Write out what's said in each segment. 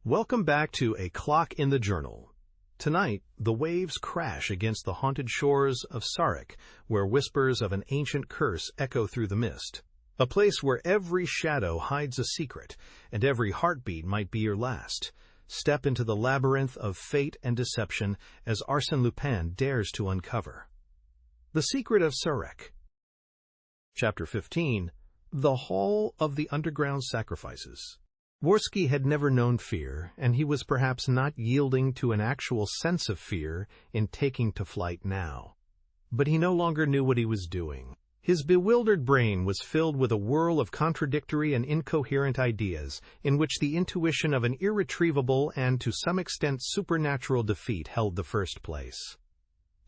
Welcome back to A Clock in the Journal. Tonight, the waves crash against the haunted shores of Sarek, where whispers of an ancient curse echo through the mist. A place where every shadow hides a secret, and every heartbeat might be your last. Step into the labyrinth of fate and deception as Arsène Lupin dares to uncover the secret of Sarek. Chapter 15. The Hall of the Underground Sacrifices. Dvorsky had never known fear, and he was perhaps not yielding to an actual sense of fear in taking to flight now. But he no longer knew what he was doing. His bewildered brain was filled with a whirl of contradictory and incoherent ideas, in which the intuition of an irretrievable and to some extent supernatural defeat held the first place.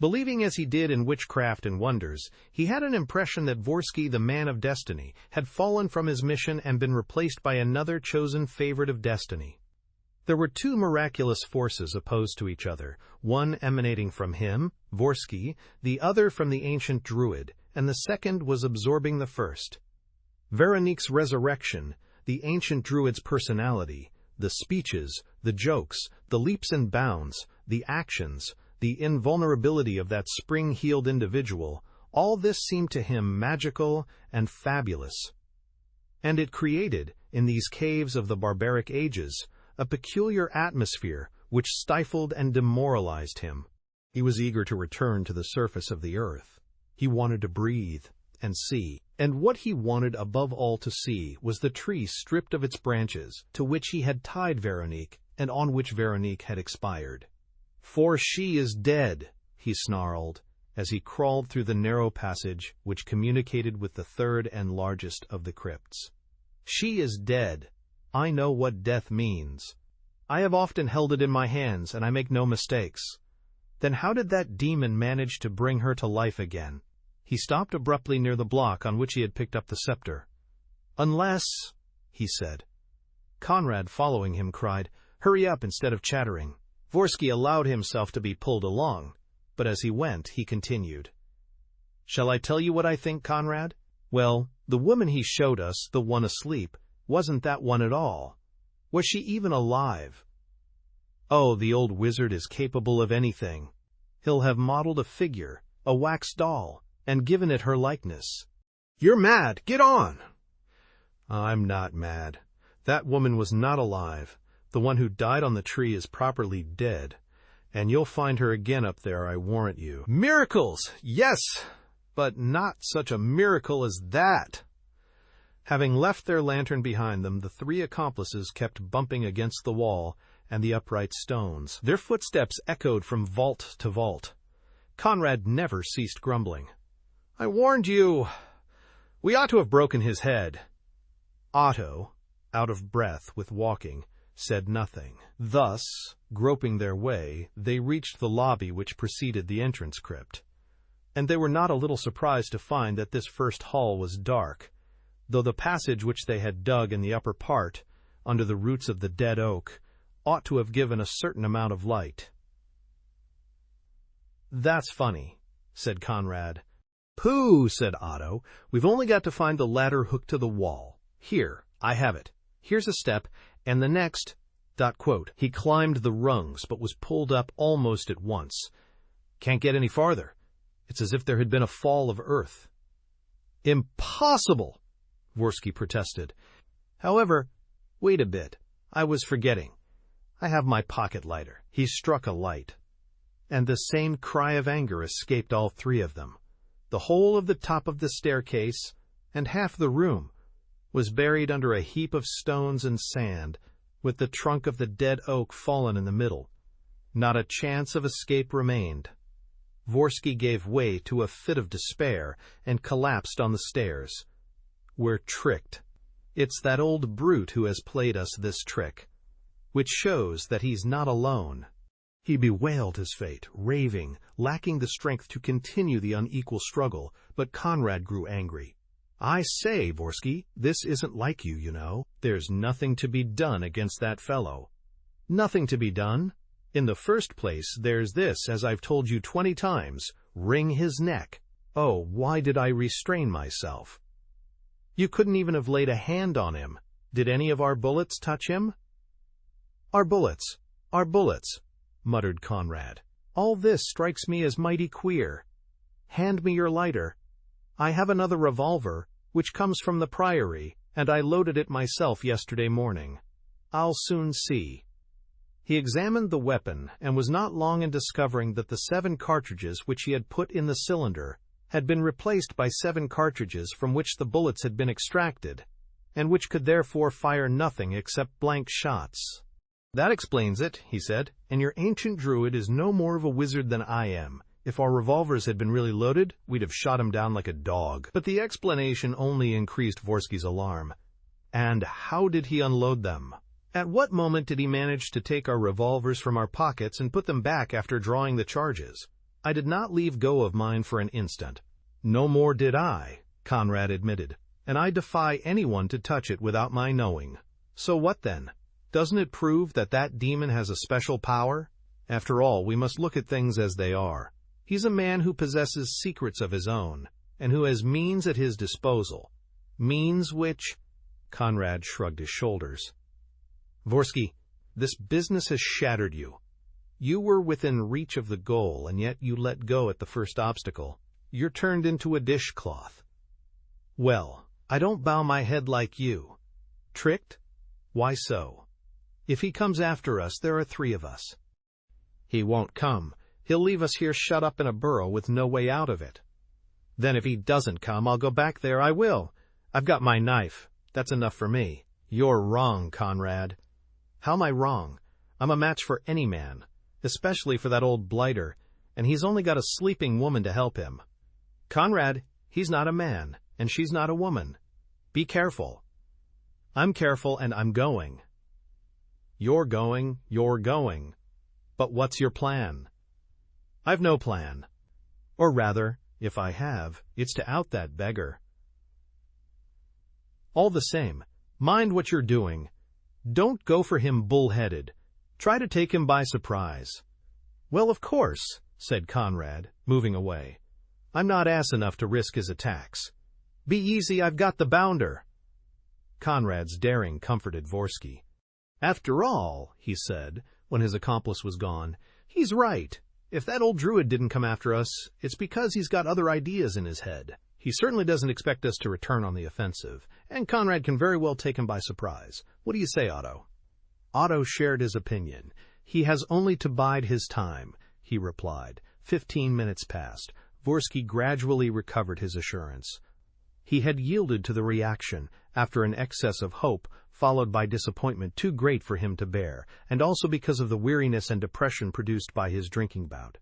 Believing as he did in witchcraft and wonders, he had an impression that Dvorsky, the man of destiny, had fallen from his mission and been replaced by another chosen favorite of destiny. There were two miraculous forces opposed to each other, one emanating from him, Dvorsky, the other from the ancient druid, and the second was absorbing the first. Veronique's resurrection, the ancient druid's personality, the speeches, the jokes, the leaps and bounds, the actions, the invulnerability of that spring-heeled individual, all this seemed to him magical and fabulous. And it created, in these caves of the barbaric ages, a peculiar atmosphere which stifled and demoralized him. He was eager to return to the surface of the earth. He wanted to breathe and see, and what he wanted above all to see was the tree stripped of its branches, to which he had tied Veronique, and on which Veronique had expired. "For she is dead," he snarled, as he crawled through the narrow passage which communicated with the third and largest of the crypts. "She is dead. I know what death means. I have often held it in my hands, and I make no mistakes. Then how did that demon manage to bring her to life again?" He stopped abruptly near the block on which he had picked up the scepter. "Unless," he said. Conrad, following him, cried, "Hurry up instead of chattering." Dvorsky allowed himself to be pulled along, but as he went, he continued. "Shall I tell you what I think, Conrad? Well, the woman he showed us, the one asleep, wasn't that one at all. Was she even alive? Oh, the old wizard is capable of anything. He'll have modeled a figure, a wax doll, and given it her likeness." "You're mad! Get on!" "I'm not mad. That woman was not alive. The one who died on the tree is properly dead, and you'll find her again up there, I warrant you." "Miracles! Yes, but not such a miracle as that." Having left their lantern behind them, the three accomplices kept bumping against the wall and the upright stones. Their footsteps echoed from vault to vault. Conrad never ceased grumbling. "I warned you. We ought to have broken his head." Otto, out of breath with walking, said nothing. Thus, groping their way, they reached the lobby which preceded the entrance crypt. And they were not a little surprised to find that this first hall was dark, though the passage which they had dug in the upper part, under the roots of the dead oak, ought to have given a certain amount of light. "That's funny," said Conrad. "Pooh," said Otto. "We've only got to find the ladder hooked to the wall. Here, I have it. Here's a step, and the next... ... He climbed the rungs, but was pulled up almost at once. "Can't get any farther. It's as if there had been a fall of earth." "Impossible!" Dvorsky protested. "However, wait a bit. I was forgetting. I have my pocket lighter." He struck a light, and the same cry of anger escaped all three of them. The whole of the top of the staircase, and half the room, was buried under a heap of stones and sand, with the trunk of the dead oak fallen in the middle. Not a chance of escape remained. Dvorsky gave way to a fit of despair and collapsed on the stairs. "We're tricked. It's that old brute who has played us this trick, which shows that he's not alone." He bewailed his fate, raving, lacking the strength to continue the unequal struggle, but Conrad grew angry. "I say, Dvorsky, this isn't like you, you know. There's nothing to be done against that fellow." "Nothing to be done? In the first place, there's this, as I've told you 20 times, wring his neck. Oh, why did I restrain myself? You couldn't even have laid a hand on him. Did any of our bullets touch him?" Our bullets, our bullets, muttered Conrad. All this strikes me as mighty queer. Hand me your lighter. I have another revolver, which comes from the Priory, and I loaded it myself yesterday morning. I'll soon see. He examined the weapon and was not long in discovering that the 7 cartridges which he had put in the cylinder had been replaced by 7 cartridges from which the bullets had been extracted, and which could therefore fire nothing except blank shots. That explains it, he said, and your ancient druid is no more of a wizard than I am. If our revolvers had been really loaded, we'd have shot him down like a dog. But the explanation only increased Vorsky's alarm. And how did he unload them? At what moment did he manage to take our revolvers from our pockets and put them back after drawing the charges? I did not leave go of mine for an instant. No more did I, Conrad admitted, and I defy anyone to touch it without my knowing. So what then? Doesn't it prove that that demon has a special power? After all, we must look at things as they are. He's a man who possesses secrets of his own, and who has means at his disposal. Means which... Conrad shrugged his shoulders. Vorsky, this business has shattered you. You were within reach of the goal, and yet you let go at the first obstacle. You're turned into a dishcloth. Well, I don't bow my head like you. Tricked? Why so? If he comes after us, there are 3 of us. He won't come. He'll leave us here shut up in a burrow with no way out of it. Then if he doesn't come, I'll go back there. I will. I've got my knife. That's enough for me. You're wrong, Conrad. How am I wrong? I'm a match for any man, especially for that old blighter, and he's only got a sleeping woman to help him. Conrad, he's not a man, and she's not a woman. Be careful. I'm careful, and I'm going. You're going. But what's your plan? I've no plan. Or rather, if I have, it's to out that beggar. All the same, mind what you're doing. Don't go for him bull-headed. Try to take him by surprise. Well, of course, said Conrad, moving away. I'm not ass enough to risk his attacks. Be easy, I've got the bounder. Conrad's daring comforted Vorsky. After all, he said, when his accomplice was gone, he's right. If that old druid didn't come after us, it's because he's got other ideas in his head. He certainly doesn't expect us to return on the offensive, and Conrad can very well take him by surprise. What do you say, Otto? Otto shared his opinion. He has only to bide his time, he replied. 15 minutes passed. Vorsky gradually recovered his assurance. He had yielded to the reaction, after an excess of hope, followed by disappointment too great for him to bear, and also because of the weariness and depression produced by his drinking bout.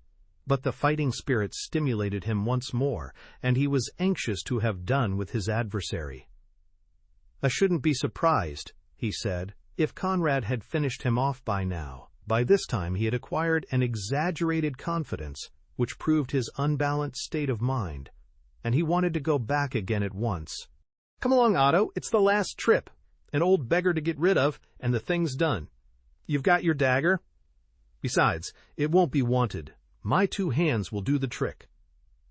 But the fighting spirit stimulated him once more, and he was anxious to have done with his adversary. I shouldn't be surprised, he said, if Conrad had finished him off by now. By this time he had acquired an exaggerated confidence, which proved his unbalanced state of mind, and he wanted to go back again at once. Come along, Otto, it's the last trip. An old beggar to get rid of, and the thing's done. You've got your dagger? Besides, it won't be wanted. My 2 hands will do the trick.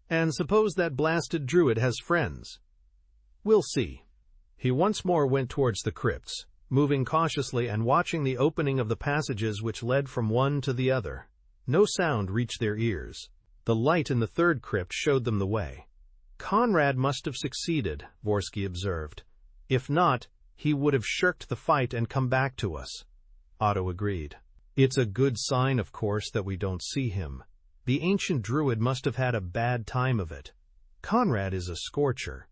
And suppose that blasted druid has friends? We'll see. He once more went towards the crypts, moving cautiously and watching the opening of the passages which led from one to the other. No sound reached their ears. The light in the 3rd crypt showed them the way. Conrad must have succeeded, Vorsky observed. If not, he would have shirked the fight and come back to us. Otto agreed. It's a good sign, of course, that we don't see him. The ancient druid must have had a bad time of it. Conrad is a scorcher.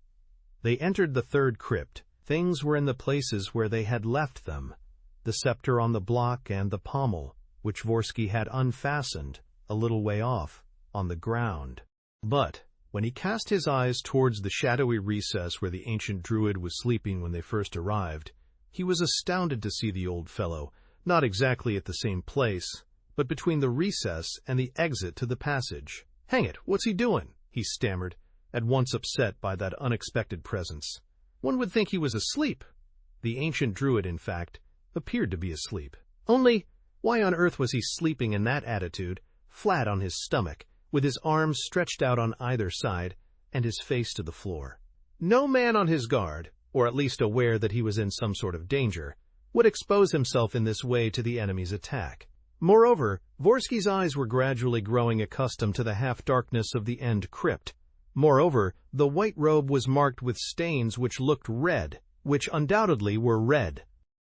They entered the 3rd crypt. Things were in the places where they had left them. The scepter on the block and the pommel, which Vorsky had unfastened, a little way off, on the ground. But when he cast his eyes towards the shadowy recess where the ancient druid was sleeping when they first arrived, he was astounded to see the old fellow, not exactly at the same place, but between the recess and the exit to the passage. Hang it, what's he doing? He stammered, at once upset by that unexpected presence. One would think he was asleep. The ancient druid, in fact, appeared to be asleep. Only, why on earth was he sleeping in that attitude, flat on his stomach, with his arms stretched out on either side, and his face to the floor? No man on his guard, or at least aware that he was in some sort of danger, would expose himself in this way to the enemy's attack. Moreover, Vorsky's eyes were gradually growing accustomed to the half-darkness of the end crypt. Moreover, the white robe was marked with stains which looked red, which undoubtedly were red.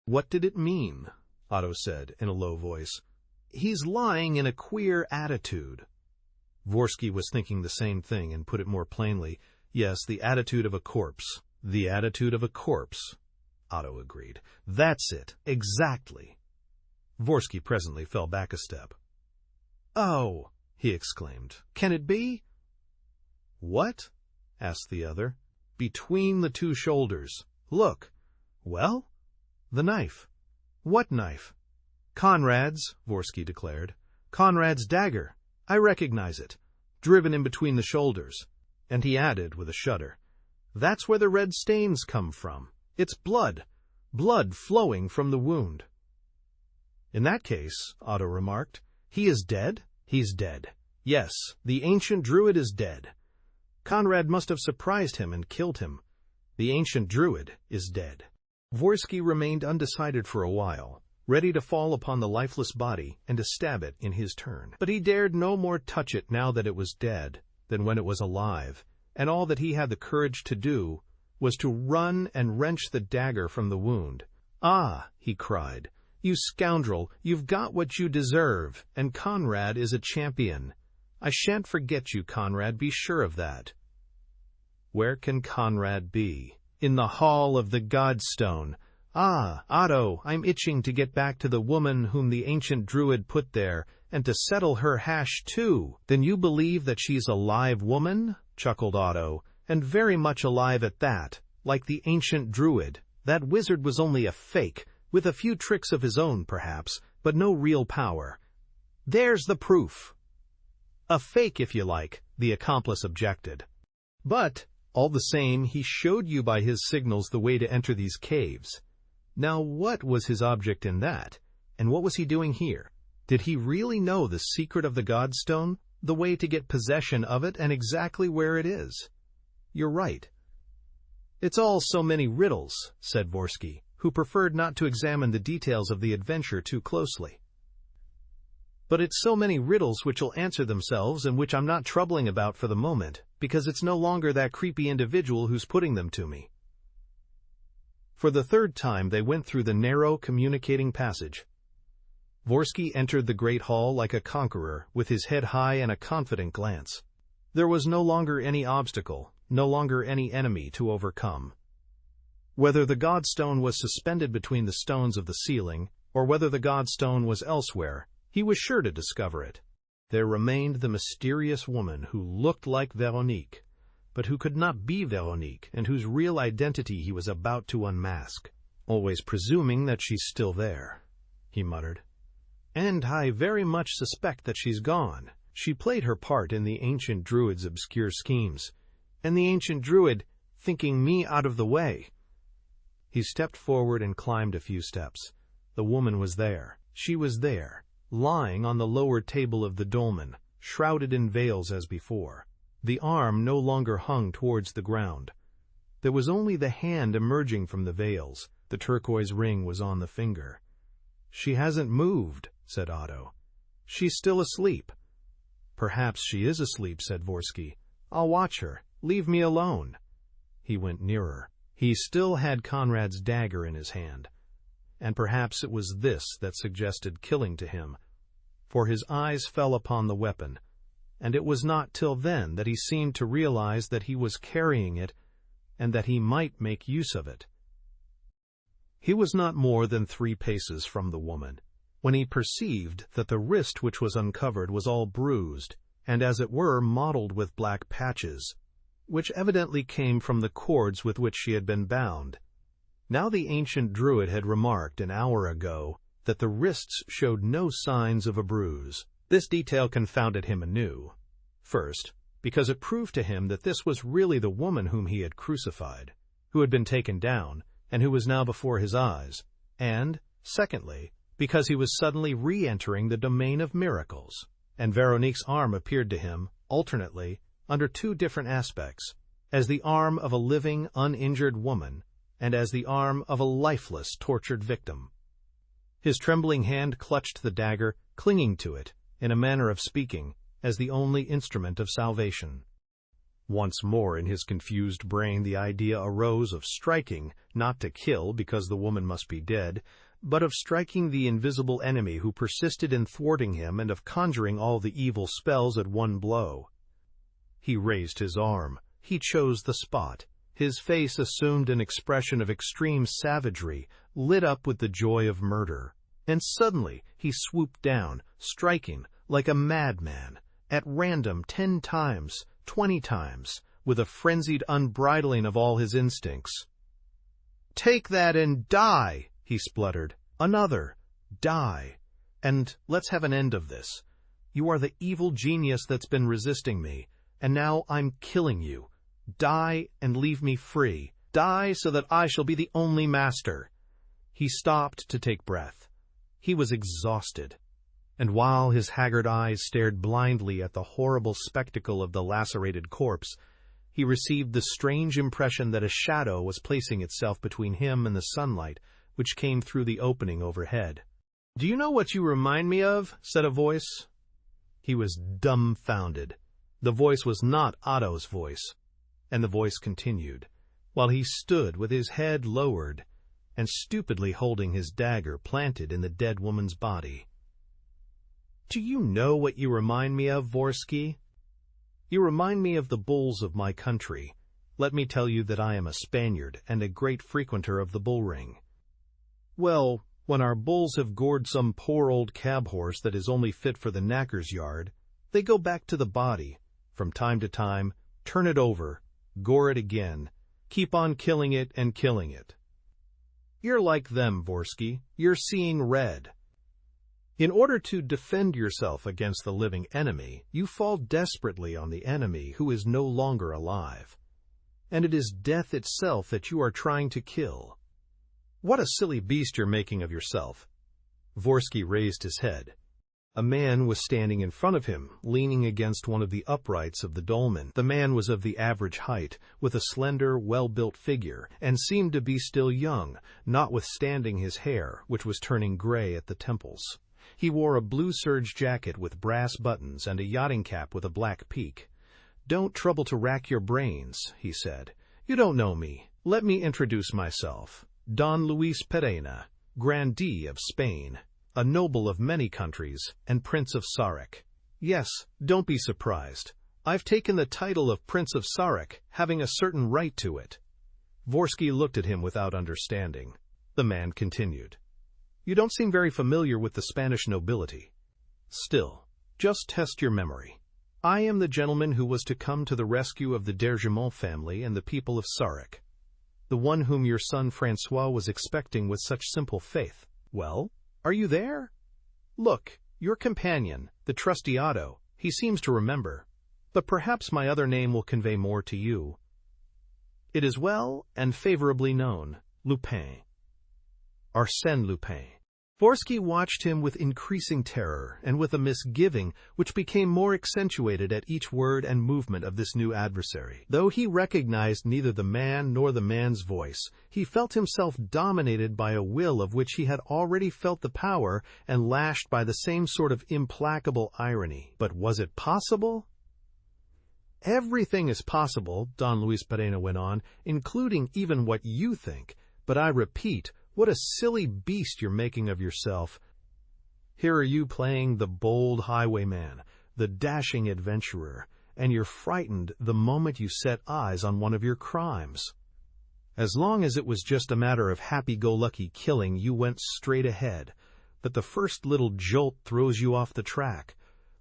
"What did it mean?" Otto said in a low voice. "He's lying in a queer attitude." Vorsky was thinking the same thing and put it more plainly. "Yes, the attitude of a corpse." "The attitude of a corpse," Otto agreed. "That's it, exactly." Vorsky presently fell back a step. "Oh," he exclaimed, "can it be?" "What?" asked the other. "Between the two shoulders. Look." "Well?" "The knife." "What knife?" "Conrad's," Vorsky declared. "Conrad's dagger. I recognize it. Driven in between the shoulders." And he added with a shudder, "That's where the red stains come from. It's blood. Blood flowing from the wound." "In that case," Otto remarked, "he is dead?" "He's dead. Yes, the ancient druid is dead. Conrad must have surprised him and killed him. The ancient druid is dead." Vorsky remained undecided for a while, ready to fall upon the lifeless body and to stab it in his turn. But he dared no more touch it now that it was dead than when it was alive, and all that he had the courage to do was to run and wrench the dagger from the wound. "Ah," he cried, "you scoundrel, you've got what you deserve, and Conrad is a champion. I shan't forget you, Conrad, be sure of that." "Where can Conrad be?" "In the hall of the Godstone. Ah, Otto, I'm itching to get back to the woman whom the ancient druid put there, and to settle her hash too." "Then you believe that she's a live woman?" chuckled Otto, "and very much alive at that, like the ancient druid. That wizard was only a fake, with a few tricks of his own, perhaps, but no real power." "There's the proof." "A fake, if you like," the accomplice objected. "But, all the same, he showed you by his signals the way to enter these caves. Now what was his object in that, and what was he doing here? Did he really know the secret of the Godstone, the way to get possession of it, and exactly where it is?" "You're right." "It's all so many riddles," said Vorsky, who preferred not to examine the details of the adventure too closely. "But it's so many riddles which will answer themselves and which I'm not troubling about for the moment, because it's no longer that creepy individual who's putting them to me." For the third time they went through the narrow communicating passage. Vorsky entered the great hall like a conqueror, with his head high and a confident glance. There was no longer any obstacle, no longer any enemy to overcome. Whether the Godstone was suspended between the stones of the ceiling, or whether the Godstone was elsewhere, he was sure to discover it. There remained the mysterious woman who looked like Veronique, but who could not be Veronique, and whose real identity he was about to unmask. "Always presuming that she's still there," he muttered. "And I very much suspect that she's gone. She played her part in the ancient druid's obscure schemes, and the ancient druid thinking me out of the way." He stepped forward and climbed a few steps. The woman was there. She was there, lying on the lower table of the dolmen, shrouded in veils as before. The arm no longer hung towards the ground. There was only the hand emerging from the veils. The turquoise ring was on the finger. "She hasn't moved," said Otto. "She's still asleep." "Perhaps she is asleep," said Vorsky. "I'll watch her. Leave me alone." He went nearer. He still had Conrad's dagger in his hand, and perhaps it was this that suggested killing to him, for his eyes fell upon the weapon, and it was not till then that he seemed to realize that he was carrying it and that he might make use of it. He was not more than 3 paces from the woman, when he perceived that the wrist which was uncovered was all bruised, and as it were mottled with black patches, which evidently came from the cords with which she had been bound. Now the ancient druid had remarked an hour ago that the wrists showed no signs of a bruise. This detail confounded him anew. First, because it proved to him that this was really the woman whom he had crucified, who had been taken down, and who was now before his eyes, and, secondly, because he was suddenly re-entering the domain of miracles, and Veronique's arm appeared to him, alternately, under 2 different aspects, as the arm of a living, uninjured woman, and as the arm of a lifeless, tortured victim. His trembling hand clutched the dagger, clinging to it, in a manner of speaking, as the only instrument of salvation. Once more in his confused brain the idea arose of striking, not to kill because the woman must be dead, but of striking the invisible enemy who persisted in thwarting him and of conjuring all the evil spells at one blow. He raised his arm. He chose the spot. His face assumed an expression of extreme savagery, lit up with the joy of murder. And suddenly he swooped down, striking, like a madman, at random 10 times, 20 times, with a frenzied unbridling of all his instincts. "Take that and die!" he spluttered. "Another! Die! And let's have an end of this. You are the evil genius that's been resisting me, and now I'm killing you. Die and leave me free. Die so that I shall be the only master." He stopped to take breath. He was exhausted. And while his haggard eyes stared blindly at the horrible spectacle of the lacerated corpse, he received the strange impression that a shadow was placing itself between him and the sunlight, which came through the opening overhead. "Do you know what you remind me of?" said a voice. He was dumbfounded. The voice was not Otto's voice. And the voice continued, while he stood with his head lowered and stupidly holding his dagger planted in the dead woman's body. "Do you know what you remind me of, Vorsky? You remind me of the bulls of my country. Let me tell you that I am a Spaniard and a great frequenter of the bull ring. Well, when our bulls have gored some poor old cab horse that is only fit for the knacker's yard, they go back to the body, from time to time, turn it over, gore it again, keep on killing it and killing it. You're like them, Vorsky. You're seeing red. In order to defend yourself against the living enemy, you fall desperately on the enemy who is no longer alive. And it is death itself that you are trying to kill. What a silly beast you're making of yourself." Vorsky raised his head. A man was standing in front of him, leaning against one of the uprights of the dolmen. The man was of the average height, with a slender, well-built figure, and seemed to be still young, notwithstanding his hair, which was turning gray at the temples. He wore a blue serge jacket with brass buttons and a yachting cap with a black peak. "Don't trouble to rack your brains," he said. "You don't know me. Let me introduce myself. Don Luis Pereira, Grandee of Spain, a noble of many countries, and Prince of Sarek. Yes, don't be surprised. I've taken the title of Prince of Sarek, having a certain right to it." Vorsky looked at him without understanding. The man continued. "You don't seem very familiar with the Spanish nobility. Still, just test your memory. I am the gentleman who was to come to the rescue of the Dergemont family and the people of Sarek, the one whom your son Francois was expecting with such simple faith. Well, are you there? Look, your companion, the trusty Otto, he seems to remember, but perhaps my other name will convey more to you. It is well and favorably known, Lupin. Arsène Lupin." Vorsky watched him with increasing terror and with a misgiving which became more accentuated at each word and movement of this new adversary. Though he recognized neither the man nor the man's voice, he felt himself dominated by a will of which he had already felt the power and lashed by the same sort of implacable irony. But was it possible? "Everything is possible," Don Luis Pereira went on, "including even what you think. But I repeat, what a silly beast you're making of yourself. Here are you playing the bold highwayman, the dashing adventurer, and you're frightened the moment you set eyes on one of your crimes. As long as it was just a matter of happy-go-lucky killing, you went straight ahead, but the first little jolt throws you off the track.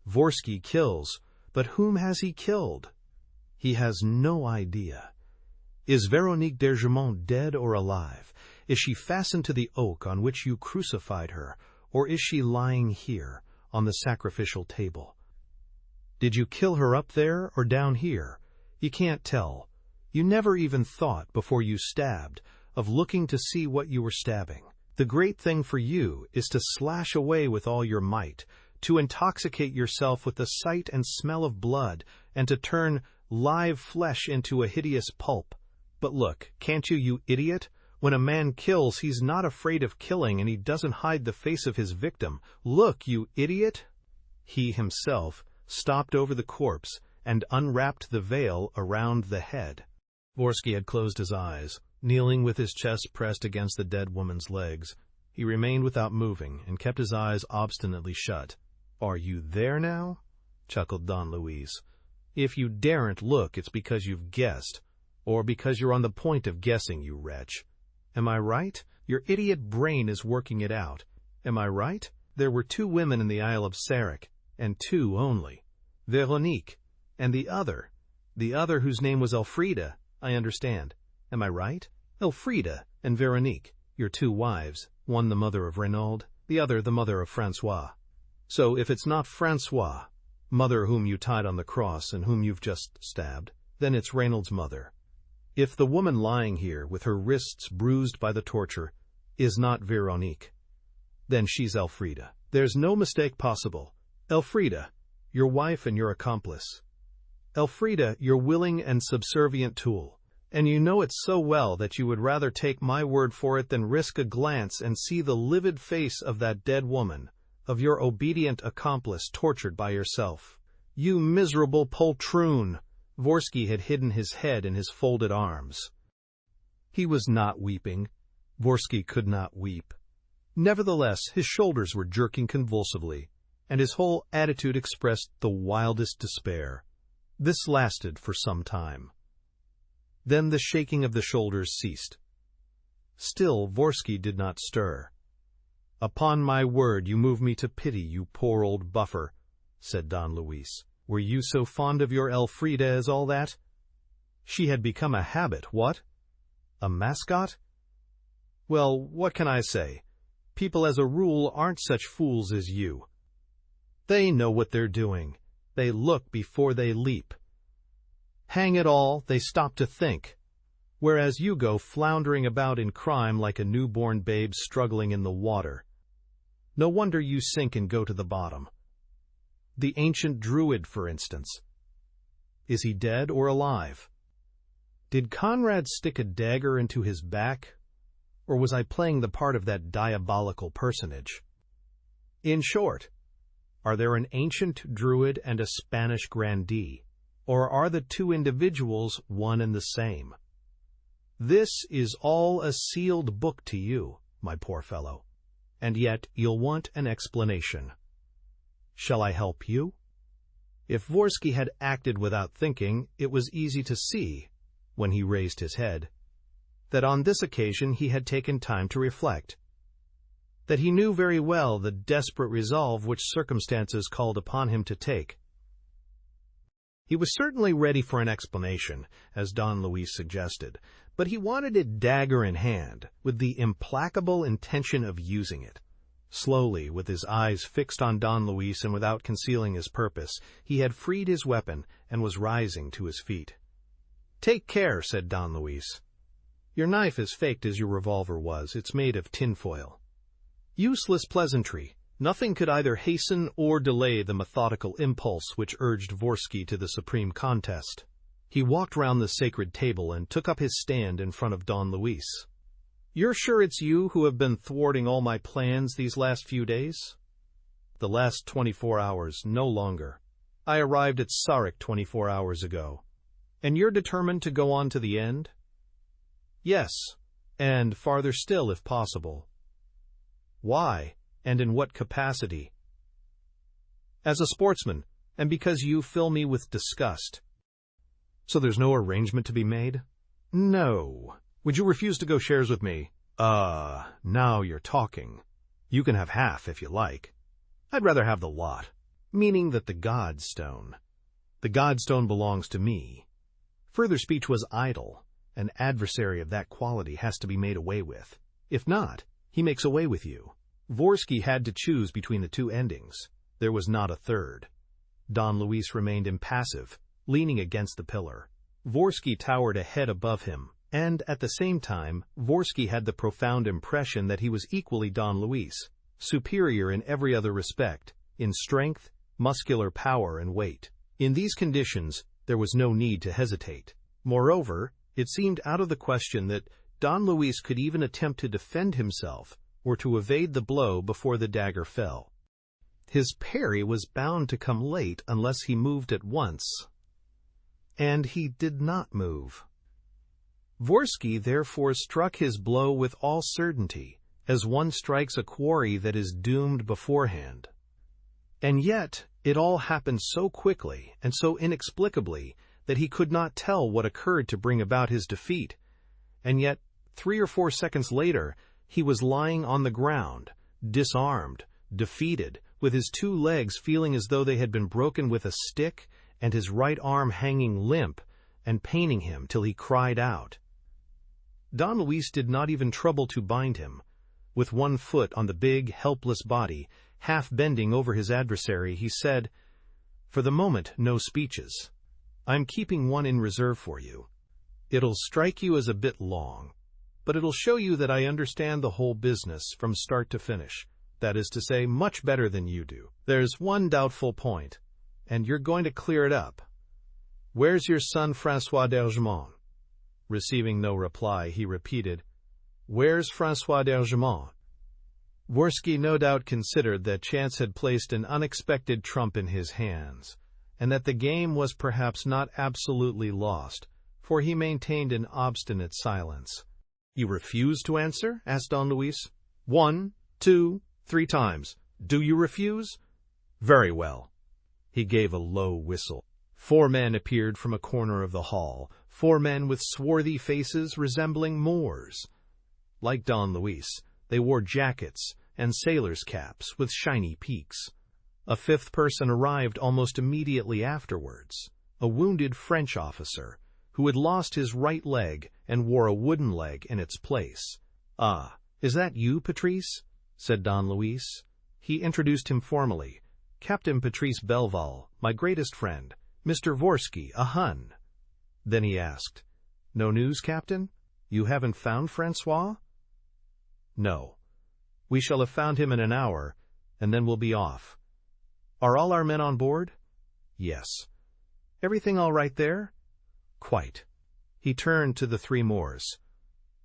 Vorsky kills, but whom has he killed? He has no idea. Is Véronique Dergemont dead or alive? Is she fastened to the oak on which you crucified her, or is she lying here, on the sacrificial table? Did you kill her up there or down here? You can't tell. You never even thought, before you stabbed, of looking to see what you were stabbing. The great thing for you is to slash away with all your might, to intoxicate yourself with the sight and smell of blood, and to turn live flesh into a hideous pulp. But look, can't you, you idiot? When a man kills, he's not afraid of killing, and he doesn't hide the face of his victim. Look, you idiot!" He himself stopped over the corpse and unwrapped the veil around the head. Vorsky had closed his eyes. Kneeling with his chest pressed against the dead woman's legs, he remained without moving and kept his eyes obstinately shut. "Are you there now?" chuckled Don Luis. "If you daren't look, it's because you've guessed, or because you're on the point of guessing, you wretch. Am I right? Your idiot brain is working it out. Am I right? There were 2 women in the Isle of Sarek, and 2 only. Veronique, and the other whose name was Elfrida, I understand. Am I right? Elfrida and Veronique, your 2 wives, one the mother of Renaud, the other the mother of Francois. So if it's not Francois, mother whom you tied on the cross and whom you've just stabbed, then it's Renaud's mother. If the woman lying here with her wrists bruised by the torture is not Veronique, then she's Elfrida. There's no mistake possible. Elfrida, your wife and your accomplice. Elfrida, your willing and subservient tool. And you know it so well that you would rather take my word for it than risk a glance and see the livid face of that dead woman, of your obedient accomplice tortured by yourself. You miserable poltroon!" Vorsky had hidden his head in his folded arms. He was not weeping. Vorsky could not weep. Nevertheless, his shoulders were jerking convulsively, and his whole attitude expressed the wildest despair. This lasted for some time. Then the shaking of the shoulders ceased. Still Vorsky did not stir. "Upon my word, you move me to pity, you poor old buffer," said Don Luis. "Were you so fond of your Elfrida as all that? She had become a habit, what? A mascot? Well, what can I say? People as a rule aren't such fools as you. They know what they're doing. They look before they leap. Hang it all, they stop to think. Whereas you go floundering about in crime like a newborn babe struggling in the water. No wonder you sink and go to the bottom. The ancient druid, for instance. Is he dead or alive? Did Conrad stick a dagger into his back, or was I playing the part of that diabolical personage? In short, are there an ancient druid and a Spanish grandee? Or are the 2 individuals one and the same? This is all a sealed book to you, my poor fellow, and yet you'll want an explanation. Shall I help you?" If Vorsky had acted without thinking, it was easy to see, when he raised his head, that on this occasion he had taken time to reflect, that he knew very well the desperate resolve which circumstances called upon him to take. He was certainly ready for an explanation, as Don Luis suggested, but he wanted it dagger in hand, with the implacable intention of using it. Slowly, with his eyes fixed on Don Luis and without concealing his purpose, he had freed his weapon and was rising to his feet. "Take care," said Don Luis. "Your knife is faked as your revolver was. It's made of tinfoil." Useless pleasantry. Nothing could either hasten or delay the methodical impulse which urged Vorsky to the supreme contest. He walked round the sacred table and took up his stand in front of Don Luis. "You're sure it's you who have been thwarting all my plans these last few days?" "The last 24 hours, no longer. I arrived at Sarek 24 hours ago." "And you're determined to go on to the end?" "Yes, and farther still if possible." "Why? And in what capacity?" "As a sportsman, and because you fill me with disgust." "So there's no arrangement to be made?" "No. Would you refuse to go shares with me?" Now you're talking. You can have half if you like." "I'd rather have the lot." "Meaning that the Godstone." "The Godstone belongs to me." Further speech was idle. An adversary of that quality has to be made away with. If not, he makes away with you. Vorsky had to choose between the 2 endings. There was not a third. Don Luis remained impassive, leaning against the pillar. Vorsky towered a head above him, and at the same time, Vorsky had the profound impression that he was equally Don Luis, superior in every other respect, in strength, muscular power, and weight. In these conditions, there was no need to hesitate. Moreover, it seemed out of the question that, Don Luis could even attempt to defend himself or to evade the blow before the dagger fell. His parry was bound to come late unless he moved at once, and he did not move. Dvorsky therefore struck his blow with all certainty, as one strikes a quarry that is doomed beforehand. And yet it all happened so quickly and so inexplicably that he could not tell what occurred to bring about his defeat, and yet 3 or 4 seconds later he was lying on the ground, disarmed, defeated, with his 2 legs feeling as though they had been broken with a stick, and his right arm hanging limp and paining him till he cried out. Don Luis did not even trouble to bind him. With one foot on the big, helpless body, half bending over his adversary, he said, "For the moment, no speeches. I'm keeping one in reserve for you. It'll strike you as a bit long, but it'll show you that I understand the whole business from start to finish. That is to say, much better than you do. There's one doubtful point, and you're going to clear it up. Where's your son François d'Ergemont?" Receiving no reply, he repeated, "Where's François d'Ergemont?" Dvorsky no doubt considered that chance had placed an unexpected trump in his hands, and that the game was perhaps not absolutely lost, for he maintained an obstinate silence. "You refuse to answer?" asked Don Luis. "1, 2, 3 times. Do you refuse? Very well." He gave a low whistle. 4 men appeared from a corner of the hall, 4 men with swarthy faces resembling Moors. Like Don Luis, they wore jackets and sailors' caps with shiny peaks. A 5th person arrived almost immediately afterwards, a wounded French officer, who had lost his right leg and wore a wooden leg in its place. "Ah, is that you, Patrice?" said Don Luis. He introduced him formally. "Captain Patrice Belval, my greatest friend, Mr. Dvorsky, a Hun." Then he asked, "No news, Captain? You haven't found François?" "No. We shall have found him in an hour, and then we'll be off." "Are all our men on board?" "Yes." "Everything all right there?" "Quite." He turned to the 3 Moors.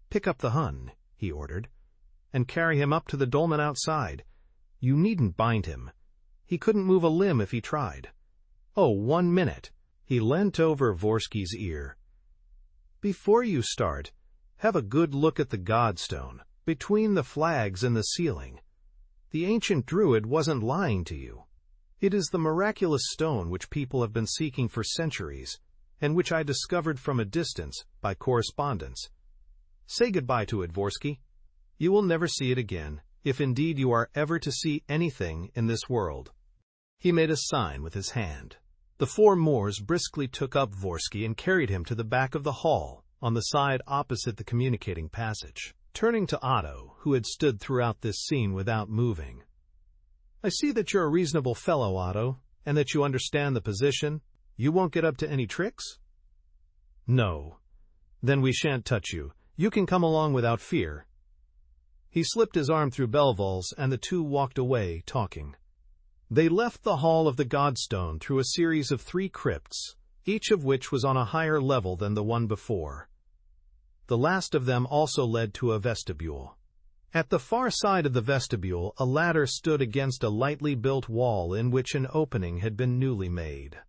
"Pick up the Hun," he ordered, "and carry him up to the dolmen outside. You needn't bind him. He couldn't move a limb if he tried. Oh, 1 minute." He leant over Dvorsky's ear. "Before you start, have a good look at the Godstone, between the flags and the ceiling. The ancient Druid wasn't lying to you. It is the miraculous stone which people have been seeking for centuries, and which I discovered from a distance by correspondence. Say goodbye to it, Dvorsky. You will never see it again, if indeed you are ever to see anything in this world." He made a sign with his hand. The 4 Moors briskly took up Dvorsky and carried him to the back of the hall, on the side opposite the communicating passage. Turning to Otto, who had stood throughout this scene without moving, "I see that you're a reasonable fellow, Otto, and that you understand the position. You won't get up to any tricks?" "No." "Then we shan't touch you. You can come along without fear." He slipped his arm through Belval's, and the 2 walked away, talking. They left the Hall of the Godstone through a series of 3 crypts, each of which was on a higher level than the one before. The last of them also led to a vestibule. At the far side of the vestibule, a ladder stood against a lightly built wall in which an opening had been newly made.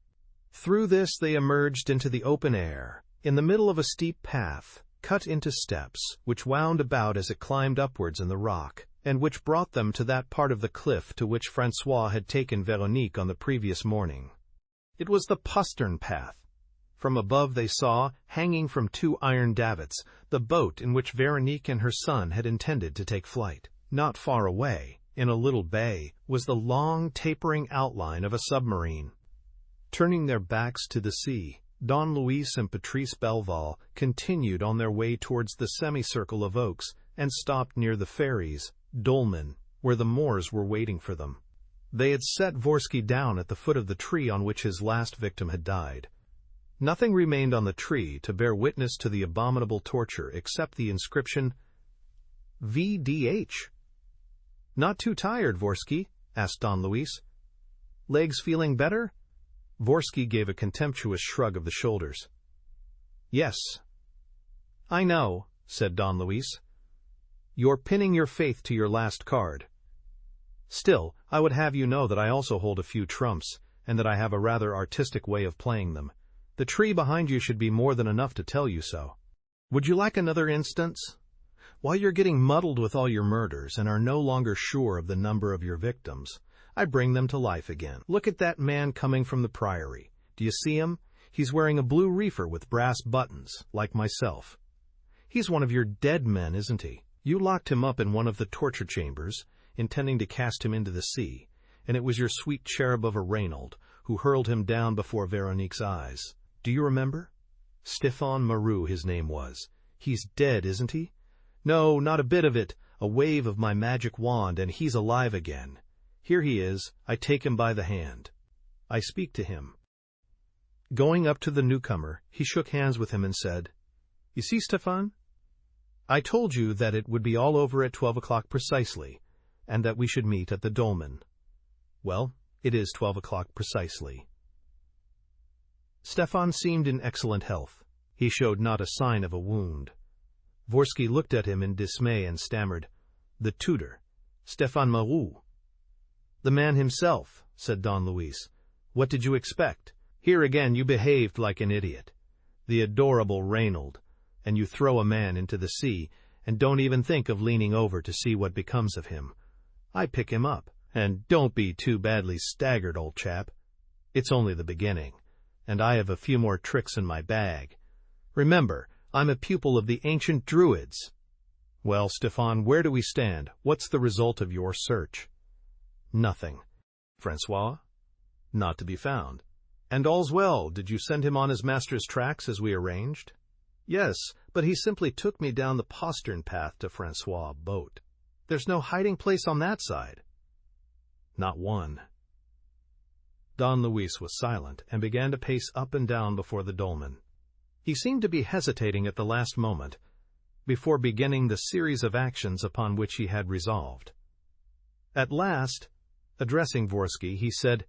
Through this they emerged into the open air, in the middle of a steep path, cut into steps, which wound about as it climbed upwards in the rock, and which brought them to that part of the cliff to which François had taken Veronique on the previous morning. It was the postern path. From above they saw, hanging from 2 iron davits, the boat in which Veronique and her son had intended to take flight. Not far away, in a little bay, was the long, tapering outline of a submarine. Turning their backs to the sea, Don Luis and Patrice Belval continued on their way towards the semicircle of oaks and stopped near the ferries, dolmen, where the Moors were waiting for them. They had set Dvorsky down at the foot of the tree on which his last victim had died. Nothing remained on the tree to bear witness to the abominable torture except the inscription, VDH. "Not too tired, Dvorsky?" asked Don Luis. "Legs feeling better?" Dvorsky gave a contemptuous shrug of the shoulders. "Yes." "I know. said Don Luis. "You're pinning your faith to your last card. Still, I would have you know that I also hold a few trumps, and that I have a rather artistic way of playing them. The tree behind you should be more than enough to tell you so. Would you like another instance? While you're getting muddled with all your murders and are no longer sure of the number of your victims, I bring them to life again. Look at that man coming from the Priory. Do you see him? He's wearing a blue reefer with brass buttons, like myself. He's one of your dead men, isn't he? You locked him up in one of the torture chambers, intending to cast him into the sea, and it was your sweet cherub of a Reynold who hurled him down before Veronique's eyes. Do you remember? Stéphane Maroux, his name was. He's dead, isn't he? No, not a bit of it. A wave of my magic wand, and he's alive again. Here he is. I take him by the hand. I speak to him. Going up to the newcomer, he shook hands with him and said, "You see, Stéphane? I told you that it would be all over at 12 o'clock precisely, and that we should meet at the dolmen. Well, it is 12 o'clock precisely." Stéphane seemed in excellent health. He showed not a sign of a wound. Vorsky looked at him in dismay and stammered, "The tutor, Stéphane Maroux." "The man himself," said Don Luis. "What did you expect? Here again you behaved like an idiot. The adorable Reynold, and you throw a man into the sea, and don't even think of leaning over to see what becomes of him. I pick him up, and don't be too badly staggered, old chap. It's only the beginning, and I have a few more tricks in my bag. Remember, I'm a pupil of the ancient Druids. Well, Stéphane, where do we stand? What's the result of your search?" "Nothing." "Francois?" "Not to be found." "And all's well. Did you send him on his master's tracks as we arranged?" "Yes, but he simply took me down the postern path to Francois' boat. There's no hiding place on that side." "Not one." Don Luis was silent and began to pace up and down before the dolmen. He seemed to be hesitating at the last moment, before beginning the series of actions upon which he had resolved. At last, addressing Vorsky, he said,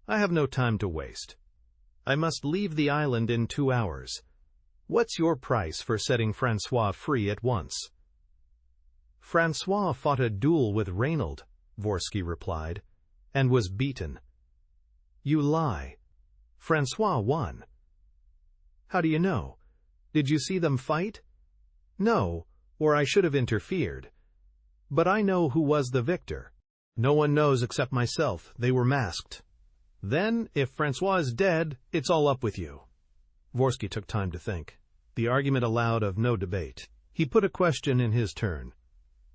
"I have no time to waste. I must leave the island in 2 hours. What's your price for setting Francois free at once?" "Francois fought a duel with Reynold," Vorsky replied, "and was beaten." "You lie. Francois won." "How do you know? Did you see them fight?" "No, or I should have interfered. But I know who was the victor." "No one knows except myself. They were masked." "Then, if Francois is dead, it's all up with you." Vorsky took time to think. The argument allowed of no debate. He put a question in his turn.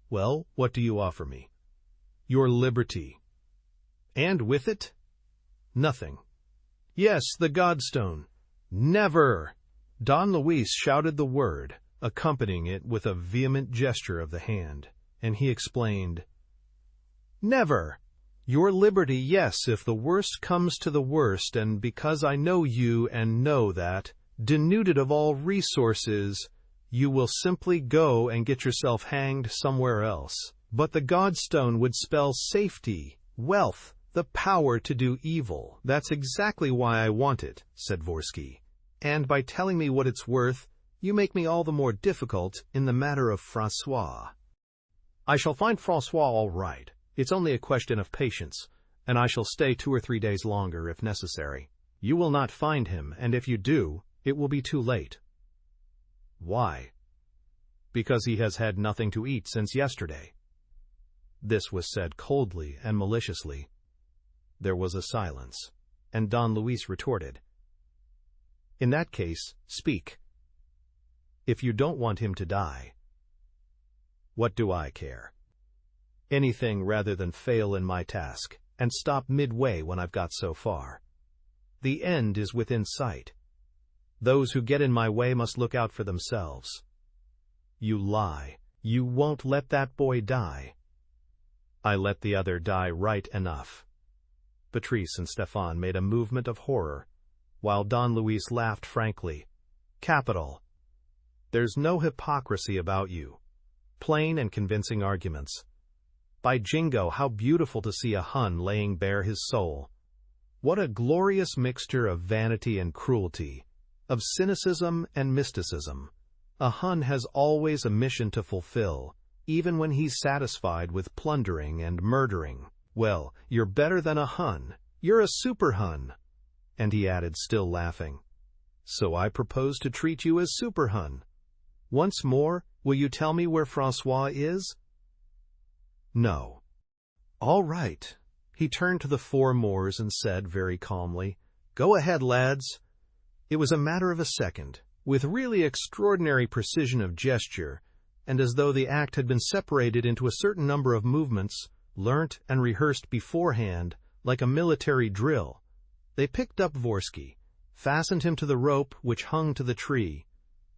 "Well, what do you offer me?" "Your liberty." "And with it?" "Nothing." "Yes, the Godstone." "Never!" Don Luis shouted the word, accompanying it with a vehement gesture of the hand, and he explained, "Never! Your liberty, yes, if the worst comes to the worst, and because I know you and know that, denuded of all resources, you will simply go and get yourself hanged somewhere else. But the Godstone would spell safety, wealth, the power to do evil." "That's exactly why I want it," said Vorsky. "And by telling me what it's worth, you make me all the more difficult in the matter of Francois." "I shall find Francois all right. It's only a question of patience, and I shall stay 2 or 3 days longer if necessary. You will not find him, and if you do, it will be too late." "Why?" "Because he has had nothing to eat since yesterday." This was said coldly and maliciously. There was a silence, and Don Luis retorted, "In that case, speak. If you don't want him to die." "What do I care? Anything rather than fail in my task, and stop midway when I've got so far. The end is within sight. Those who get in my way must look out for themselves." "You lie. You won't let that boy die." "I let the other die right enough." Patrice and Stéphane made a movement of horror, while Don Luis laughed frankly. "Capital. There's no hypocrisy about you. Plain and convincing arguments. By Jingo, how beautiful to see a Hun laying bare his soul. What a glorious mixture of vanity and cruelty, of cynicism and mysticism, A Hun has always a mission to fulfill, even when he's satisfied with plundering and murdering. Well, you're better than a Hun. You're a super Hun. And he added, still laughing, so I propose to treat you as super Hun. Once more, will you tell me where Francois is? No. All right. He turned to the four Moors and said very calmly, Go ahead, lads. It was a matter of a second, with really extraordinary precision of gesture, and as though the act had been separated into a certain number of movements, learnt and rehearsed beforehand, like a military drill. They picked up Vorsky, fastened him to the rope which hung to the tree,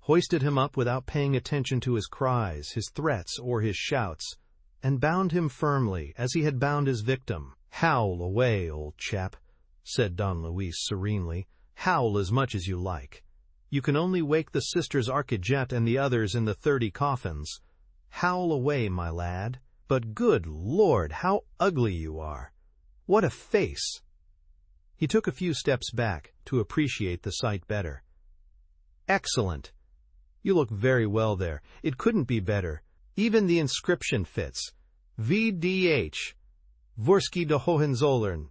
hoisted him up without paying attention to his cries, his threats, or his shouts, and bound him firmly as he had bound his victim. Howl away, old chap, said Don Luis serenely. Howl as much as you like. You can only wake the sisters Arquejet and the others in the 30 coffins. Howl away, my lad. But good Lord, how ugly you are. What a face! He took a few steps back to appreciate the sight better. Excellent. You look very well there. It couldn't be better. Even the inscription fits. VDH. Vorsky de Hohenzollern.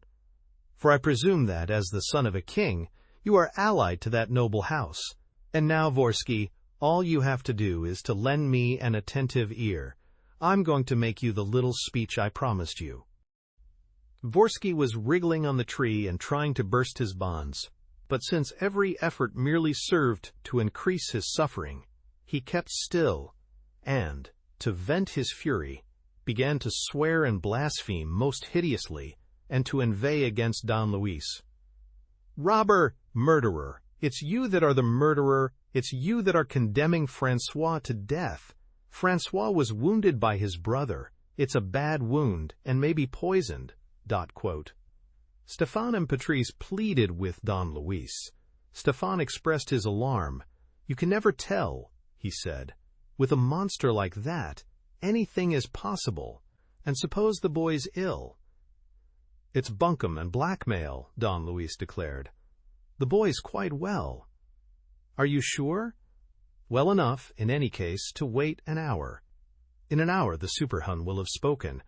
For I presume that, as the son of a king, you are allied to that noble house. And now, Vorsky, all you have to do is to lend me an attentive ear. I'm going to make you the little speech I promised you. Vorsky was wriggling on the tree and trying to burst his bonds, but since every effort merely served to increase his suffering, he kept still and, to vent his fury, began to swear and blaspheme most hideously and to inveigh against Don Luis. Robber! Murderer! It's you that are the murderer. It's you that are condemning Francois to death. Francois was wounded by his brother. It's a bad wound and may be poisoned. Stefan and Patrice pleaded with Don Luis. Stefan expressed his alarm. You can never tell, he said. With a monster like that, anything is possible. And suppose the boy's ill? It's bunkum and blackmail, Don Luis declared. The boy's quite well. Are you sure? Well enough, in any case, to wait an hour. In an hour the super Hun will have spoken.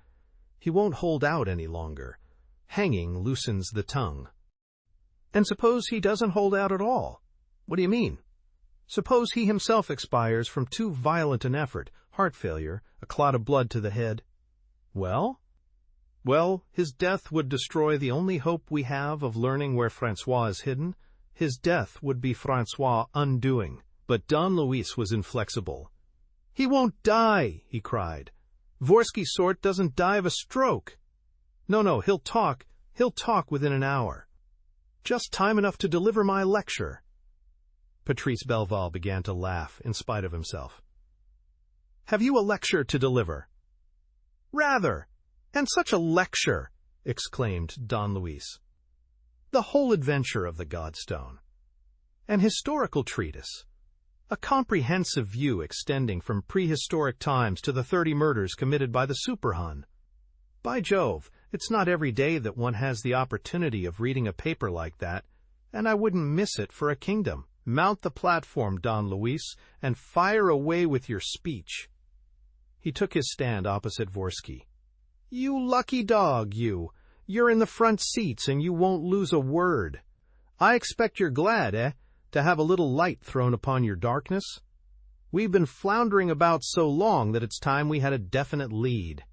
He won't hold out any longer. Hanging loosens the tongue. And suppose he doesn't hold out at all? What do you mean? Suppose he himself expires from too violent an effort, heart failure, a clot of blood to the head. Well? Well, his death would destroy the only hope we have of learning where Francois is hidden. His death would be Francois' undoing. But Don Luis was inflexible. He won't die, he cried. Vorsky sort doesn't die of a stroke. No, he'll talk within an hour. Just time enough to deliver my lecture. Patrice Belval began to laugh in spite of himself. Have you a lecture to deliver? Rather, and such a lecture, exclaimed Don Luis. The whole adventure of the Godstone. An historical treatise. A comprehensive view extending from prehistoric times to the 30 murders committed by the Super Hun. By Jove, it's not every day that one has the opportunity of reading a paper like that, and I wouldn't miss it for a kingdom. Mount the platform, Don Luis, and fire away with your speech. He took his stand opposite Vorsky. You lucky dog, you. You're in the front seats and you won't lose a word. I expect you're glad, to have a little light thrown upon your darkness? We've been floundering about so long that it's time we had a definite lead.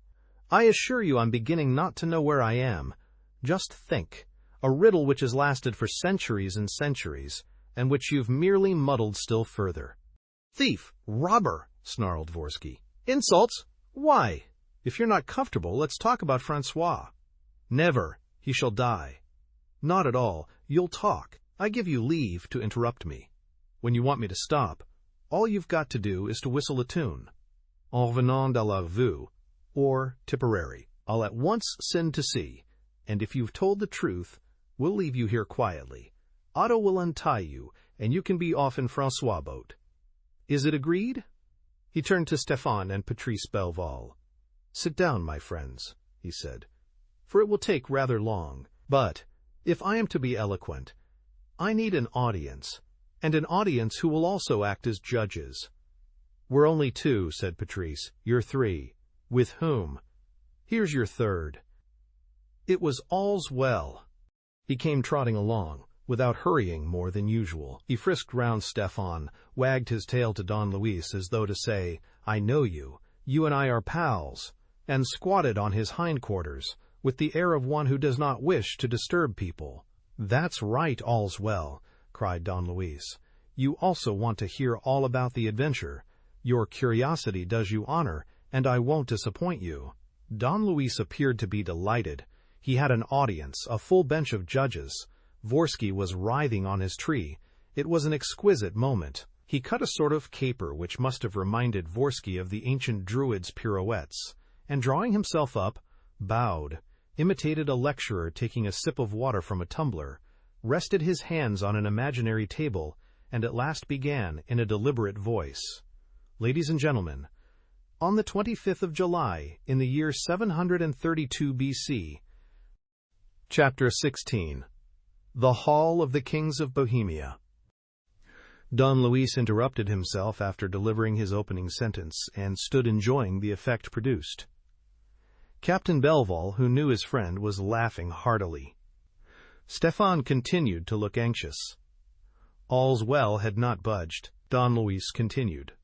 I assure you I'm beginning not to know where I am. Just think, a riddle which has lasted for centuries and centuries, and which you've merely muddled still further. Thief! Robber! Snarled Vorsky. Insults? Why? If you're not comfortable, let's talk about Francois. Never. He shall die. Not at all. You'll talk. I give you leave to interrupt me. When you want me to stop, all you've got to do is to whistle a tune. En venant de la revue, or Tipperary. I'll at once send to sea, and if you've told the truth, we'll leave you here quietly. Otto will untie you, and you can be off in Francois' boat. Is it agreed? He turned to Stefan and Patrice Belval. Sit down, my friends, he said, for it will take rather long. But, if I am to be eloquent, I need an audience, and an audience who will also act as judges. "We're only two," said Patrice. "You're three." "With whom?" "Here's your third." It was All's Well. He came trotting along, without hurrying more than usual. He frisked round Stefan, wagged his tail to Don Luis as though to say, "I know you. You and I are pals," and squatted on his hindquarters, with the air of one who does not wish to disturb people. "That's right, All's Well," cried Don Luis. "You also want to hear all about the adventure. Your curiosity does you honor, and I won't disappoint you." Don Luis appeared to be delighted. He had an audience, a full bench of judges. Vorsky was writhing on his tree. It was an exquisite moment. He cut a sort of caper which must have reminded Vorsky of the ancient Druids' pirouettes, and drawing himself up, bowed, imitated a lecturer taking a sip of water from a tumbler, rested his hands on an imaginary table, and at last began, in a deliberate voice, "Ladies and gentlemen, on the 25th of July, in the year 732 B.C., Chapter 16, The Hall of the Kings of Bohemia." Don Luis interrupted himself after delivering his opening sentence, and stood enjoying the effect produced. Captain Belval, who knew his friend, was laughing heartily. Stefan continued to look anxious. All's Well had not budged. Don Luis continued.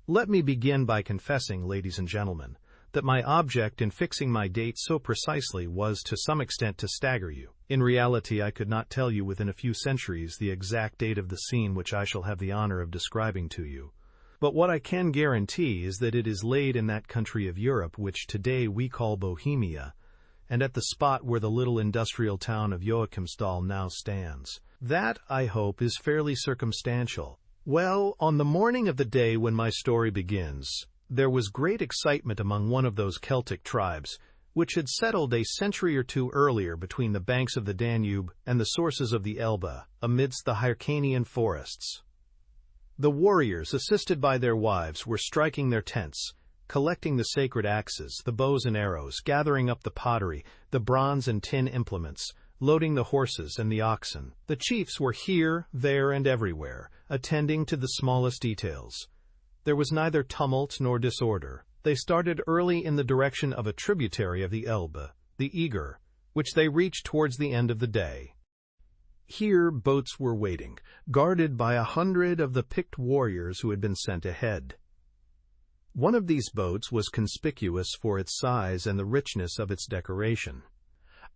"Let me begin by confessing, ladies and gentlemen, that my object in fixing my date so precisely was to some extent to stagger you. In reality, I could not tell you within a few centuries the exact date of the scene which I shall have the honor of describing to you. But what I can guarantee is that it is laid in that country of Europe which today we call Bohemia, and at the spot where the little industrial town of Joachimsthal now stands. That, I hope, is fairly circumstantial. Well, on the morning of the day when my story begins, there was great excitement among one of those Celtic tribes, which had settled a century or two earlier between the banks of the Danube and the sources of the Elbe, amidst the Hyrcanian forests. The warriors, assisted by their wives, were striking their tents, collecting the sacred axes, the bows and arrows, gathering up the pottery, the bronze and tin implements, loading the horses and the oxen. The chiefs were here, there, and everywhere, attending to the smallest details. There was neither tumult nor disorder. They started early in the direction of a tributary of the Elbe, the Eger, which they reached towards the end of the day. Here boats were waiting, guarded by 100 of the picked warriors who had been sent ahead. One of these boats was conspicuous for its size and the richness of its decoration.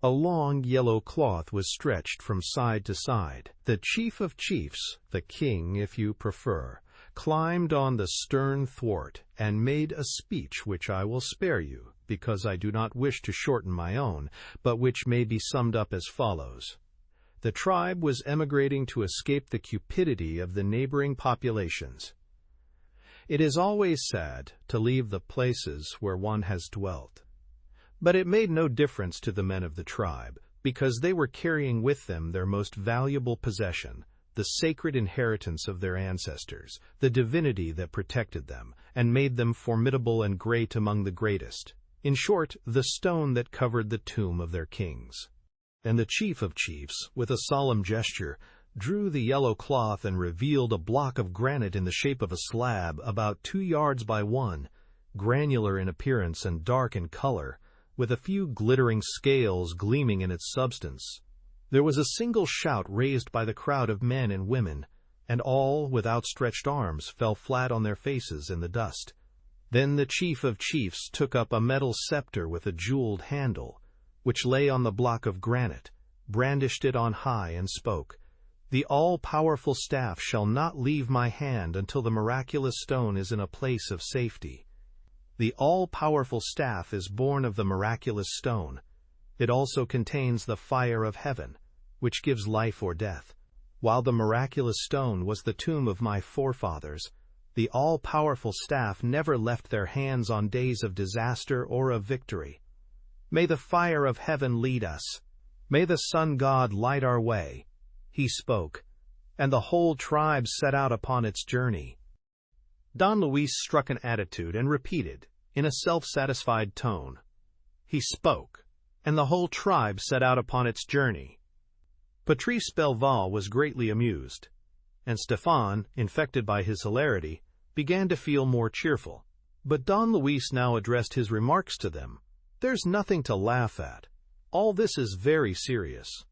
A long yellow cloth was stretched from side to side. The chief of chiefs, the king if you prefer, climbed on the stern thwart and made a speech which I will spare you, because I do not wish to shorten my own, but which may be summed up as follows. The tribe was emigrating to escape the cupidity of the neighboring populations. It is always sad to leave the places where one has dwelt. But it made no difference to the men of the tribe, because they were carrying with them their most valuable possession, the sacred inheritance of their ancestors, the divinity that protected them, and made them formidable and great among the greatest. In short, the stone that covered the tomb of their kings. And the chief of chiefs, with a solemn gesture, drew the yellow cloth and revealed a block of granite in the shape of a slab, about 2 yards by 1, granular in appearance and dark in color, with a few glittering scales gleaming in its substance. There was a single shout raised by the crowd of men and women, and all, with outstretched arms, fell flat on their faces in the dust. Then the chief of chiefs took up a metal scepter with a jeweled handle, which lay on the block of granite, brandished it on high, and spoke, "The all-powerful staff shall not leave my hand until the miraculous stone is in a place of safety. The all-powerful staff is born of the miraculous stone. It also contains the fire of heaven, which gives life or death. While the miraculous stone was the tomb of my forefathers, the all-powerful staff never left their hands on days of disaster or of victory. May the fire of heaven lead us. May the sun god light our way." He spoke, and the whole tribe set out upon its journey. Don Luis struck an attitude and repeated, in a self-satisfied tone, "He spoke, and the whole tribe set out upon its journey." Patrice Belval was greatly amused, and Stefan, infected by his hilarity, began to feel more cheerful. But Don Luis now addressed his remarks to them. "There's nothing to laugh at. All this is very serious.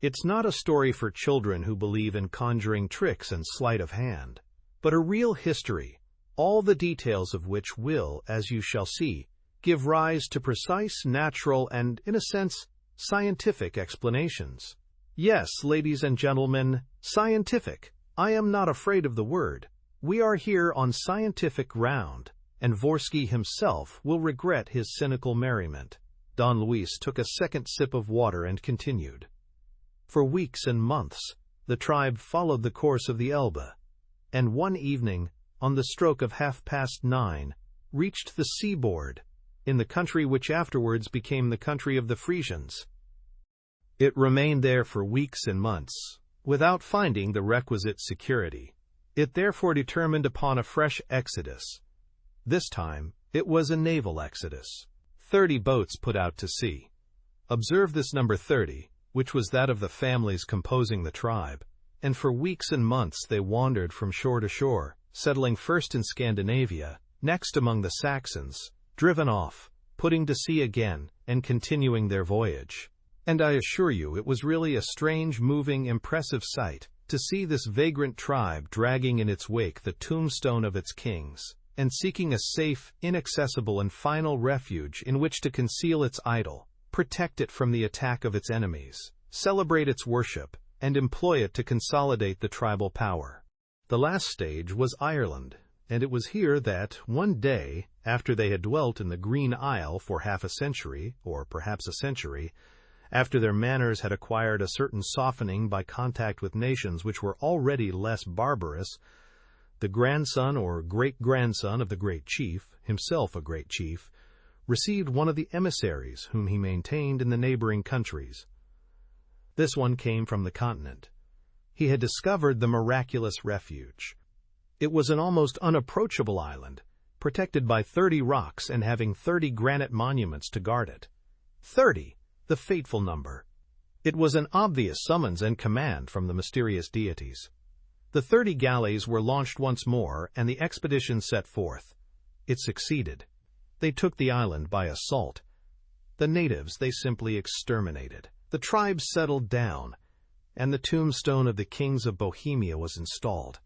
It's not a story for children who believe in conjuring tricks and sleight of hand, but a real history, all the details of which will, as you shall see, give rise to precise, natural, and, in a sense, scientific explanations. Yes, ladies and gentlemen, scientific. I am not afraid of the word. We are here on scientific ground, and Vorsky himself will regret his cynical merriment." Don Luis took a second sip of water and continued. "For weeks and months, the tribe followed the course of the Elbe, and one evening, on the stroke of 9:30, reached the seaboard, in the country which afterwards became the country of the Frisians. It remained there for weeks and months, without finding the requisite security. It therefore determined upon a fresh exodus. This time, it was a naval exodus. 30 boats put out to sea. Observe this number 30, which was that of the families composing the tribe, and for weeks and months they wandered from shore to shore, settling first in Scandinavia, next among the Saxons, driven off, putting to sea again, and continuing their voyage. And I assure you it was really a strange, moving, impressive sight, to see this vagrant tribe dragging in its wake the tombstone of its kings, and seeking a safe, inaccessible, and final refuge in which to conceal its idol, protect it from the attack of its enemies, celebrate its worship, and employ it to consolidate the tribal power. The last stage was Ireland, and it was here that, one day, after they had dwelt in the Green Isle for half a century, or perhaps a century, after their manners had acquired a certain softening by contact with nations which were already less barbarous, the grandson or great-grandson of the great chief, himself a great chief, received one of the emissaries whom he maintained in the neighboring countries. This one came from the continent. He had discovered the miraculous refuge. It was an almost unapproachable island, protected by 30 rocks and having 30 granite monuments to guard it. 30! The fateful number. It was an obvious summons and command from the mysterious deities. The 30 galleys were launched once more, and the expedition set forth. It succeeded. They took the island by assault. The natives they simply exterminated. The tribe settled down, and the tombstone of the kings of Bohemia was installed,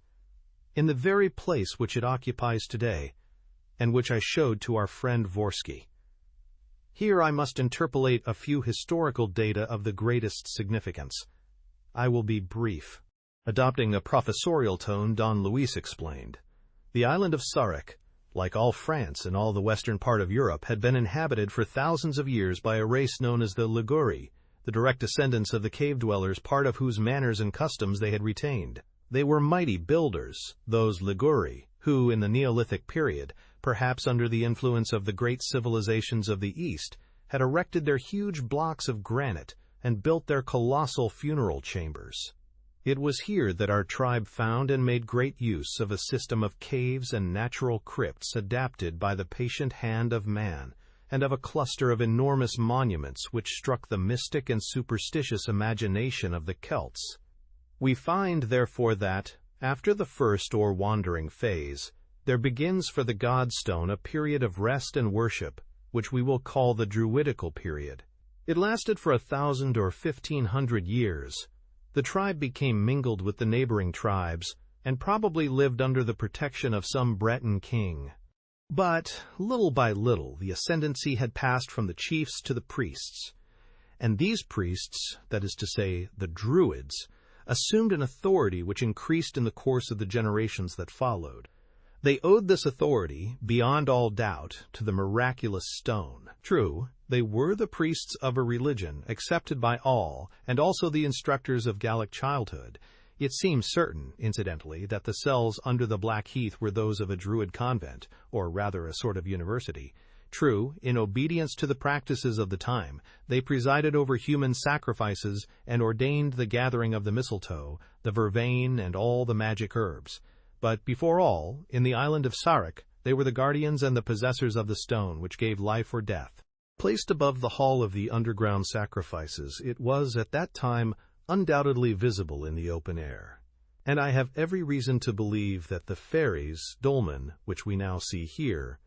in the very place which it occupies today, and which I showed to our friend Vorsky. Here I must interpolate a few historical data of the greatest significance. I will be brief. Adopting a professorial tone, Don Luis explained. The island of Sarek, like all France and all the western part of Europe, had been inhabited for thousands of years by a race known as the Liguri, the direct descendants of the cave-dwellers, part of whose manners and customs they had retained. They were mighty builders, those Liguri, who, in the Neolithic period, perhaps under the influence of the great civilizations of the East, had erected their huge blocks of granite and built their colossal funeral chambers. It was here that our tribe found and made great use of a system of caves and natural crypts adapted by the patient hand of man, and of a cluster of enormous monuments which struck the mystic and superstitious imagination of the Celts. We find, therefore, that, after the first or wandering phase, there begins for the Godstone a period of rest and worship, which we will call the Druidical period. It lasted for 1,000 or 1,500 years. The tribe became mingled with the neighboring tribes, and probably lived under the protection of some Breton king. But, little by little, the ascendancy had passed from the chiefs to the priests, and these priests, that is to say, the Druids, assumed an authority which increased in the course of the generations that followed. They owed this authority, beyond all doubt, to the miraculous stone. True, they were the priests of a religion accepted by all, and also the instructors of Gallic childhood. It seems certain, incidentally, that the cells under the Black Heath were those of a Druid convent, or rather a sort of university. True, in obedience to the practices of the time, they presided over human sacrifices and ordained the gathering of the mistletoe, the vervain, and all the magic herbs. But before all, in the island of Sarek, they were the guardians and the possessors of the stone which gave life or death. Placed above the hall of the underground sacrifices, it was, at that time, undoubtedly visible in the open air, And I have every reason to believe that the fairies, dolmen, which we now see here,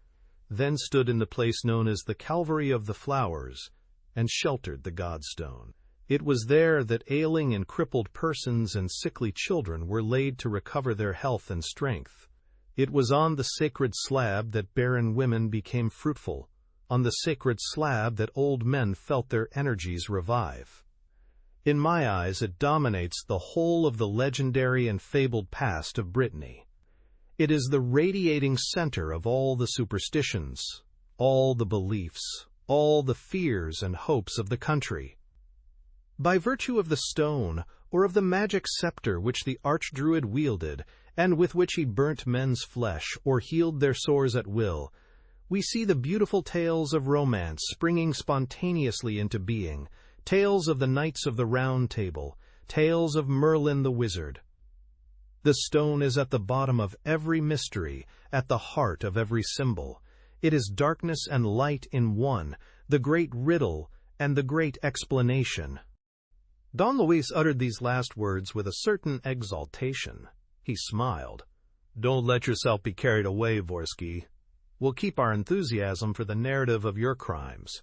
then stood in the place known as the Calvary of the Flowers, and sheltered the Godstone. It was there that ailing and crippled persons and sickly children were laid to recover their health and strength. It was on the sacred slab that barren women became fruitful, on the sacred slab that old men felt their energies revive. In my eyes, it dominates the whole of the legendary and fabled past of Brittany. It is the radiating center of all the superstitions, all the beliefs, all the fears and hopes of the country. By virtue of the stone, or of the magic scepter which the archdruid wielded, and with which he burnt men's flesh or healed their sores at will, we see the beautiful tales of romance springing spontaneously into being, tales of the Knights of the Round Table, tales of Merlin the Wizard. The stone is at the bottom of every mystery, at the heart of every symbol. It is darkness and light in one, the great riddle and the great explanation. Don Luis uttered these last words with a certain exaltation. He smiled. "Don't let yourself be carried away, Vorsky. We'll keep our enthusiasm for the narrative of your crimes.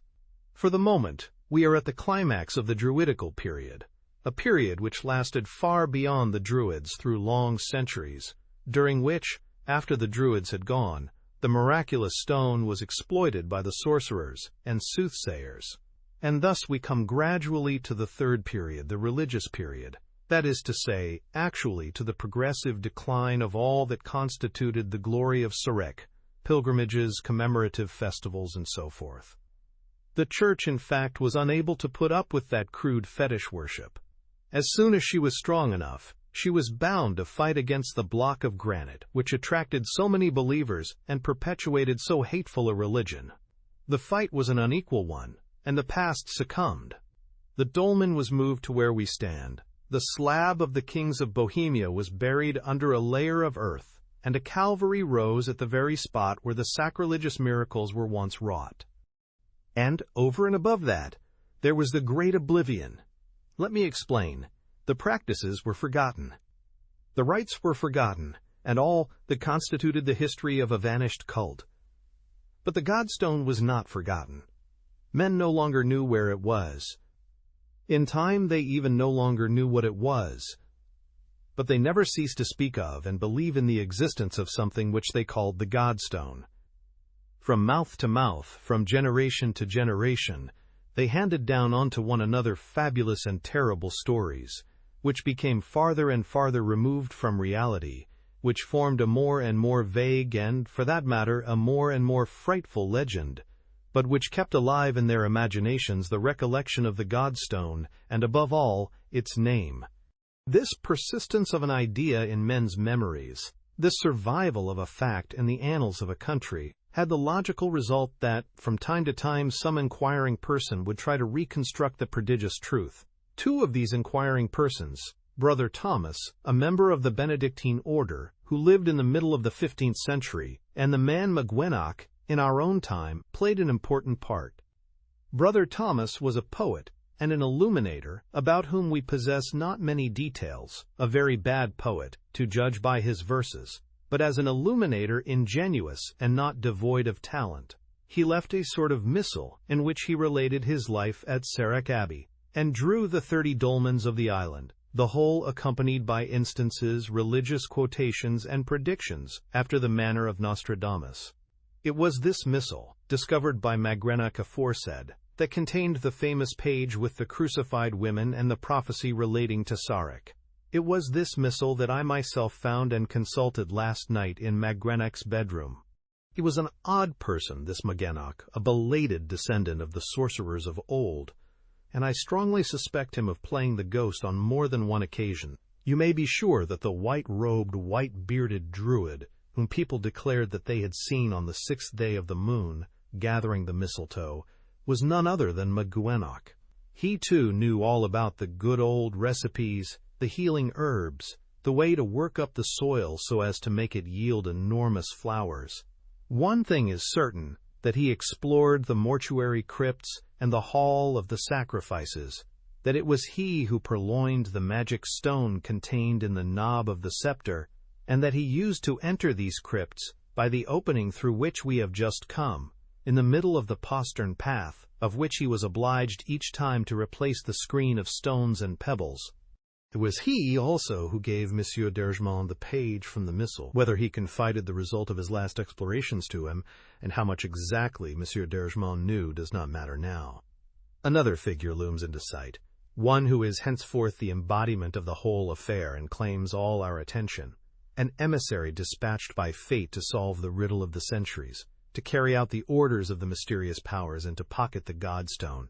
For the moment, we are at the climax of the Druidical period, a period which lasted far beyond the Druids through long centuries, during which, after the Druids had gone, the miraculous stone was exploited by the sorcerers and soothsayers. And thus we come gradually to the third period, the religious period, that is to say, actually to the progressive decline of all that constituted the glory of Sarek, pilgrimages, commemorative festivals, and so forth. The Church, in fact, was unable to put up with that crude fetish worship. As soon as she was strong enough, she was bound to fight against the block of granite which attracted so many believers and perpetuated so hateful a religion. The fight was an unequal one, and the past succumbed. The dolmen was moved to where we stand. The slab of the kings of Bohemia was buried under a layer of earth, and a Calvary rose at the very spot where the sacrilegious miracles were once wrought. And, over and above that, there was the great oblivion. Let me explain. The practices were forgotten. The rites were forgotten, and all that constituted the history of a vanished cult. But the Godstone was not forgotten. Men no longer knew where it was. In time, they even no longer knew what it was. But they never ceased to speak of and believe in the existence of something which they called the Godstone. From mouth to mouth, from generation to generation, they handed down onto one another fabulous and terrible stories, which became farther and farther removed from reality, which formed a more and more vague and, for that matter, a more and more frightful legend, but which kept alive in their imaginations the recollection of the Godstone, and above all, its name. This persistence of an idea in men's memories, this survival of a fact in the annals of a country, had the logical result that, from time to time, some inquiring person would try to reconstruct the prodigious truth. Two of these inquiring persons, Brother Thomas, a member of the Benedictine order, who lived in the middle of the 15th century, and the man Magwenoch, in our own time, played an important part. Brother Thomas was a poet and an illuminator about whom we possess not many details, a very bad poet, to judge by his verses, but as an illuminator ingenuous and not devoid of talent. He left a sort of missal in which he related his life at Sarek Abbey, and drew the 30 dolmens of the island, the whole accompanied by instances, religious quotations, and predictions after the manner of Nostradamus. It was this missal, discovered by Magwenoch aforesaid, that contained the famous page with the crucified women and the prophecy relating to Sarek. It was this missal that I myself found and consulted last night in Magwenoch's bedroom. He was an odd person, this Magwenoch, a belated descendant of the sorcerers of old, and I strongly suspect him of playing the ghost on more than one occasion. You may be sure that the white-robed, white-bearded druid, whom people declared that they had seen on the 6th day of the moon, gathering the mistletoe, was none other than Magwenoch. He, too, knew all about the good old recipes, the healing herbs, the way to work up the soil so as to make it yield enormous flowers. One thing is certain, that he explored the mortuary crypts and the hall of the sacrifices, that it was he who purloined the magic stone contained in the knob of the scepter, and that he used to enter these crypts by the opening through which we have just come, in the middle of the postern path, of which he was obliged each time to replace the screen of stones and pebbles. It was he also who gave Monsieur d'Ergemont the page from the missal. Whether he confided the result of his last explorations to him, and how much exactly Monsieur d'Ergemont knew, does not matter now. Another figure looms into sight, one who is henceforth the embodiment of the whole affair and claims all our attention, an emissary dispatched by fate to solve the riddle of the centuries, to carry out the orders of the mysterious powers, and to pocket the Godstone.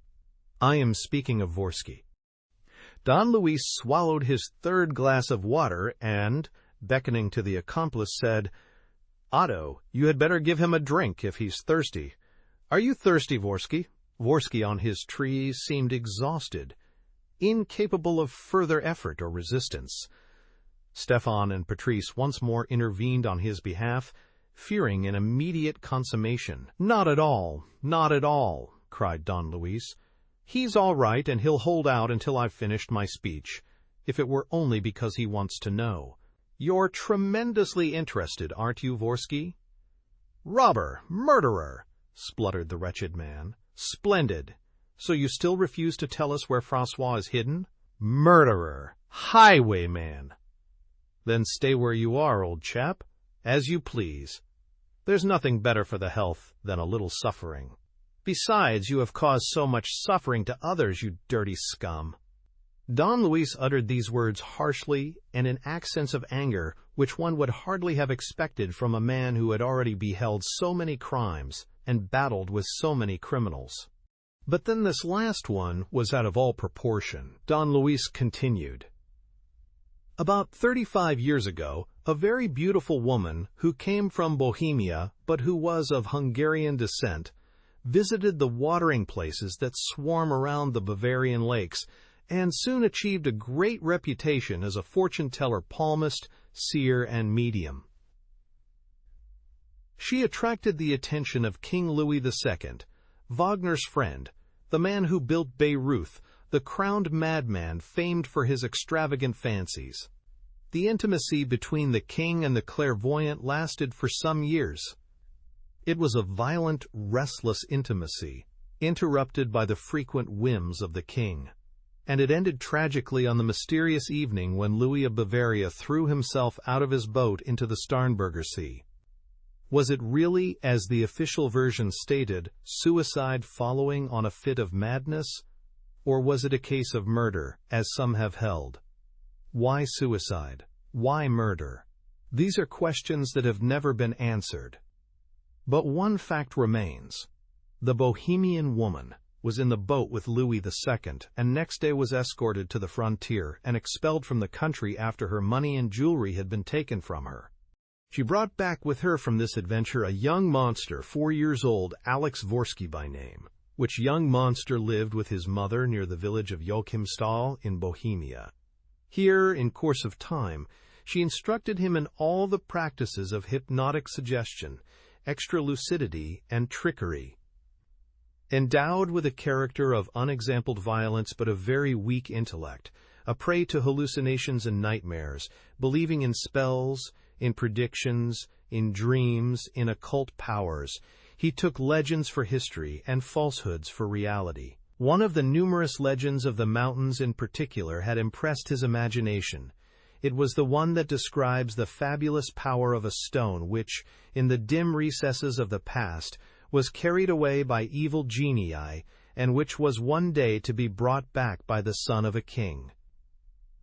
I am speaking of Vorsky. Don Luis swallowed his third glass of water and, beckoning to the accomplice, said, "Otto, you had better give him a drink if he's thirsty. Are you thirsty, Vorsky?" Vorsky on his tree seemed exhausted, incapable of further effort or resistance. Stefan and Patrice once more intervened on his behalf, fearing an immediate consummation. "Not at all, not at all," cried Don Luis. "He's all right, and he'll hold out until I've finished my speech, if it were only because he wants to know. You're tremendously interested, aren't you, Vorsky?" "Robber! Murderer!" spluttered the wretched man. "Splendid! So you still refuse to tell us where Francois is hidden? Murderer! Highwayman! Then stay where you are, old chap, as you please. There's nothing better for the health than a little suffering. Besides, you have caused so much suffering to others, you dirty scum." Don Luis uttered these words harshly and in accents of anger which one would hardly have expected from a man who had already beheld so many crimes and battled with so many criminals. But then this last one was out of all proportion. Don Luis continued. "About 35 years ago, a very beautiful woman who came from Bohemia, but who was of Hungarian descent, visited the watering places that swarm around the Bavarian lakes, and soon achieved a great reputation as a fortune-teller, palmist, seer, and medium. She attracted the attention of King Louis II, Wagner's friend, the man who built Bayreuth, the crowned madman famed for his extravagant fancies. The intimacy between the king and the clairvoyant lasted for some years. It was a violent, restless intimacy, interrupted by the frequent whims of the king, and it ended tragically on the mysterious evening when Louis of Bavaria threw himself out of his boat into the Starnberger Sea. Was it really, as the official version stated, suicide following on a fit of madness, or was it a case of murder, as some have held? Why suicide? Why murder? These are questions that have never been answered. But one fact remains. The Bohemian woman was in the boat with Louis II, and next day was escorted to the frontier and expelled from the country after her money and jewelry had been taken from her. She brought back with her from this adventure a young monster, 4 years old, Alex Vorsky by name, which young monster lived with his mother near the village of Joachimsthal in Bohemia. Here, in course of time, she instructed him in all the practices of hypnotic suggestion, extra lucidity, and trickery. Endowed with a character of unexampled violence but of very weak intellect, a prey to hallucinations and nightmares, believing in spells, in predictions, in dreams, in occult powers, he took legends for history and falsehoods for reality. One of the numerous legends of the mountains in particular had impressed his imagination. It was the one that describes the fabulous power of a stone which, in the dim recesses of the past, was carried away by evil genii, and which was one day to be brought back by the son of a king.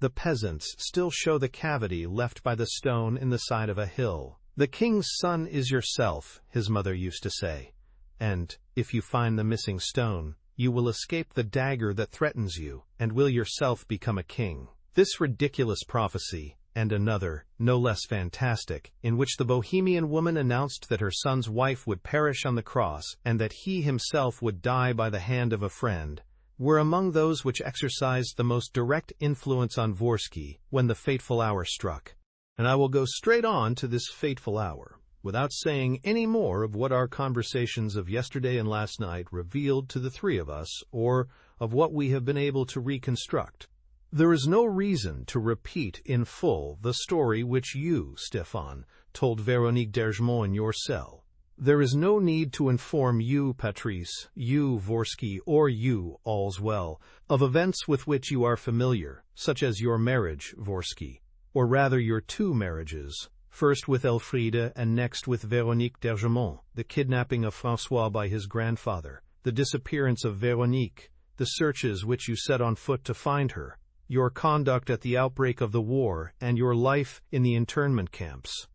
The peasants still show the cavity left by the stone in the side of a hill. "The king's son is yourself," his mother used to say, "and, if you find the missing stone, you will escape the dagger that threatens you, and will yourself become a king." This ridiculous prophecy, and another, no less fantastic, in which the Bohemian woman announced that her son's wife would perish on the cross, and that he himself would die by the hand of a friend, were among those which exercised the most direct influence on Vorsky when the fateful hour struck. And I will go straight on to this fateful hour, without saying any more of what our conversations of yesterday and last night revealed to the three of us, or of what we have been able to reconstruct. There is no reason to repeat in full the story which you, Stéphane, told Véronique d'Ergemont in your cell. There is no need to inform you, Patrice, you, Vorsky, or you, Allswell, of events with which you are familiar, such as your marriage, Vorsky, or rather your two marriages, first with Elfride and next with Véronique d'Ergemont, the kidnapping of François by his grandfather, the disappearance of Véronique, the searches which you set on foot to find her, your conduct at the outbreak of the war, and your life in the internment camps.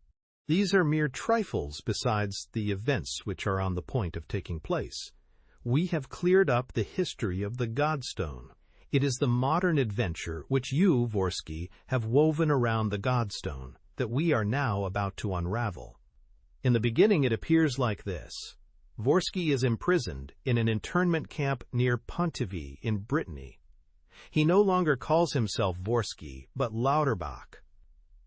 These are mere trifles besides the events which are on the point of taking place. We have cleared up the history of the Godstone. It is the modern adventure which you, Vorsky, have woven around the Godstone that we are now about to unravel. In the beginning it appears like this. Vorsky is imprisoned in an internment camp near Pontivy in Brittany. He no longer calls himself Vorsky, but Lauterbach.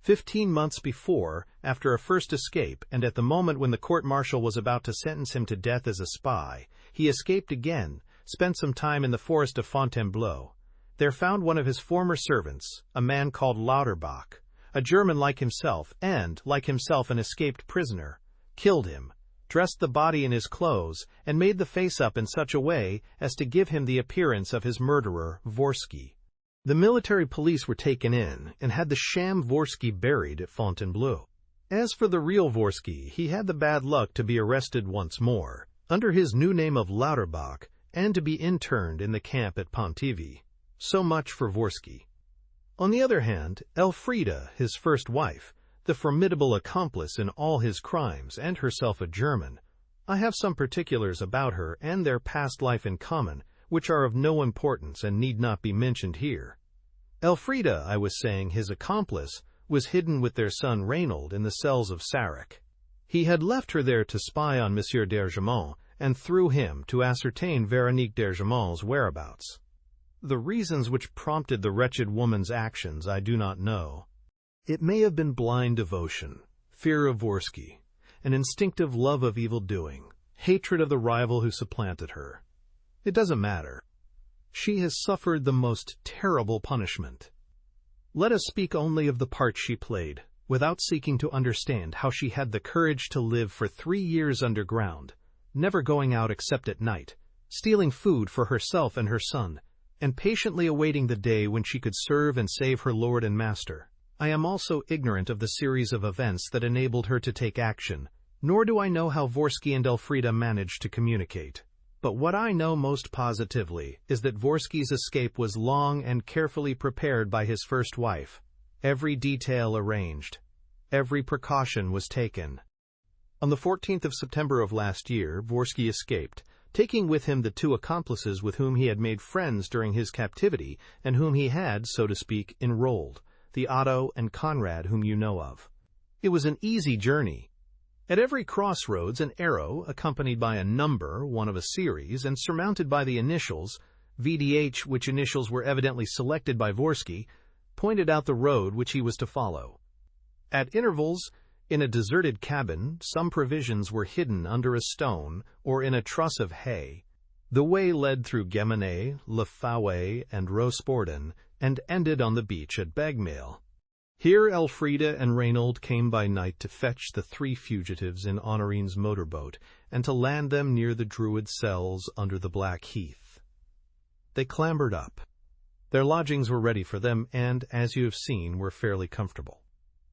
15 months before, after a first escape, and at the moment when the court-martial was about to sentence him to death as a spy, he escaped again, spent some time in the forest of Fontainebleau. There found one of his former servants, a man called Lauterbach, a German like himself, and, like himself, an escaped prisoner, killed him, dressed the body in his clothes, and made the face up in such a way as to give him the appearance of his murderer, Vorsky. The military police were taken in, and had the sham Vorsky buried at Fontainebleau. As for the real Vorsky, he had the bad luck to be arrested once more, under his new name of Lauterbach, and to be interned in the camp at Pontivy. So much for Vorsky. On the other hand, Elfride, his first wife, the formidable accomplice in all his crimes, and herself a German. I have some particulars about her and their past life in common, which are of no importance and need not be mentioned here. Elfride, I was saying, his accomplice, was hidden with their son Reynold in the cells of Sarek. He had left her there to spy on Monsieur d'Ergemont, and through him to ascertain Véronique d'Ergemont's whereabouts. The reasons which prompted the wretched woman's actions I do not know. It may have been blind devotion, fear of Vorsky, an instinctive love of evil-doing, hatred of the rival who supplanted her. It doesn't matter. She has suffered the most terrible punishment. Let us speak only of the part she played, without seeking to understand how she had the courage to live for 3 years underground, never going out except at night, stealing food for herself and her son, and patiently awaiting the day when she could serve and save her lord and master. I am also ignorant of the series of events that enabled her to take action, nor do I know how Vorsky and Elfride managed to communicate. But what I know most positively is that Vorsky's escape was long and carefully prepared by his first wife, every detail arranged. Every precaution was taken. On the 14th of September of last year, Vorsky escaped, taking with him the 2 accomplices with whom he had made friends during his captivity and whom he had, so to speak, enrolled, the Otto and Conrad whom you know of. It was an easy journey. At every crossroads an arrow, accompanied by a number, one of a series, and surmounted by the initials, VDH, which initials were evidently selected by Vorsky, pointed out the road which he was to follow. At intervals, in a deserted cabin, some provisions were hidden under a stone or in a truss of hay. The way led through Guémené, Le Fouet, and Rosporden, and ended on the beach at Bagmail. Here Elfride and Reynold came by night to fetch the 3 fugitives in Honorine's motorboat, and to land them near the Druid cells under the Black Heath. They clambered up. Their lodgings were ready for them, and, as you have seen, were fairly comfortable.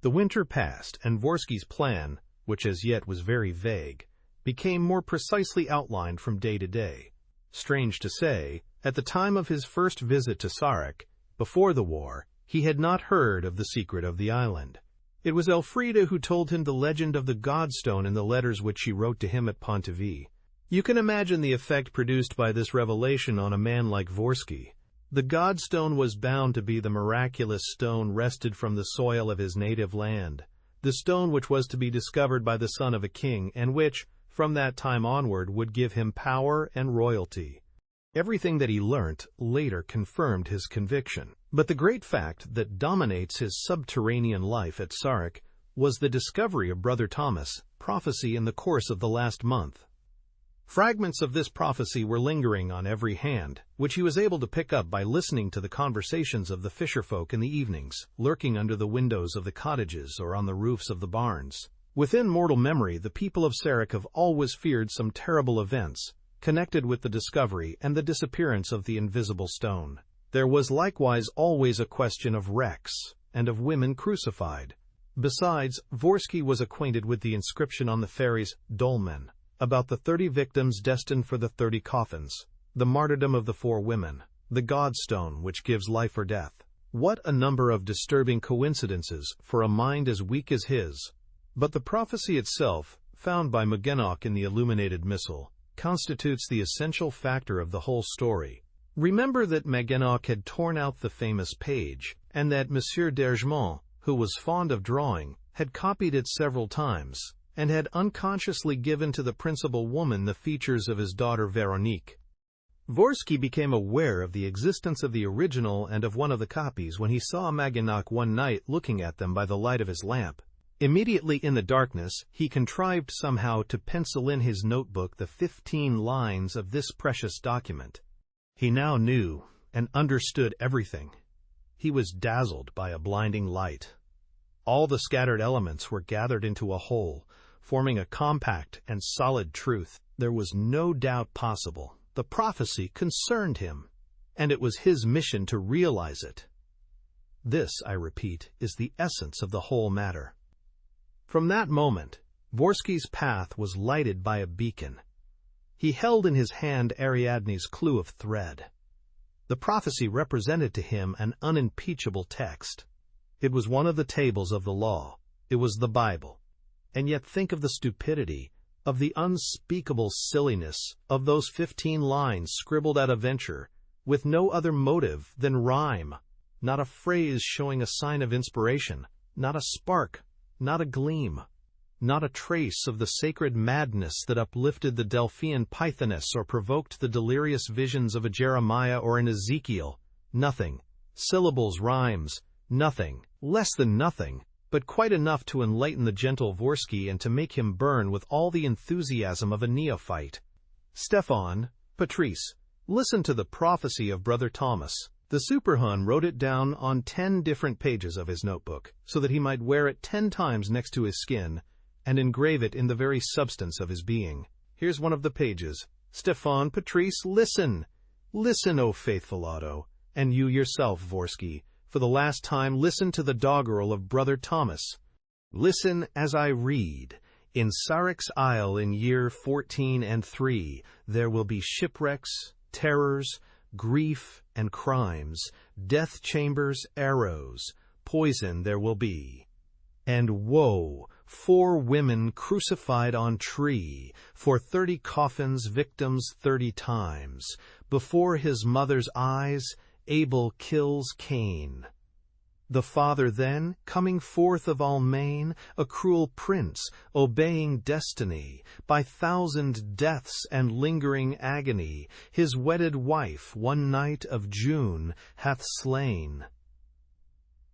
The winter passed, and Vorsky's plan, which as yet was very vague, became more precisely outlined from day to day. Strange to say, at the time of his first visit to Sarek, before the war, he had not heard of the secret of the island. It was Elfride who told him the legend of the Godstone in the letters which she wrote to him at Pontivy. You can imagine the effect produced by this revelation on a man like Vorsky. The Godstone was bound to be the miraculous stone wrested from the soil of his native land, the stone which was to be discovered by the son of a king, and which, from that time onward, would give him power and royalty. Everything that he learnt later confirmed his conviction. But the great fact that dominates his subterranean life at Sarek was the discovery of Brother Thomas' prophecy in the course of the last month. Fragments of this prophecy were lingering on every hand, which he was able to pick up by listening to the conversations of the fisherfolk in the evenings, lurking under the windows of the cottages or on the roofs of the barns. Within mortal memory, the people of Sarek have always feared some terrible events, connected with the discovery and the disappearance of the invisible stone. There was likewise always a question of wrecks, and of women crucified. Besides, Vorsky was acquainted with the inscription on the ferry's dolmen, about the 30 victims destined for the 30 coffins, the martyrdom of the 4 women, the Godstone which gives life or death. What a number of disturbing coincidences for a mind as weak as his! But the prophecy itself, found by Magenok in the illuminated missal, constitutes the essential factor of the whole story. Remember that Magenok had torn out the famous page, and that Monsieur d'Ergemont, who was fond of drawing, had copied it several times, and had unconsciously given to the principal woman the features of his daughter Veronique. Vorsky became aware of the existence of the original and of one of the copies when he saw Magenok one night looking at them by the light of his lamp. Immediately in the darkness, he contrived somehow to pencil in his notebook the 15 lines of this precious document. He now knew and understood everything. He was dazzled by a blinding light. All the scattered elements were gathered into a whole, forming a compact and solid truth. There was no doubt possible. The prophecy concerned him, and it was his mission to realize it. This, I repeat, is the essence of the whole matter. From that moment, Vorsky's path was lighted by a beacon. He held in his hand Ariadne's clue of thread. The prophecy represented to him an unimpeachable text. It was one of the tables of the law. It was the Bible. And yet think of the stupidity, of the unspeakable silliness of those 15 lines scribbled at a venture, with no other motive than rhyme, not a phrase showing a sign of inspiration, not a spark, not a gleam, not a trace of the sacred madness that uplifted the Delphian Pythoness or provoked the delirious visions of a Jeremiah or an Ezekiel. Nothing. Syllables, rhymes, nothing, less than nothing, but quite enough to enlighten the gentle Vorsky and to make him burn with all the enthusiasm of a neophyte. Stefan, Patrice, listen to the prophecy of Brother Thomas. The Superhun wrote it down on 10 different pages of his notebook, so that he might wear it 10 times next to his skin, and engrave it in the very substance of his being. Here's one of the pages. Stefan, Patrice, listen! Listen, O faithful Otto, and you yourself, Vorsky. For the last time, listen to the doggerel of Brother Thomas. Listen as I read. In Sarek's Isle in year 14 and 3, there will be shipwrecks, terrors, grief and crimes, death chambers, arrows, poison there will be. And woe, 4 women crucified on tree, for 30 coffins, victims 30 times. Before his mother's eyes, Abel kills Cain. The father then, coming forth of Almain, a cruel prince, obeying destiny, by 1,000 deaths and lingering agony, his wedded wife one night of June hath slain.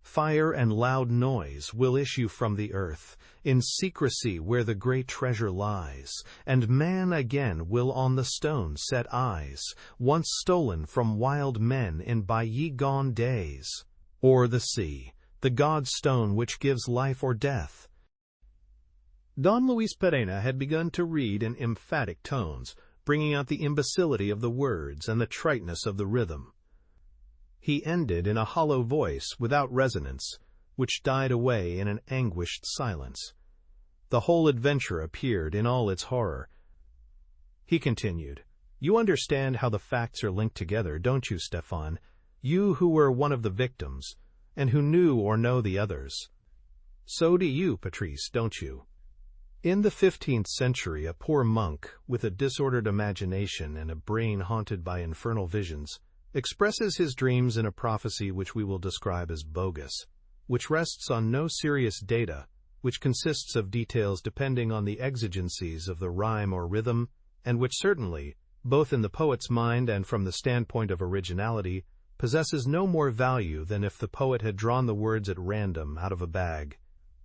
Fire and loud noise will issue from the earth, in secrecy where the great treasure lies, and man again will on the stone set eyes, once stolen from wild men in bygone days. Or the sea, the god stone which gives life or death. Don Luis Pereira had begun to read in emphatic tones, bringing out the imbecility of the words and the triteness of the rhythm. He ended in a hollow voice without resonance, which died away in an anguished silence. The whole adventure appeared in all its horror. He continued, "You understand how the facts are linked together, don't you, Stefan? You who were one of the victims, and who knew or know the others. So do you, Patrice, don't you? In the 15th century, a poor monk, with a disordered imagination and a brain haunted by infernal visions, expresses his dreams in a prophecy which we will describe as bogus, which rests on no serious data, which consists of details depending on the exigencies of the rhyme or rhythm, and which certainly, both in the poet's mind and from the standpoint of originality, possesses no more value than if the poet had drawn the words at random out of a bag.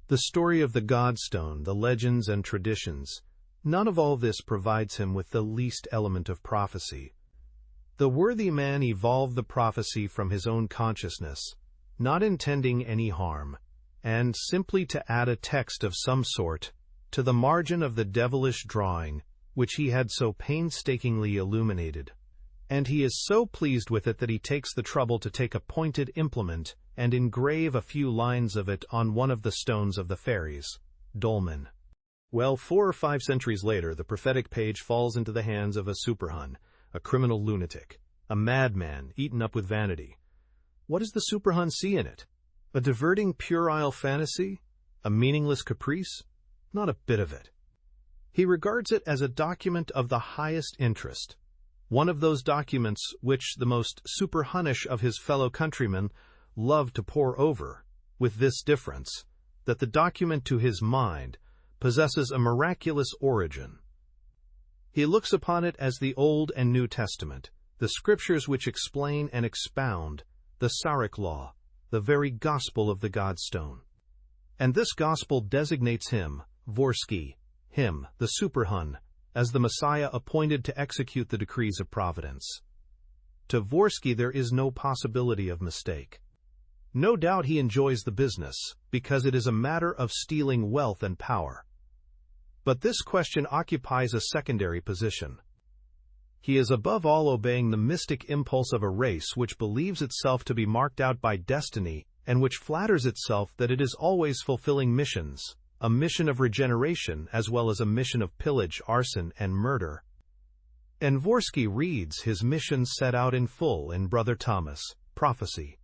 The story of the Godstone, the legends and traditions, None of all this provides him with the least element of prophecy. The worthy man evolved the prophecy from his own consciousness, not intending any harm, and simply to add a text of some sort to the margin of the devilish drawing which he had so painstakingly illuminated. And he is so pleased with it that he takes the trouble to take a pointed implement and engrave a few lines of it on one of the stones of the fairies, dolmen. Well, 4 or 5 centuries later, the prophetic page falls into the hands of a superhun, a criminal lunatic, a madman eaten up with vanity. What does the superhun see in it? A diverting puerile fantasy? A meaningless caprice? Not a bit of it. He regards it as a document of the highest interest, one of those documents which the most superhunnish of his fellow countrymen love to pore over, with this difference, that the document to his mind possesses a miraculous origin. He looks upon it as the Old and New Testament, the scriptures which explain and expound the Sarek law, the very gospel of the Godstone. And this gospel designates him, Vorsky, him, the superhun, as the Messiah appointed to execute the decrees of providence. To Vorsky there is no possibility of mistake. No doubt he enjoys the business, because it is a matter of stealing wealth and power. But this question occupies a secondary position. He is above all obeying the mystic impulse of a race which believes itself to be marked out by destiny and which flatters itself that it is always fulfilling missions, a mission of regeneration as well as a mission of pillage, arson, and murder. And Vorsky reads his mission set out in full in Brother Thomas, Prophecy.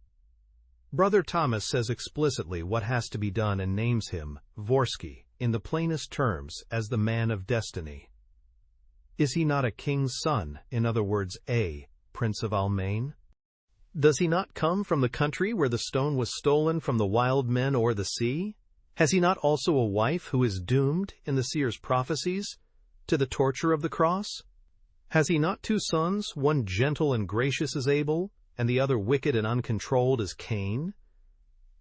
Brother Thomas says explicitly what has to be done and names him, Vorsky, in the plainest terms, as the man of destiny. Is he not a king's son, in other words, a Prince of Almain? Does he not come from the country where the stone was stolen from the wild men o'er the sea? Has he not also a wife who is doomed, in the seer's prophecies, to the torture of the cross? Has he not 2 sons, one gentle and gracious as Abel, and the other wicked and uncontrolled as Cain?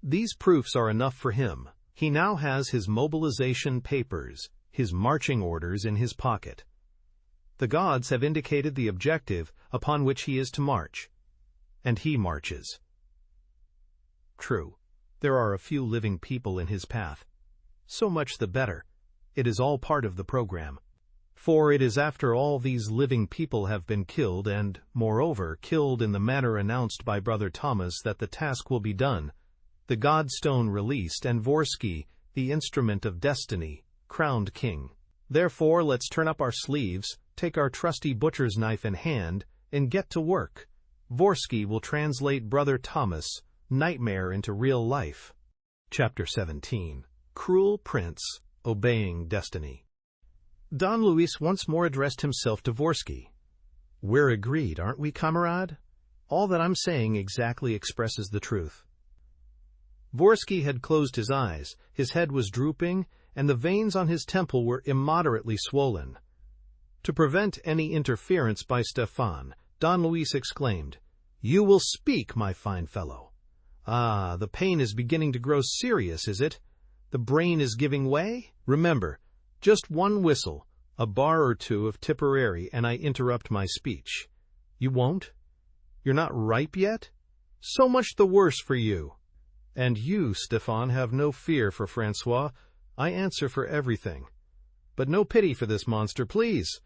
These proofs are enough for him. He now has his mobilization papers, his marching orders in his pocket. The gods have indicated the objective upon which he is to march, and he marches. True, there are a few living people in his path. So much the better. It is all part of the program. For it is after all these living people have been killed and, moreover, killed in the manner announced by Brother Thomas that the task will be done, the Godstone released, and Vorsky, the instrument of destiny, crowned king. Therefore, let's turn up our sleeves, take our trusty butcher's knife in hand, and get to work. Vorsky will translate Brother Thomas' nightmare into real life. Chapter 17. Cruel Prince, Obeying Destiny. Don Luis once more addressed himself to Vorsky. We're agreed, aren't we, comrade? All that I'm saying exactly expresses the truth. Vorsky had closed his eyes, his head was drooping, and the veins on his temple were immoderately swollen. To prevent any interference by Stefan, Don Luis exclaimed, "You will speak, my fine fellow. Ah, the pain is beginning to grow serious, is it? The brain is giving way? Remember, just one whistle, a bar or 2 of Tipperary, and I interrupt my speech. You won't? You're not ripe yet? So much the worse for you. And you, Stefan, have no fear for Francois. I answer for everything. But no pity for this monster, please.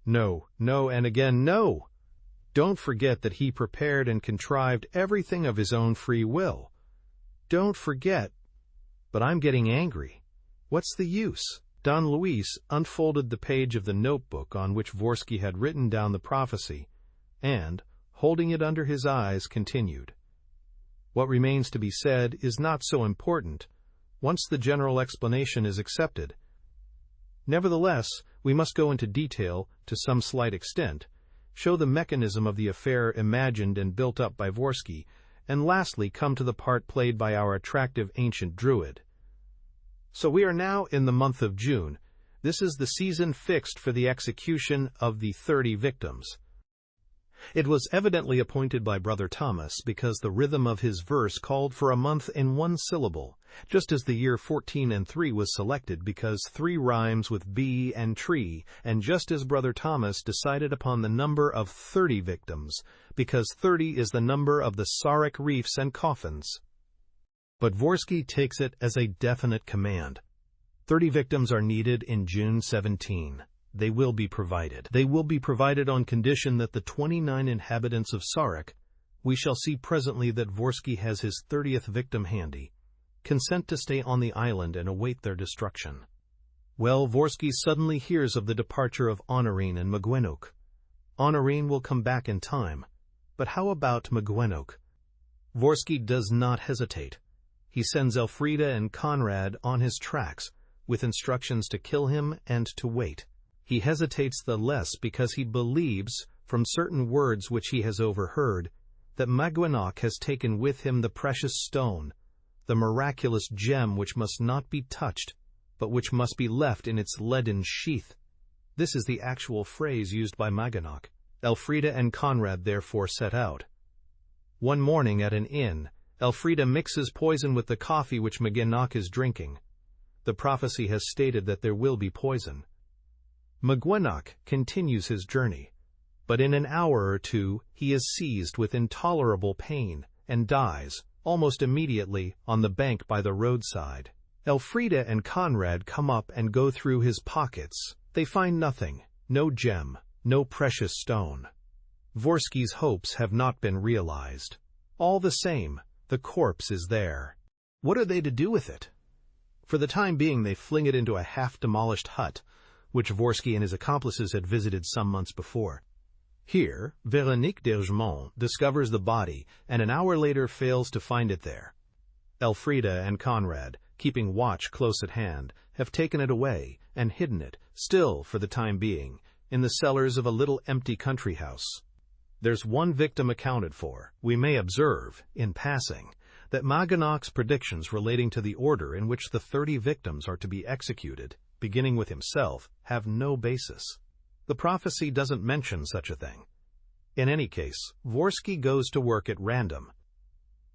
No, no, and again no. Don't forget that he prepared and contrived everything of his own free will. Don't forget. But I'm getting angry. What's the use?" Don Luis unfolded the page of the notebook on which Vorsky had written down the prophecy, and, holding it under his eyes, continued. What remains to be said is not so important, once the general explanation is accepted. Nevertheless, we must go into detail, to some slight extent, show the mechanism of the affair imagined and built up by Vorsky, and lastly come to the part played by our attractive ancient druid. So we are now in the month of June. This is the season fixed for the execution of the 30 victims. It was evidently appointed by Brother Thomas because the rhythm of his verse called for a month in 1 syllable, just as the year 1403 was selected because 3 rhymes with bee and tree, and just as Brother Thomas decided upon the number of 30 victims, because 30 is the number of the Sarek reefs and coffins. But Dvorsky takes it as a definite command. 30 victims are needed in June 17. They will be provided. They will be provided on condition that the 29 inhabitants of Sarek, we shall see presently that Dvorsky has his 30th victim handy, consent to stay on the island and await their destruction. Well, Dvorsky suddenly hears of the departure of Honorine and Mgwenok. Honorine will come back in time, but how about Mgwenok? Dvorsky does not hesitate. He sends Elfrida and Conrad on his tracks, with instructions to kill him and to wait. He hesitates the less because he believes, from certain words which he has overheard, that Mgwenok has taken with him the precious stone, the miraculous gem which must not be touched, but which must be left in its leaden sheath. This is the actual phrase used by Mgwenok. Elfrida and Conrad therefore set out. One morning at an inn, Elfrida mixes poison with the coffee which Mgwenok is drinking. The prophecy has stated that there will be poison. Mgwenok continues his journey, but in an hour or two he is seized with intolerable pain and dies, almost immediately, on the bank by the roadside. Elfrida and Conrad come up and go through his pockets. They find nothing, no gem, no precious stone. Dvorsky's hopes have not been realized. All the same, the corpse is there. What are they to do with it? For the time being they fling it into a half-demolished hut, which Dvorsky and his accomplices had visited some months before. Here, Véronique d'Ergemont discovers the body, and an hour later fails to find it there. Elfrida and Conrad, keeping watch close at hand, have taken it away and hidden it, still for the time being, in the cellars of a little empty country house. There's one victim accounted for. We may observe, in passing, that Mgwenok's predictions relating to the order in which the 30 victims are to be executed, beginning with himself, have no basis. The prophecy doesn't mention such a thing. In any case, Dvorsky goes to work at random.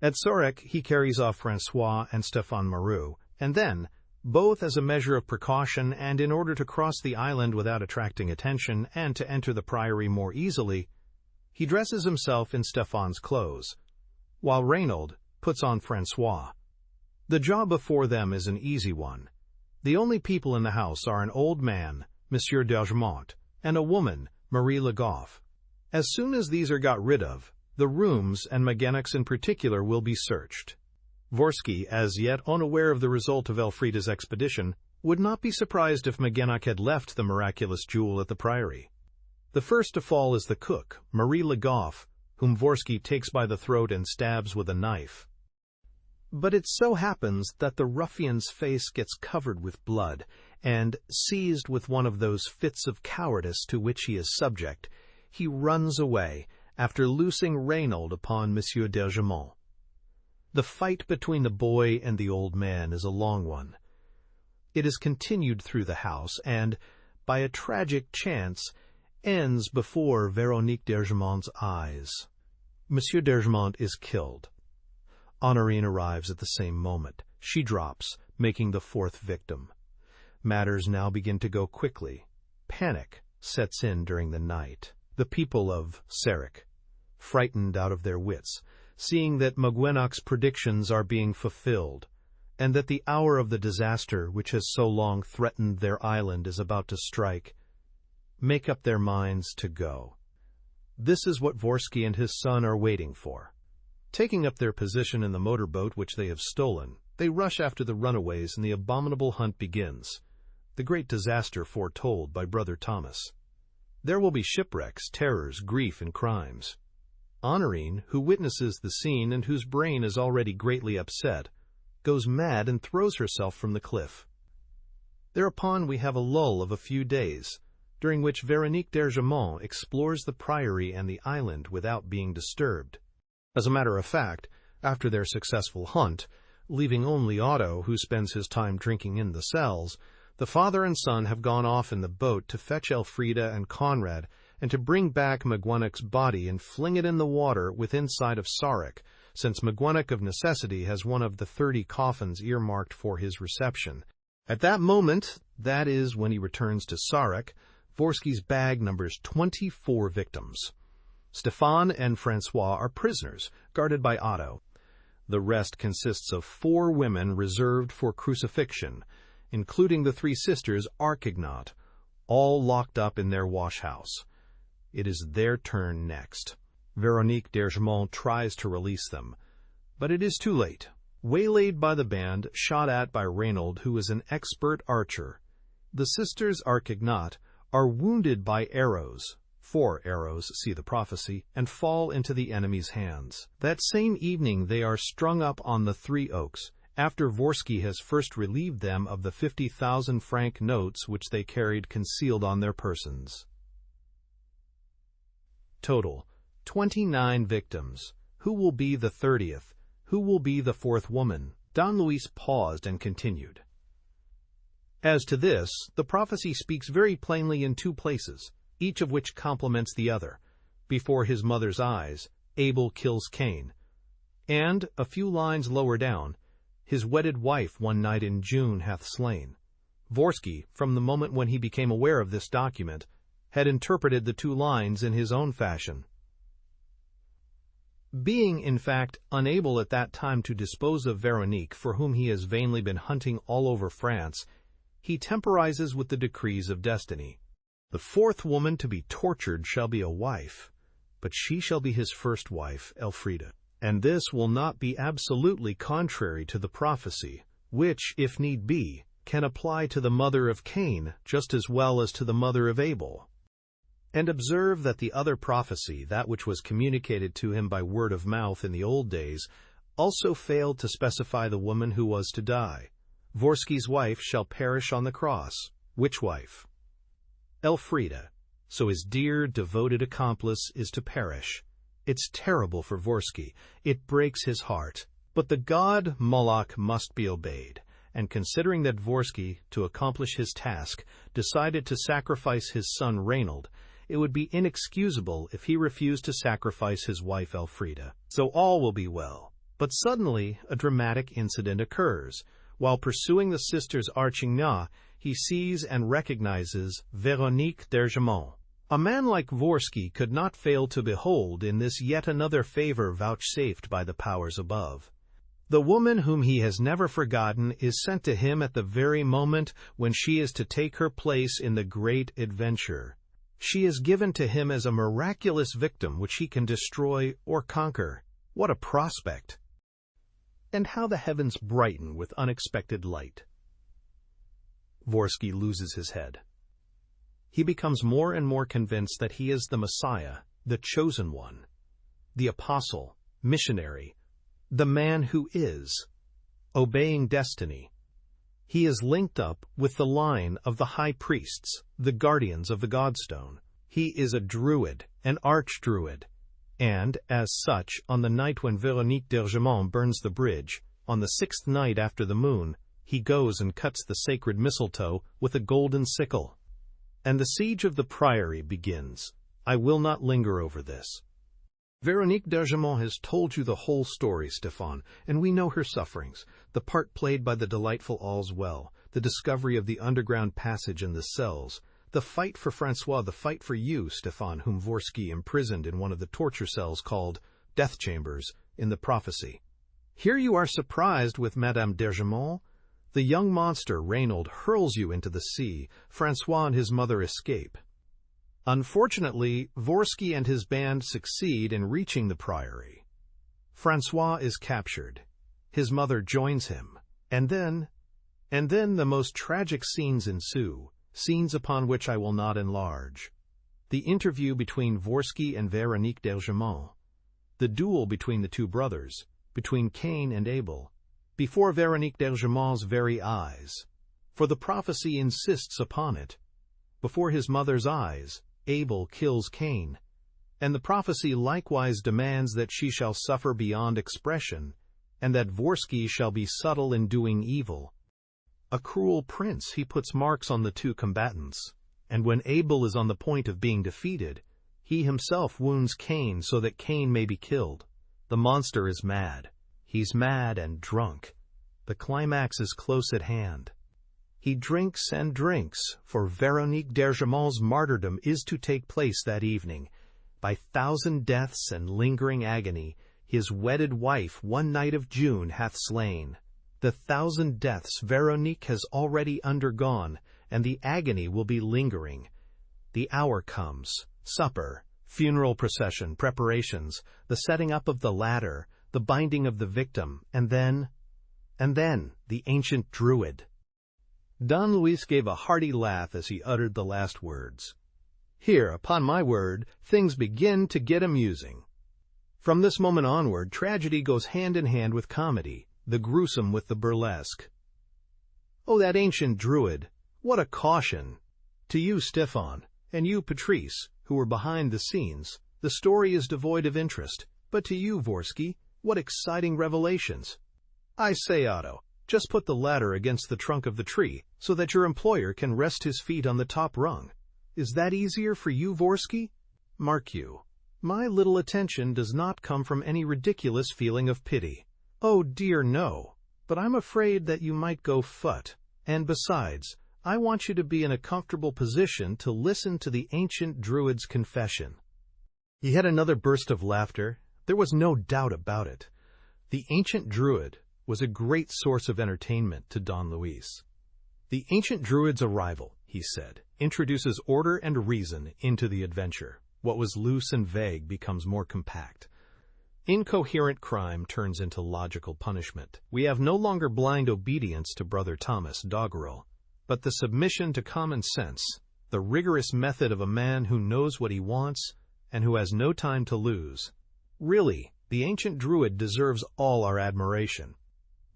At Sarek, he carries off François and Stéphane Moreau, and then, both as a measure of precaution and in order to cross the island without attracting attention and to enter the priory more easily, he dresses himself in Stéphane's clothes, while Reynaud puts on François. The job before them is an easy one. The only people in the house are an old man, Monsieur d'Ergemont, and a woman, Marie Leblanc. As soon as these are got rid of, the rooms, and Mgwenok's in particular, will be searched. Dvorsky, as yet unaware of the result of Elfrida's expedition, would not be surprised if Mgwenok had left the miraculous jewel at the priory. The first to fall is the cook, Marie Leblanc, whom Dvorsky takes by the throat and stabs with a knife. But it so happens that the ruffian's face gets covered with blood, and, seized with one of those fits of cowardice to which he is subject, he runs away, after loosing Reynaud upon Monsieur d'Ergemont. The fight between the boy and the old man is a long one. It is continued through the house, and, by a tragic chance, ends before Véronique d'Ergemont's eyes. Monsieur d'Ergemont is killed. Honorine arrives at the same moment. She drops, making the 4th victim. Matters now begin to go quickly. Panic sets in during the night. The people of Sarek, frightened out of their wits, seeing that Mgwenok's predictions are being fulfilled, and that the hour of the disaster which has so long threatened their island is about to strike, make up their minds to go. This is what Dvorsky and his son are waiting for. Taking up their position in the motorboat which they have stolen, they rush after the runaways, and the abominable hunt begins, the great disaster foretold by Brother Thomas. There will be shipwrecks, terrors, grief, and crimes. Honorine, who witnesses the scene and whose brain is already greatly upset, goes mad and throws herself from the cliff. Thereupon we have a lull of a few days, during which Véronique d'Ergemont explores the priory and the island without being disturbed. As a matter of fact, after their successful hunt, leaving only Otto, who spends his time drinking in the cells, the father and son have gone off in the boat to fetch Elfrida and Conrad, and to bring back Mgwenok's body and fling it in the water within sight of Sarek, since McGuennick of necessity has one of the 30 coffins earmarked for his reception. At that moment, that is when he returns to Sarek, Dvorsky's bag numbers 24 victims. Stefan and Francois are prisoners, guarded by Otto. The rest consists of 4 women reserved for crucifixion, including the 3 sisters Archignat, all locked up in their wash-house. It is their turn next. Véronique d'Ergemont tries to release them, but it is too late. Waylaid by the band, shot at by Reynold, who is an expert archer, the sisters Archignat are wounded by arrows, 4 arrows, see the prophecy, and fall into the enemy's hands. That same evening they are strung up on the 3 Oaks, after Dvorsky has first relieved them of the 50,000 franc notes which they carried concealed on their persons. Total, 29 victims. Who will be the 30th? Who will be the 4th woman? Don Luis paused and continued. As to this, the prophecy speaks very plainly in 2 places, each of which complements the other. Before his mother's eyes, Abel kills Cain. And, a few lines lower down, his wedded wife one night in June hath slain. Dvorsky, from the moment when he became aware of this document, had interpreted the 2 lines in his own fashion. Being, in fact, unable at that time to dispose of Véronique, for whom he has vainly been hunting all over France, he temporizes with the decrees of destiny. The 4th woman to be tortured shall be a wife, but she shall be his first wife, Elfrida. And this will not be absolutely contrary to the prophecy, which, if need be, can apply to the mother of Cain just as well as to the mother of Abel. And observe that the other prophecy, that which was communicated to him by word of mouth in the old days, also failed to specify the woman who was to die. Dvorsky's wife shall perish on the cross. Which wife? Elfrida. So his dear, devoted accomplice is to perish. It's terrible for Dvorsky. It breaks his heart. But the god Moloch must be obeyed, and considering that Dvorsky, to accomplish his task, decided to sacrifice his son Reynold, it would be inexcusable if he refused to sacrifice his wife Elfrida. So all will be well. But suddenly a dramatic incident occurs. While pursuing the sisters Archignat, he sees and recognizes Véronique d'Ergemont. A man like Dvorsky could not fail to behold in this yet another favor vouchsafed by the powers above. The woman whom he has never forgotten is sent to him at the very moment when she is to take her place in the great adventure. She is given to him as a miraculous victim which he can destroy or conquer. What a prospect! And how the heavens brighten with unexpected light. Dvorsky loses his head. He becomes more and more convinced that he is the Messiah, the chosen one, the apostle, missionary, the man who is, obeying destiny. He is linked up with the line of the high priests, the guardians of the Godstone. He is a druid, an archdruid, and, as such, on the night when Véronique d'Ergemont burns the bridge, on the 6th night after the moon, he goes and cuts the sacred mistletoe with a golden sickle. And the siege of the priory begins. I will not linger over this. Véronique d'Ergemont has told you the whole story, Stefan, and we know her sufferings, the part played by the delightful Allswell, the discovery of the underground passage in the cells, the fight for Francois, the fight for you, Stefan, whom Dvorsky imprisoned in one of the torture cells called death chambers in the prophecy. Here you are surprised with Madame d'Ergemont. The young monster, Reynold, hurls you into the sea. Francois and his mother escape. Unfortunately, Dvorsky and his band succeed in reaching the priory. Francois is captured. His mother joins him. And then the most tragic scenes ensue, scenes upon which I will not enlarge. The interview between Dvorsky and Véronique d'Ergemont. The duel between the 2 brothers, between Cain and Abel, before Véronique d'Ergemont's very eyes, for the prophecy insists upon it. Before his mother's eyes, Abel kills Cain, and the prophecy likewise demands that she shall suffer beyond expression, and that Dvorsky shall be subtle in doing evil. A cruel prince, he puts marks on the 2 combatants, and when Abel is on the point of being defeated, he himself wounds Cain so that Cain may be killed. The monster is mad. He's mad and drunk. The climax is close at hand. He drinks and drinks, for Veronique d'Ergemont's martyrdom is to take place that evening. By 1,000 deaths and lingering agony, his wedded wife one night of June hath slain. The 1,000 deaths Veronique has already undergone, and the agony will be lingering. The hour comes, supper, funeral procession, preparations, the setting up of the ladder, the binding of the victim, and then the ancient druid. Don Luis gave a hearty laugh as he uttered the last words. Here, upon my word, things begin to get amusing. From this moment onward, tragedy goes hand in hand with comedy, the gruesome with the burlesque. Oh, that ancient druid! What a caution! To you, Stefan, and you, Patrice, who were behind the scenes, the story is devoid of interest, but to you, Vorsky, what exciting revelations! I say, Otto, just put the ladder against the trunk of the tree, so that your employer can rest his feet on the top rung. Is that easier for you, Vorsky? Mark you, my little attention does not come from any ridiculous feeling of pity. Oh dear, no, but I'm afraid that you might go phut, and besides, I want you to be in a comfortable position to listen to the ancient druid's confession. He had another burst of laughter. There was no doubt about it. The ancient druid was a great source of entertainment to Don Luis. The ancient druid's arrival, he said, introduces order and reason into the adventure. What was loose and vague becomes more compact. Incoherent crime turns into logical punishment. We have no longer blind obedience to Brother Thomas Doggerel, but the submission to common sense, the rigorous method of a man who knows what he wants and who has no time to lose. Really, the ancient druid deserves all our admiration.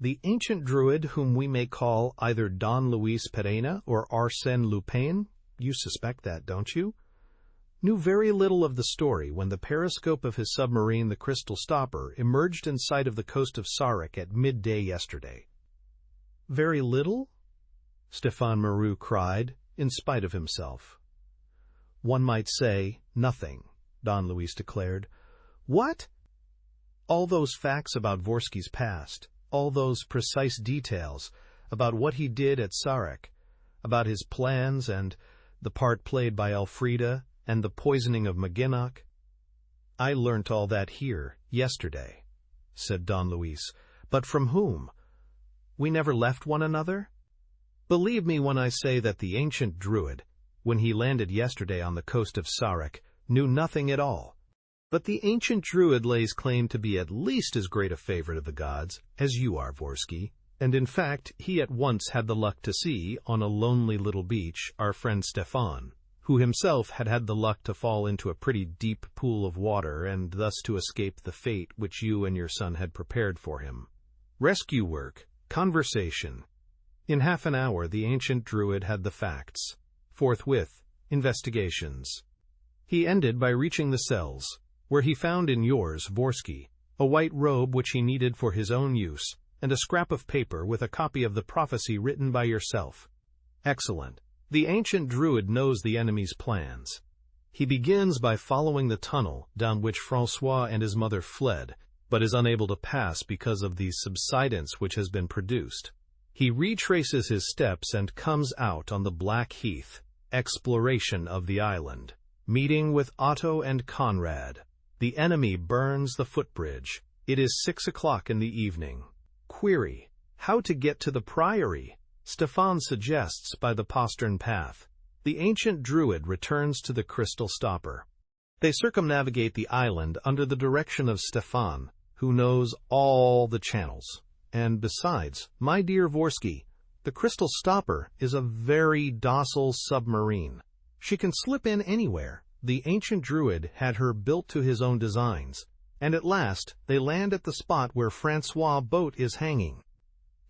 The ancient druid, whom we may call either Don Luis Pereira or Arsène Lupin, you suspect that, don't you? Knew very little of the story when the periscope of his submarine, the Crystal Stopper, emerged in sight of the coast of Sarek at midday yesterday. Very little? Stefan Moreau cried, in spite of himself. One might say nothing, Don Luis declared. What? All those facts about Vorsky's past, all those precise details about what he did at Sarek, about his plans and the part played by Elfrida and the poisoning of Maginnock. I learnt all that here, yesterday, said Don Luis. But from whom? We never left one another? Believe me when I say that the ancient druid, when he landed yesterday on the coast of Sarek, knew nothing at all. But the ancient druid lays claim to be at least as great a favorite of the gods as you are, Vorsky, and in fact he at once had the luck to see, on a lonely little beach, our friend Stefan, who himself had had the luck to fall into a pretty deep pool of water and thus to escape the fate which you and your son had prepared for him. Rescue work, conversation. In half an hour the ancient druid had the facts. Forthwith, investigations. He ended by reaching the cells, where he found in yours, Vorsky, a white robe which he needed for his own use, and a scrap of paper with a copy of the prophecy written by yourself. Excellent. The ancient druid knows the enemy's plans. He begins by following the tunnel down which Francois and his mother fled, but is unable to pass because of the subsidence which has been produced. He retraces his steps and comes out on the Black Heath, exploration of the island, meeting with Otto and Conrad. The enemy burns the footbridge. It is 6 o'clock in the evening. Query: how to get to the priory? Stefan suggests by the postern path. The ancient druid returns to the Crystal Stopper. They circumnavigate the island under the direction of Stefan, who knows all the channels. And besides, my dear Vorsky, the Crystal Stopper is a very docile submarine. She can slip in anywhere. The ancient druid had her built to his own designs, and at last they land at the spot where Francois' boat is hanging.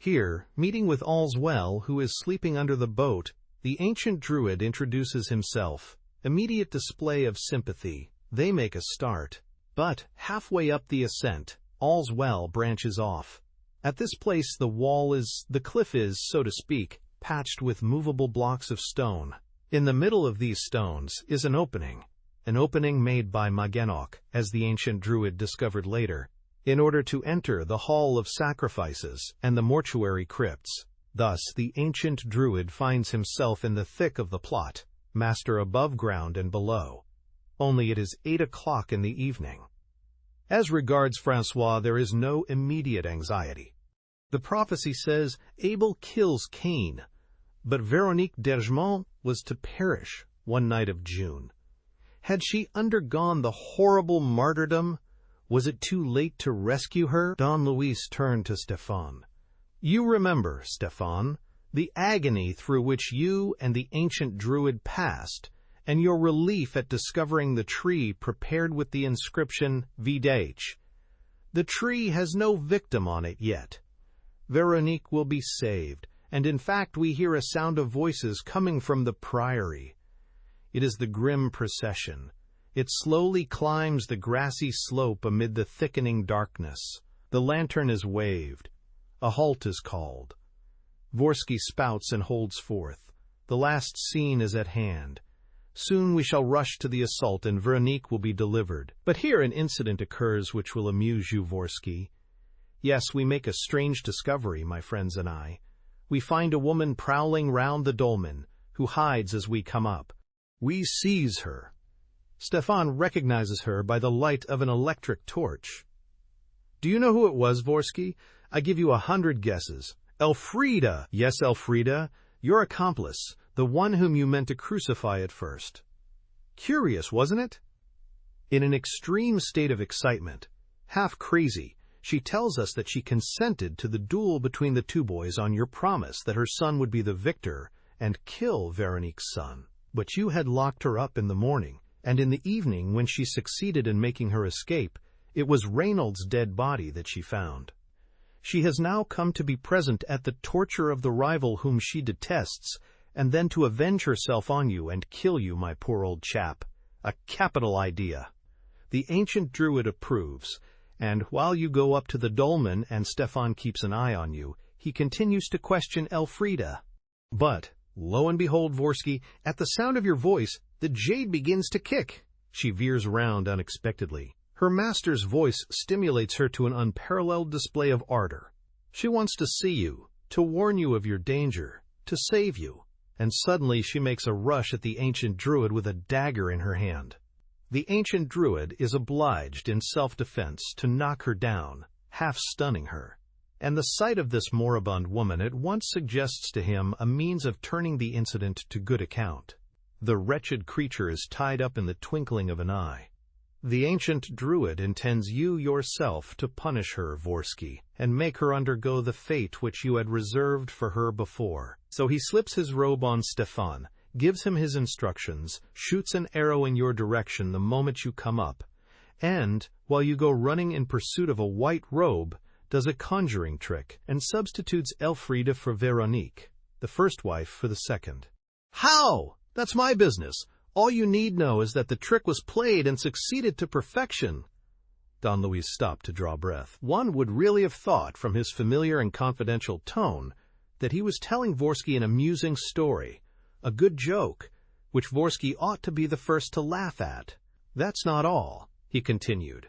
Here, meeting with All's Well, who is sleeping under the boat, the ancient druid introduces himself. Immediate display of sympathy. They make a start. But, halfway up the ascent, All's Well branches off. At this place the cliff is, so to speak, patched with movable blocks of stone. In the middle of these stones is an opening made by Maginnock, as the ancient druid discovered later. in order to enter the hall of sacrifices and the mortuary crypts. Thus the ancient druid finds himself in the thick of the plot, master above ground and below. Only it is 8 o'clock in the evening. As regards Francois, there is no immediate anxiety. The prophecy says Abel kills Cain, but Véronique d'Ergemont was to perish one night of June. Had she undergone the horrible martyrdom? Was it too late to rescue her? Don Luis turned to Stéphane. You remember, Stéphane, the agony through which you and the ancient druid passed, and your relief at discovering the tree prepared with the inscription Vidache. The tree has no victim on it yet. Véronique will be saved, and in fact we hear a sound of voices coming from the priory. It is the grim procession. It slowly climbs the grassy slope amid the thickening darkness. The lantern is waved. A halt is called. Vorsky spouts and holds forth. The last scene is at hand. Soon we shall rush to the assault and Véronique will be delivered. But here an incident occurs which will amuse you, Vorsky. Yes, we make a strange discovery, my friends and I. We find a woman prowling round the dolmen, who hides as we come up. We seize her. Stéphane recognizes her by the light of an electric torch. Do you know who it was, Vorsky? I give you 100 guesses. Elfrida! Yes, Elfrida, your accomplice, the one whom you meant to crucify at first. Curious, wasn't it? In an extreme state of excitement, half crazy, she tells us that she consented to the duel between the two boys on your promise that her son would be the victor and kill Véronique's son. But you had locked her up in the morning, and in the evening, when she succeeded in making her escape, it was Reynolds' dead body that she found. She has now come to be present at the torture of the rival whom she detests, and then to avenge herself on you and kill you, my poor old chap. A capital idea. The ancient druid approves, and while you go up to the dolmen and Stéphane keeps an eye on you, he continues to question Elfrida. But, lo and behold, Vorsky, at the sound of your voice, the jade begins to kick. She veers round unexpectedly. Her master's voice stimulates her to an unparalleled display of ardor. She wants to see you, to warn you of your danger, to save you. And suddenly she makes a rush at the ancient druid with a dagger in her hand. The ancient druid is obliged in self-defense to knock her down, half stunning her. And the sight of this moribund woman at once suggests to him a means of turning the incident to good account. The wretched creature is tied up in the twinkling of an eye. The ancient druid intends you yourself to punish her, Vorsky, and make her undergo the fate which you had reserved for her before. So he slips his robe on Stéphane, gives him his instructions, shoots an arrow in your direction the moment you come up, and, while you go running in pursuit of a white robe, does a conjuring trick and substitutes Elfrida for Véronique, the first wife for the second. How? That's my business. All you need know is that the trick was played and succeeded to perfection. Don Luis stopped to draw breath. One would really have thought, from his familiar and confidential tone, that he was telling Vorsky an amusing story, a good joke, which Vorsky ought to be the first to laugh at. That's not all, he continued.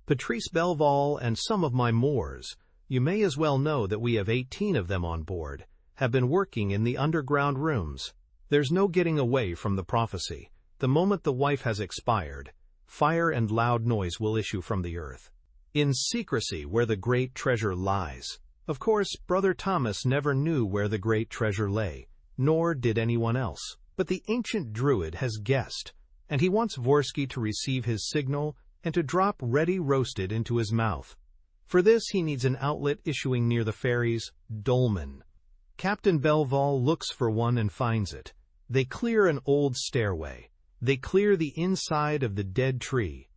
Patrice Belval and some of my Moors, you may as well know that we have 18 of them on board, have been working in the underground rooms. There's no getting away from the prophecy. The moment the wife has expired, fire and loud noise will issue from the earth. In secrecy where the great treasure lies. Of course, Brother Thomas never knew where the great treasure lay, nor did anyone else. But the ancient druid has guessed, and he wants Vorsky to receive his signal and to drop ready roasted into his mouth. For this he needs an outlet issuing near the ferry's dolmen. Captain Belval looks for one and finds it. They clear an old stairway. They clear the inside of the dead tree.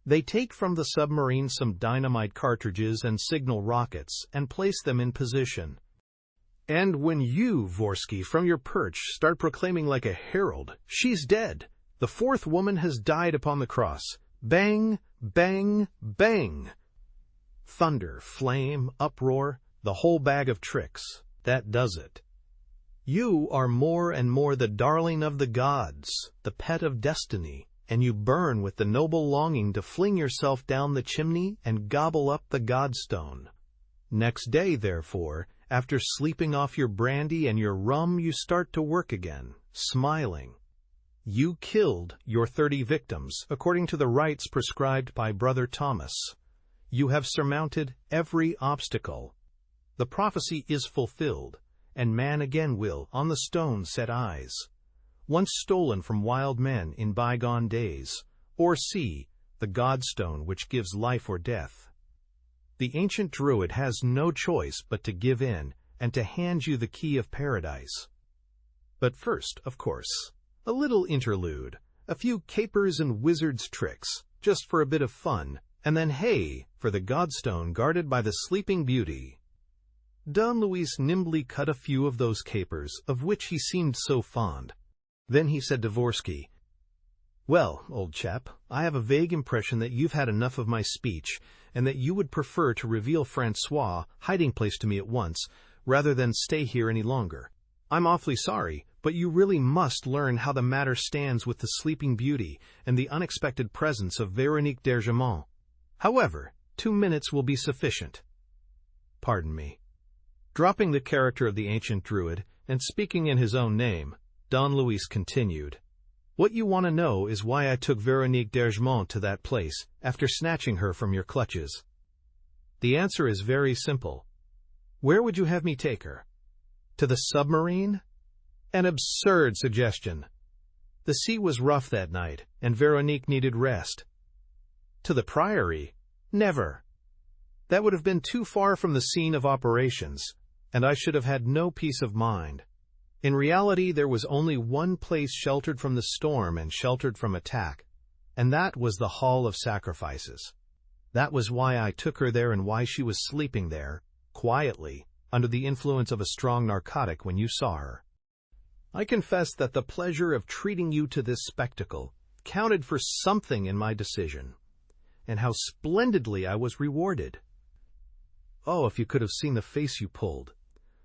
They take from the submarine some dynamite cartridges and signal rockets and place them in position. And when you, Vorsky, from your perch, start proclaiming like a herald, "She's dead. The fourth woman has died upon the cross." Bang, bang, bang. Thunder, flame, uproar, the whole bag of tricks. That does it. You are more and more the darling of the gods, the pet of destiny, and you burn with the noble longing to fling yourself down the chimney and gobble up the godstone. Next day, therefore, after sleeping off your brandy and your rum, you start to work again, smiling. You killed your 30 victims, according to the rites prescribed by Brother Thomas. You have surmounted every obstacle. The prophecy is fulfilled, and man again will on the stone set eyes, once stolen from wild men in bygone days, or see the godstone which gives life or death. The ancient druid has no choice but to give in and to hand you the key of paradise. But first, of course, a little interlude, a few capers and wizards' tricks, just for a bit of fun, and then hey, for the godstone guarded by the Sleeping Beauty. Don Luis nimbly cut a few of those capers, of which he seemed so fond. Then he said to Dvorsky, "Well, old chap, I have a vague impression that you've had enough of my speech, and that you would prefer to reveal Francois' hiding place to me at once, rather than stay here any longer. I'm awfully sorry, but you really must learn how the matter stands with the Sleeping Beauty and the unexpected presence of Véronique d'Ergemont. However, 2 minutes will be sufficient." Pardon me. Dropping the character of the ancient druid and speaking in his own name, Don Luis continued, "What you want to know is why I took Véronique d'Ergemont to that place after snatching her from your clutches. The answer is very simple. Where would you have me take her? To the submarine? An absurd suggestion. The sea was rough that night, and Véronique needed rest. To the Priory? Never. That would have been too far from the scene of operations, and I should have had no peace of mind. In reality, there was only one place sheltered from the storm and sheltered from attack, and that was the Hall of Sacrifices. That was why I took her there and why she was sleeping there, quietly, under the influence of a strong narcotic when you saw her. I confess that the pleasure of treating you to this spectacle counted for something in my decision, and how splendidly I was rewarded. Oh, if you could have seen the face you pulled.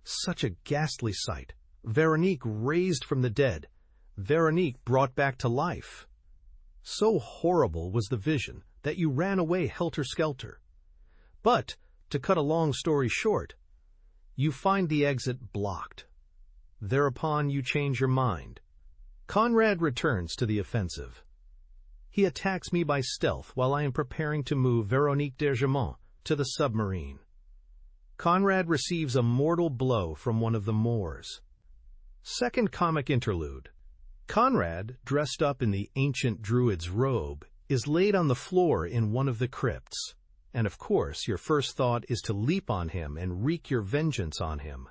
Such a ghastly sight. Véronique raised from the dead. Véronique brought back to life. So horrible was the vision that you ran away helter-skelter. But, to cut a long story short, you find the exit blocked. Thereupon you change your mind. Conrad returns to the offensive. He attacks me by stealth while I am preparing to move Véronique d'Ergemont to the submarine. Conrad receives a mortal blow from one of the Moors. Second comic interlude. Conrad, dressed up in the ancient druid's robe, is laid on the floor in one of the crypts, and of course your first thought is to leap on him and wreak your vengeance on him.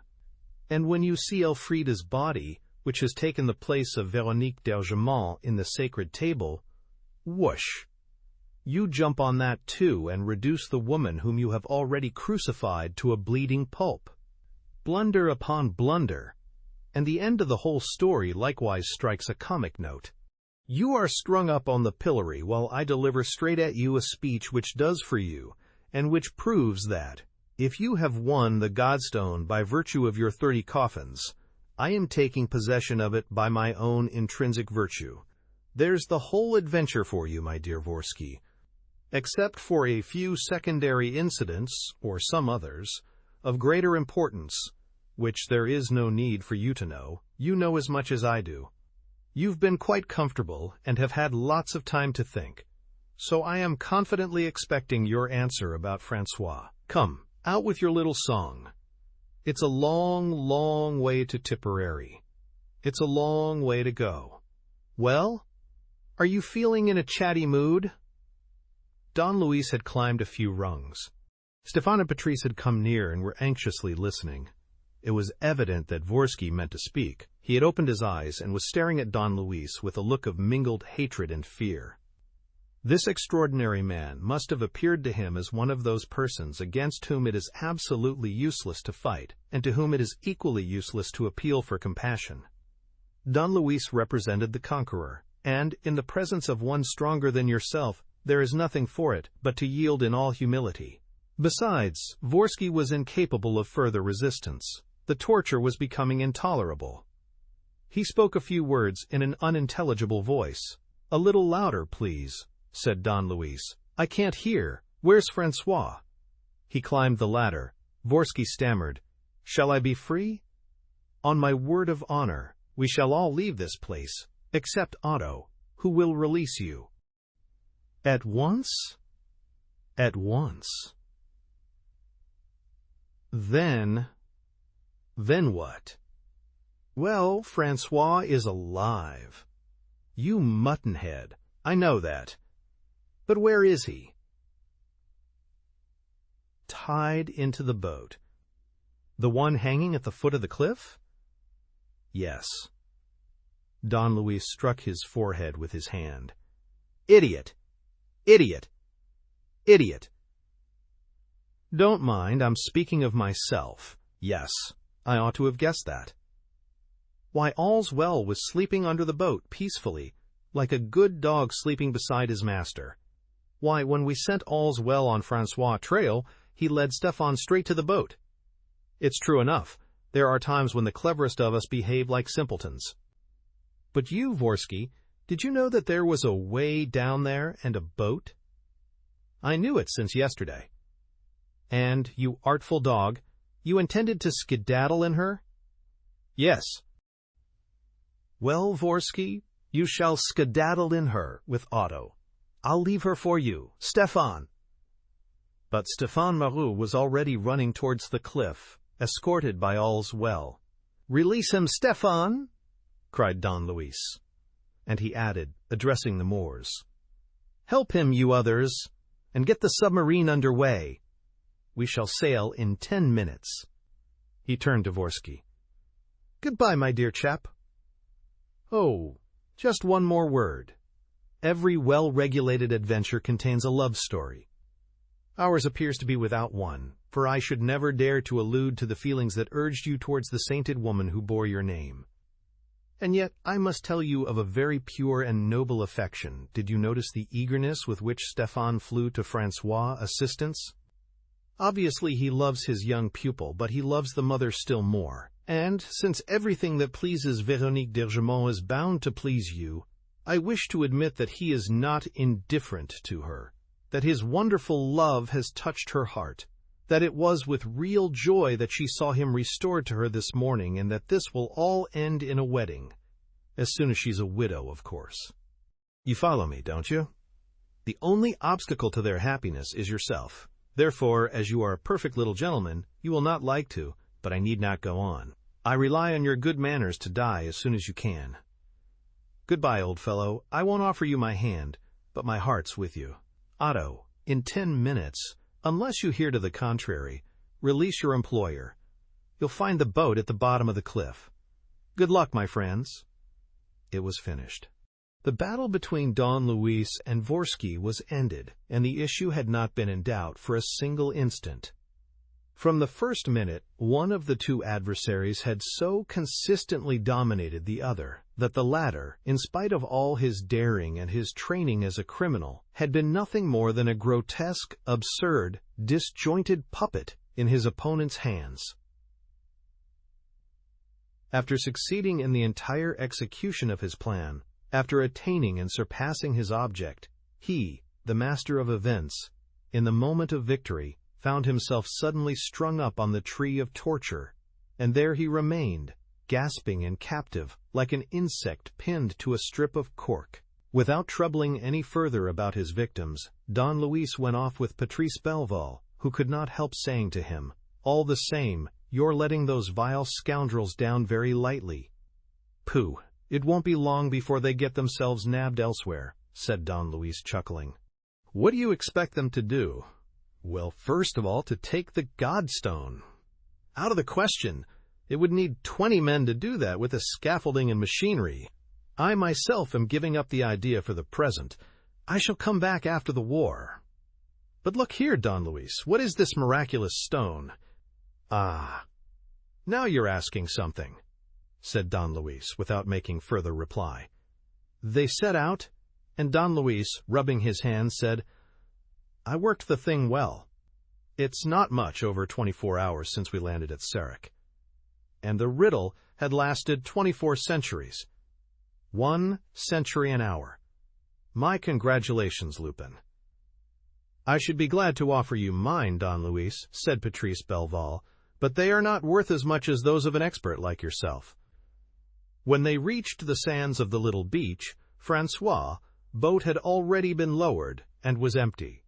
And when you see Elfrida's body, which has taken the place of Véronique d'Ergemont in the sacred table, whoosh! You jump on that too and reduce the woman whom you have already crucified to a bleeding pulp. Blunder upon blunder, and the end of the whole story likewise strikes a comic note. You are strung up on the pillory while I deliver straight at you a speech which does for you, and which proves that, if you have won the Godstone by virtue of your 30 coffins, I am taking possession of it by my own intrinsic virtue. There's the whole adventure for you, my dear Dvorsky. Except for a few secondary incidents, or some others, of greater importance, which there is no need for you know as much as I do. You've been quite comfortable and have had lots of time to think, so I am confidently expecting your answer about Francois. Come, out with your little song. It's a long, long way to Tipperary. It's a long way to go. Well, are you feeling in a chatty mood? Don Luis had climbed a few rungs. Stefan and Patrice had come near and were anxiously listening. It was evident that Dvorsky meant to speak. He had opened his eyes and was staring at Don Luis with a look of mingled hatred and fear. This extraordinary man must have appeared to him as one of those persons against whom it is absolutely useless to fight, and to whom it is equally useless to appeal for compassion. Don Luis represented the conqueror, and, in the presence of one stronger than yourself, there is nothing for it but to yield in all humility. Besides, Dvorsky was incapable of further resistance. The torture was becoming intolerable. He spoke a few words in an unintelligible voice. "A little louder, please," said Don Luis. "I can't hear. Where's Francois?" He climbed the ladder. Vorsky stammered, "Shall I be free?" "On my word of honor, we shall all leave this place, except Otto, who will release you." "At once?" "At once." Then what? "Well, Francois is alive." "You muttonhead, I know that. But where is he?" "Tied into the boat." "The one hanging at the foot of the cliff?" "Yes." Don Luis struck his forehead with his hand. "Idiot! Idiot! Idiot! Don't mind, I'm speaking of myself. Yes, I ought to have guessed that. Why, All's Well was sleeping under the boat peacefully, like a good dog sleeping beside his master. Why, when we sent All's Well on Francois' trail, he led Stefan straight to the boat. It's true enough. There are times when the cleverest of us behave like simpletons. But you, Vorsky, did you know that there was a way down there and a boat?" "I knew it since yesterday." "And, you artful dog, you intended to skedaddle in her?" "Yes." "Well, Vorsky, you shall skedaddle in her with Otto. I'll leave her for you, Stefan." But Stefan Marou was already running towards the cliff, escorted by All's Well. "Release him, Stefan!" cried Don Luis. And he added, addressing the Moors, "Help him, you others, and get the submarine under way. We shall sail in 10 minutes. He turned to Vorsky. "Goodbye, my dear chap. Oh, just one more word. Every well-regulated adventure contains a love story. Ours appears to be without one, for I should never dare to allude to the feelings that urged you towards the sainted woman who bore your name. And yet I must tell you of a very pure and noble affection. Did you notice the eagerness with which Stefan flew to Francois' assistance? Obviously he loves his young pupil, but he loves the mother still more. And, since everything that pleases Véronique d'Ergemont is bound to please you, I wish to admit that he is not indifferent to her, that his wonderful love has touched her heart, that it was with real joy that she saw him restored to her this morning, and that this will all end in a wedding, as soon as she's a widow, of course. You follow me, don't you? The only obstacle to their happiness is yourself. Therefore, as you are a perfect little gentleman, you will not like to, but I need not go on. I rely on your good manners to die as soon as you can. Goodbye, old fellow. I won't offer you my hand, but my heart's with you. Otto, in 10 minutes, unless you hear to the contrary, release your employer. You'll find the boat at the bottom of the cliff. Good luck, my friends." It was finished. The battle between Don Luis and Vorsky was ended, and the issue had not been in doubt for a single instant. From the first minute, one of the two adversaries had so consistently dominated the other that the latter, in spite of all his daring and his training as a criminal, had been nothing more than a grotesque, absurd, disjointed puppet in his opponent's hands. After succeeding in the entire execution of his plan, after attaining and surpassing his object, he, the master of events, in the moment of victory, found himself suddenly strung up on the tree of torture, and there he remained, gasping and captive, like an insect pinned to a strip of cork. Without troubling any further about his victims, Don Luis went off with Patrice Belval, who could not help saying to him, "All the same, you're letting those vile scoundrels down very lightly." "Pooh, it won't be long before they get themselves nabbed elsewhere," said Don Luis, chuckling. "What do you expect them to do?" "Well, first of all, to take the Godstone." "Out of the question. It would need 20 men to do that, with the scaffolding and machinery. I myself am giving up the idea for the present. I shall come back after the war." "But look here, Don Luis, what is this miraculous stone?" "Ah, now you're asking something," said Don Luis, without making further reply. They set out, and Don Luis, rubbing his hands, said, "I worked the thing well. It's not much over 24 hours since we landed at Sarek. And the riddle had lasted 24 centuries. 1 century an hour. My congratulations, Lupin. I should be glad to offer you mine, Don Luis, said Patrice Belval, but they are not worth as much as those of an expert like yourself. When they reached the sands of the little beach, Francois' boat had already been lowered and was empty.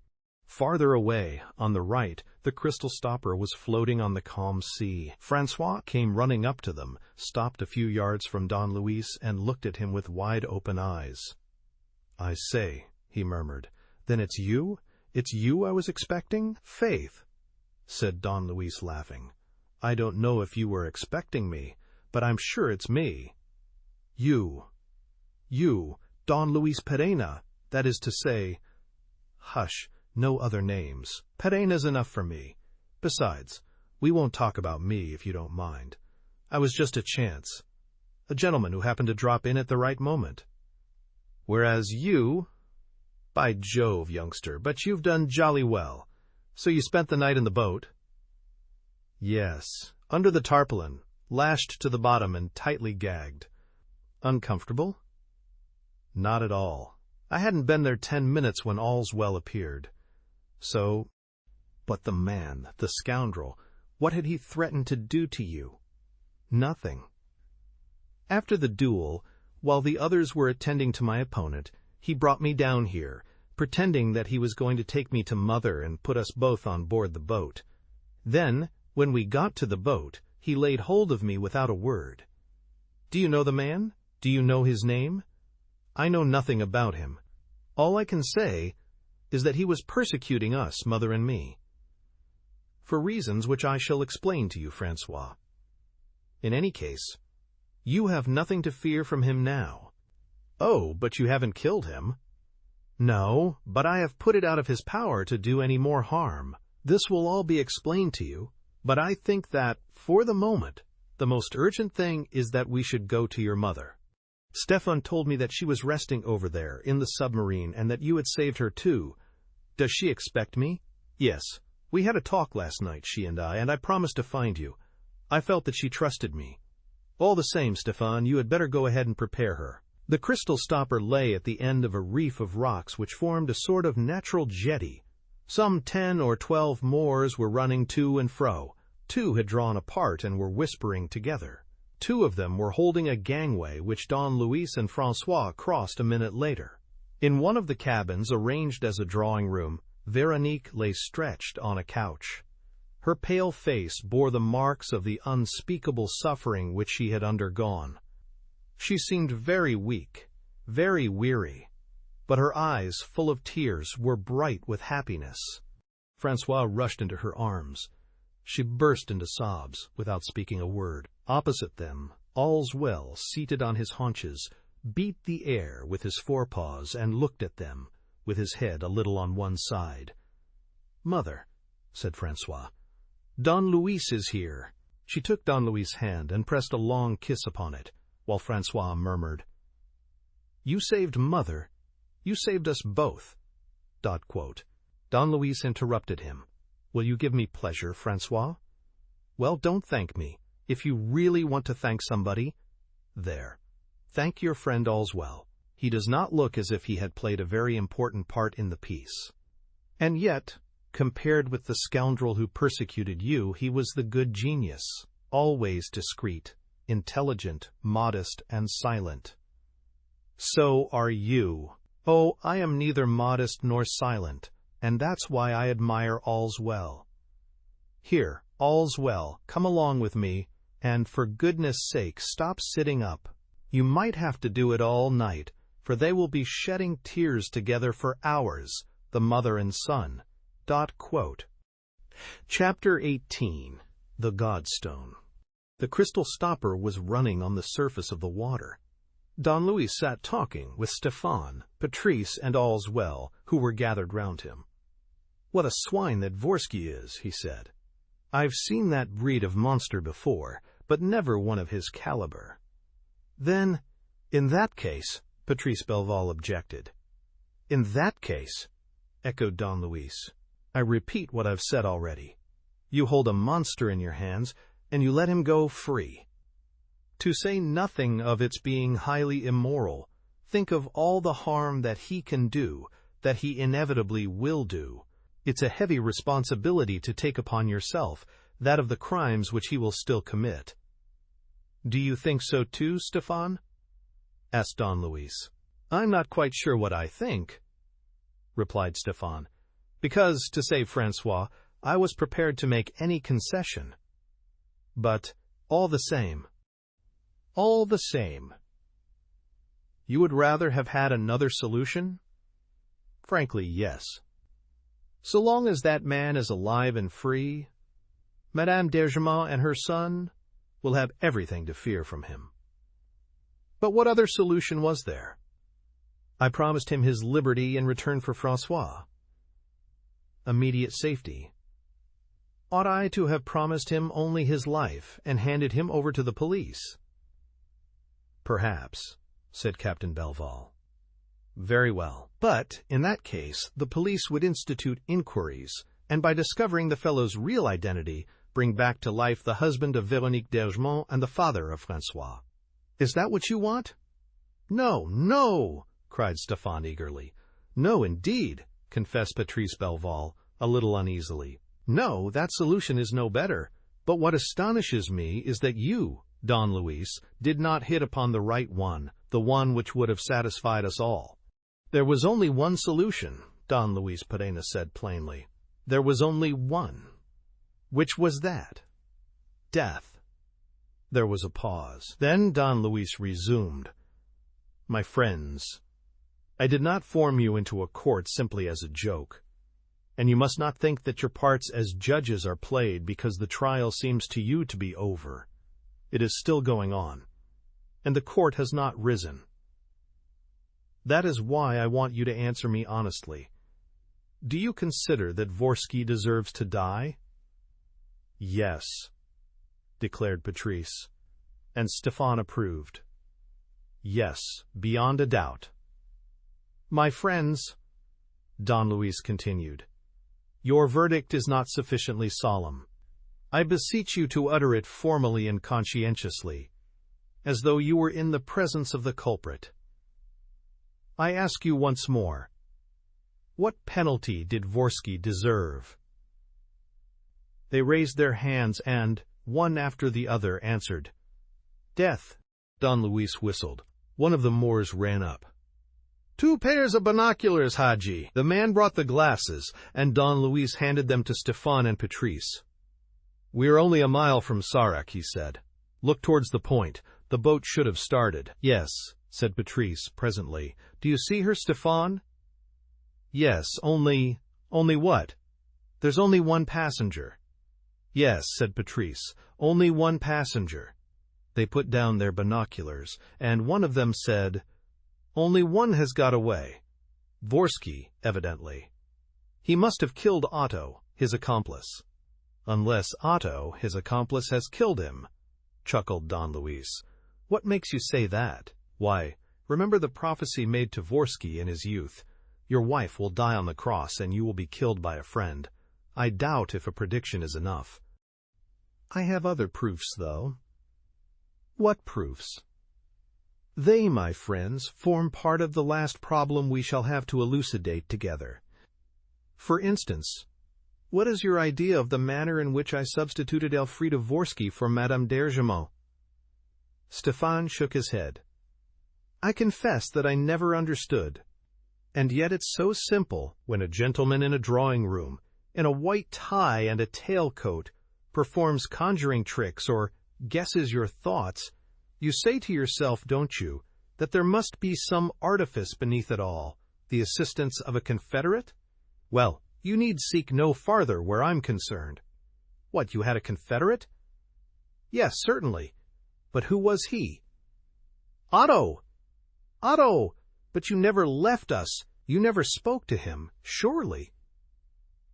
Farther away, on the right, the crystal stopper was floating on the calm sea. Francois came running up to them, stopped a few yards from Don Luis, and looked at him with wide-open eyes. "I say," he murmured, "then it's you? It's you I was expecting?" "Faith," said Don Luis, laughing, "I don't know if you were expecting me, but I'm sure it's me. You, Don Luis Pereira, that is to say—" "Hush, no other names. Pereira's enough for me. Besides, we won't talk about me if you don't mind. I was just a chance, a gentleman who happened to drop in at the right moment. Whereas you, by Jove, youngster, but you've done jolly well. So you spent the night in the boat?" "Yes, under the tarpaulin, lashed to the bottom and tightly gagged." "Uncomfortable?" "Not at all. I hadn't been there 10 minutes when All's Well appeared. So, but the man, the scoundrel, what had he threatened to do to you?" "Nothing. After the duel, while the others were attending to my opponent, he brought me down here, pretending that he was going to take me to Mother and put us both on board the boat. Then, when we got to the boat, he laid hold of me without a word. Do you know the man? Do you know his name?" "I know nothing about him. All I can say is that he was persecuting us, Mother and me, for reasons which I shall explain to you, Francois. In any case, you have nothing to fear from him now." "Oh, but you haven't killed him." "No, but I have put it out of his power to do any more harm. This will all be explained to you, but I think that, for the moment, the most urgent thing is that we should go to your mother. Stefan told me that she was resting over there, in the submarine, and that you had saved her too. Does she expect me?" "Yes. We had a talk last night, she and I promised to find you. I felt that she trusted me. All the same, Stefan, you had better go ahead and prepare her." The crystal stopper lay at the end of a reef of rocks which formed a sort of natural jetty. Some 10 or 12 Moors were running to and fro. 2 had drawn apart and were whispering together. 2 of them were holding a gangway which Don Luis and Francois crossed a minute later. In one of the cabins, arranged as a drawing room, Veronique lay stretched on a couch. Her pale face bore the marks of the unspeakable suffering which she had undergone. She seemed very weak, very weary, but her eyes, full of tears, were bright with happiness. Francois rushed into her arms. She burst into sobs, without speaking a word. Opposite them, All's Well, seated on his haunches, beat the air with his forepaws and looked at them, with his head a little on one side. "Mother," said Francois, "Don Luis is here." She took Don Luis's hand and pressed a long kiss upon it, while Francois murmured, "You saved Mother. You saved us both." Don Luis interrupted him. "Will you give me pleasure, Francois?" "Well, don't thank me. If you really want to thank somebody, there. Thank your friend All's Well. He does not look as if he had played a very important part in the piece. And yet, compared with the scoundrel who persecuted you, he was the good genius, always discreet, intelligent, modest, and silent. So are you. Oh, I am neither modest nor silent, and that's why I admire All's Well. Here, All's Well, come along with me, and for goodness sake stop sitting up. You might have to do it all night, for they will be shedding tears together for hours, the mother and son. Chapter 18. The Godstone. The crystal stopper was running on the surface of the water. Don Luis sat talking with Stefan, Patrice, and All's Well, who were gathered round him. "What a swine that Dvorsky is," he said. "I've seen that breed of monster before, but never one of his caliber." "Then, in that case," Patrice Belval objected. "In that case," echoed Don Luis, "I repeat what I've said already. You hold a monster in your hands, and you let him go free. To say nothing of its being highly immoral, think of all the harm that he can do, that he inevitably will do. It's a heavy responsibility to take upon yourself, that of the crimes which he will still commit." "Do you think so too, Stefan?" asked Don Luis. "I'm not quite sure what I think," replied Stefan, "because, to save Francois, I was prepared to make any concession. But, all the same, you would rather have had another solution?" "Frankly, yes. So long as that man is alive and free, Madame d'Argemont and her son will have everything to fear from him." "But what other solution was there?" "I promised him his liberty in return for Francois. Immediate safety. Ought I to have promised him only his life and handed him over to the police?" "Perhaps," said Captain Belval. "Very well. But, in that case, the police would institute inquiries, and by discovering the fellow's real identity, bring back to life the husband of Véronique d'Argemont and the father of Francois. Is that what you want?" "No, no!" cried Stefan eagerly. "No, indeed," confessed Patrice Belval, a little uneasily. "No, that solution is no better. But what astonishes me is that you, Don Luis, did not hit upon the right one, the one which would have satisfied us all." "There was only one solution," Don Luis Pereira said plainly. "There was only one." "Which was that?" "Death." There was a pause. Then Don Luis resumed. "My friends, I did not form you into a court simply as a joke. And you must not think that your parts as judges are played because the trial seems to you to be over. It is still going on, and the court has not risen. That is why I want you to answer me honestly. Do you consider that Vorsky deserves to die?" "Yes," declared Patrice, and Stefan approved. "Yes, beyond a doubt." "My friends," Don Luis continued, "your verdict is not sufficiently solemn. I beseech you to utter it formally and conscientiously, as though you were in the presence of the culprit. I ask you once more, what penalty did Vorsky deserve?" They raised their hands and, one after the other, answered, "Death." Don Luis whistled. One of the Moors ran up. "2 pairs of binoculars, Haji." The man brought the glasses, and Don Luis handed them to Stefan and Patrice. "We are only a mile from Sarek," he said. "Look towards the point. The boat should have started." "Yes," said Patrice presently. "Do you see her, Stefan?" "Yes, only what?" "There's only one passenger." "Yes," said Patrice, "only one passenger." They put down their binoculars, and one of them said, "Only one has got away. Vorsky, evidently. He must have killed Otto, his accomplice." "Unless Otto, his accomplice, has killed him," chuckled Don Luis. "What makes you say that?" "Why, remember the prophecy made to Vorsky in his youth. Your wife will die on the cross and you will be killed by a friend. I doubt if a prediction is enough." "I have other proofs, though." "What proofs?" "They, my friends, form part of the last problem we shall have to elucidate together. For instance, what is your idea of the manner in which I substituted Elfrida Vorsky for Madame d'Argemont?" Stefan shook his head. "I confess that I never understood. And yet it's so simple when a gentleman in a drawing-room, in a white tie and a tailcoat, performs conjuring tricks or guesses your thoughts. You say to yourself, don't you, that there must be some artifice beneath it all, the assistance of a confederate? Well, you need seek no farther where I'm concerned." "What, you had a confederate?" "Yes, certainly. But who was he?" "Otto! Otto! But you never left us. You never spoke to him, surely."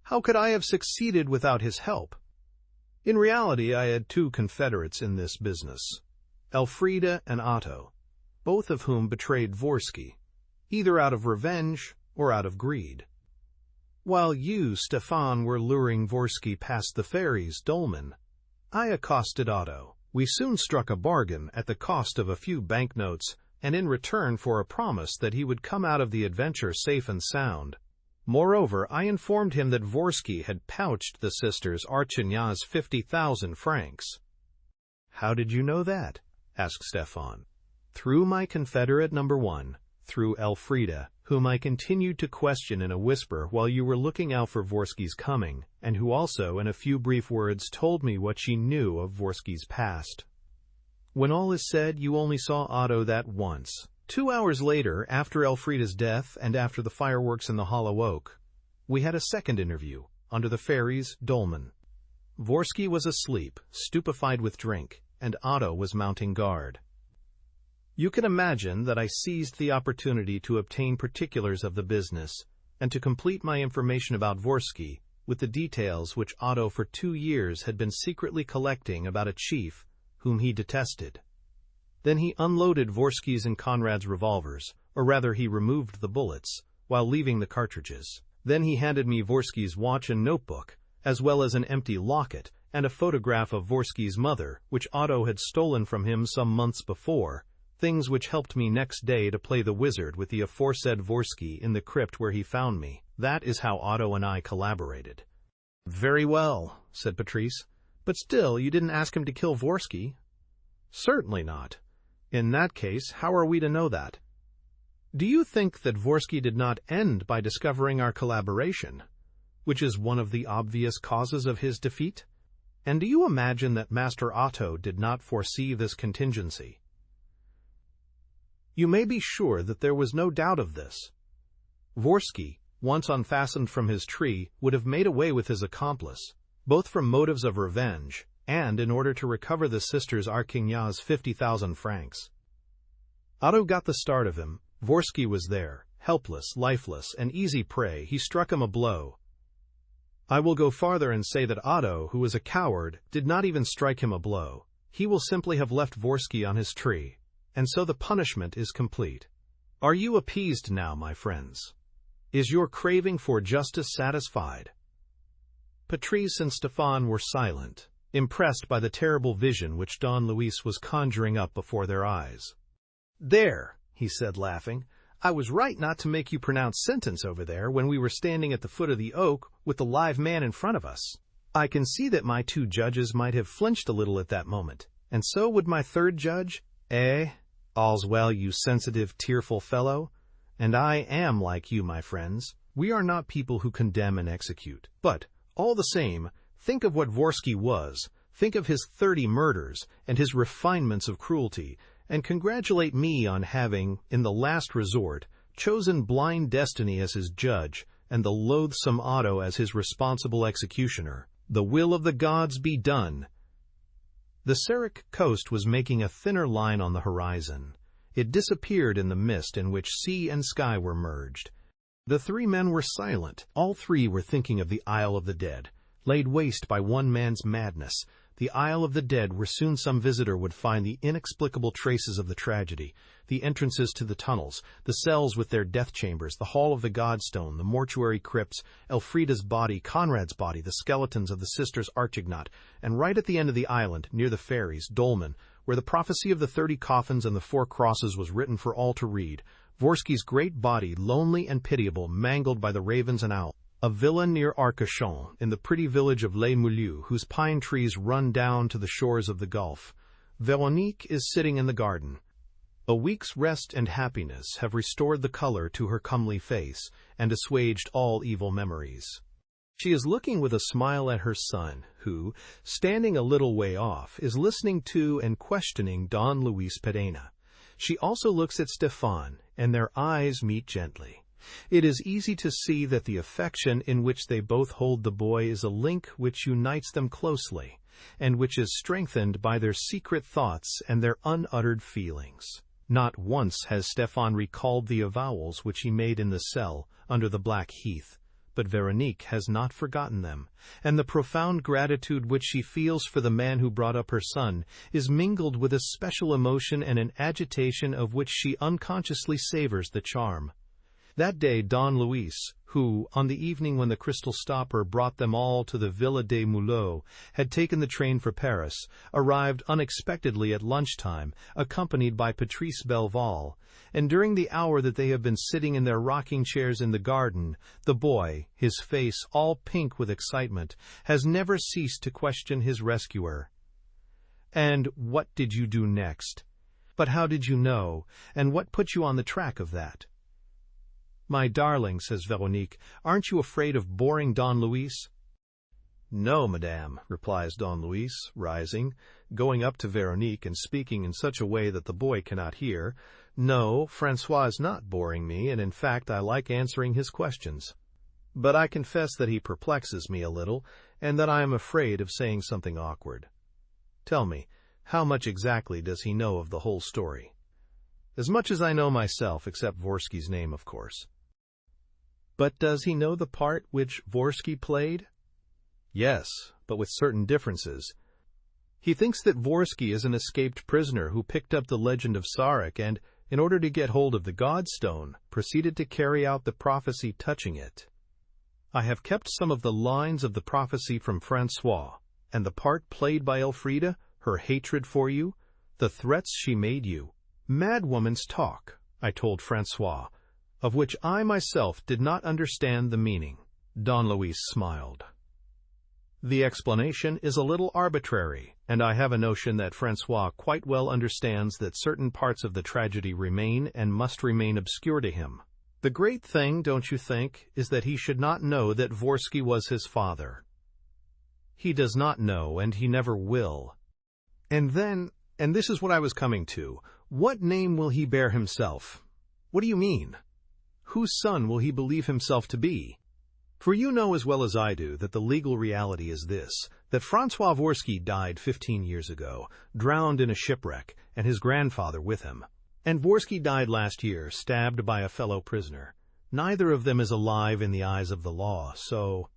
"How could I have succeeded without his help?" In reality, I had 2 confederates in this business, Elfrida and Otto, both of whom betrayed Vorsky, either out of revenge or out of greed. While you, Stefan, were luring Vorsky past the ferry's dolmen, I accosted Otto. We soon struck a bargain at the cost of a few banknotes, and in return for a promise that he would come out of the adventure safe and sound. Moreover, I informed him that Dvorsky had pouched the sisters Archenya's 50,000 francs. "How did you know that?" asked Stefan. "Through my confederate number one, through Elfrida, whom I continued to question in a whisper while you were looking out for Dvorsky's coming, and who also, in a few brief words, told me what she knew of Dvorsky's past. When all is said, you only saw Otto that once. 2 hours later, after Elfrida's death and after the fireworks in the Hollow Oak, we had a second interview, under the fairies' dolmen. Dvorsky was asleep, stupefied with drink, and Otto was mounting guard. You can imagine that I seized the opportunity to obtain particulars of the business, and to complete my information about Dvorsky with the details which Otto for 2 years had been secretly collecting about a chief whom he detested. Then he unloaded Dvorsky's and Conrad's revolvers, or rather he removed the bullets, while leaving the cartridges. Then he handed me Dvorsky's watch and notebook, as well as an empty locket and a photograph of Dvorsky's mother, which Otto had stolen from him some months before, things which helped me next day to play the wizard with the aforesaid Dvorsky in the crypt where he found me. That is how Otto and I collaborated." "Very well," said Patrice. "But still, you didn't ask him to kill Dvorsky." "Certainly not. In that case, how are we to know that? Do you think that Dvorsky did not end by discovering our collaboration, which is one of the obvious causes of his defeat? And do you imagine that Master Otto did not foresee this contingency? You may be sure that there was no doubt of this. Dvorsky, once unfastened from his tree, would have made away with his accomplice, both from motives of revenge and in order to recover the sisters Archenya's 50,000 francs. Otto got the start of him. Dvorsky was there, helpless, lifeless, an easy prey. He struck him a blow. I will go farther and say that Otto, who was a coward, did not even strike him a blow. He will simply have left Dvorsky on his tree, and so the punishment is complete. Are you appeased now, my friends? Is your craving for justice satisfied?" Patrice and Stefan were silent, impressed by the terrible vision which Don Luis was conjuring up before their eyes. "There," he said, laughing, "I was right not to make you pronounce sentence over there when we were standing at the foot of the oak with the live man in front of us. I can see that my 2 judges might have flinched a little at that moment, and so would my 3rd judge. All's well, you sensitive, tearful fellow. And I am like you, my friends. We are not people who condemn and execute. But, all the same, think of what Dvorsky was, think of his 30 murders and his refinements of cruelty, and congratulate me on having, in the last resort, chosen blind destiny as his judge and the loathsome Otto as his responsible executioner. The will of the gods be done." The Sarek coast was making a thinner line on the horizon. It disappeared in the mist in which sea and sky were merged. The 3 men were silent. All 3 were thinking of the Isle of the Dead, laid waste by one man's madness. The Isle of the Dead, where soon some visitor would find the inexplicable traces of the tragedy, the entrances to the tunnels, the cells with their death chambers, the Hall of the Godstone, the mortuary crypts, Elfrida's body, Conrad's body, the skeletons of the sisters Archignat, and right at the end of the island, near the ferries, Dolmen, where the prophecy of the 30 coffins and the 4 crosses was written for all to read, Dvorsky's great body, lonely and pitiable, mangled by the ravens and owls. A villa near Arcachon, in the pretty village of Les Moulieux, whose pine trees run down to the shores of the Gulf. Veronique is sitting in the garden. A week's rest and happiness have restored the color to her comely face and assuaged all evil memories. She is looking with a smile at her son, who, standing a little way off, is listening to and questioning Don Luis Pereira. She also looks at Stefan, and their eyes meet gently. It is easy to see that the affection in which they both hold the boy is a link which unites them closely, and which is strengthened by their secret thoughts and their unuttered feelings. Not once has Stefan recalled the avowals which he made in the cell under the Black Heath, but Veronique has not forgotten them, and the profound gratitude which she feels for the man who brought up her son is mingled with a special emotion and an agitation of which she unconsciously savors the charm. That day Don Luis, who, on the evening when the crystal stopper brought them all to the Villa des Mouleaux, had taken the train for Paris, arrived unexpectedly at lunchtime, accompanied by Patrice Belval, and during the hour that they have been sitting in their rocking chairs in the garden, the boy, his face all pink with excitement, has never ceased to question his rescuer. "And what did you do next? But how did you know, and what put you on the track of that?" "My darling," says Veronique, "aren't you afraid of boring Don Luis?" "No, madame," replies Don Luis, rising, going up to Veronique and speaking in such a way that the boy cannot hear. "No, Francois is not boring me, and in fact I like answering his questions. But I confess that he perplexes me a little, and that I am afraid of saying something awkward. Tell me, how much exactly does he know of the whole story?" "As much as I know myself, except Vorsky's name, of course." "But does he know the part which Vorsky played?" "Yes, but with certain differences. He thinks that Vorsky is an escaped prisoner who picked up the legend of Sarek and, in order to get hold of the Godstone, proceeded to carry out the prophecy touching it. I have kept some of the lines of the prophecy from Francois, and the part played by Elfrida, her hatred for you, the threats she made you. Madwoman's talk, I told Francois, of which I myself did not understand the meaning." Don Luis smiled. "The explanation is a little arbitrary, and I have a notion that Francois quite well understands that certain parts of the tragedy remain and must remain obscure to him. The great thing, don't you think, is that he should not know that Vorsky was his father. He does not know, and he never will. And then, and this is what I was coming to, what name will he bear himself? What do you mean? Whose son will he believe himself to be? For you know as well as I do that the legal reality is this, that Francois Vorsky died 15 years ago, drowned in a shipwreck, and his grandfather with him. And Vorsky died last year, stabbed by a fellow prisoner. Neither of them is alive in the eyes of the law, so—"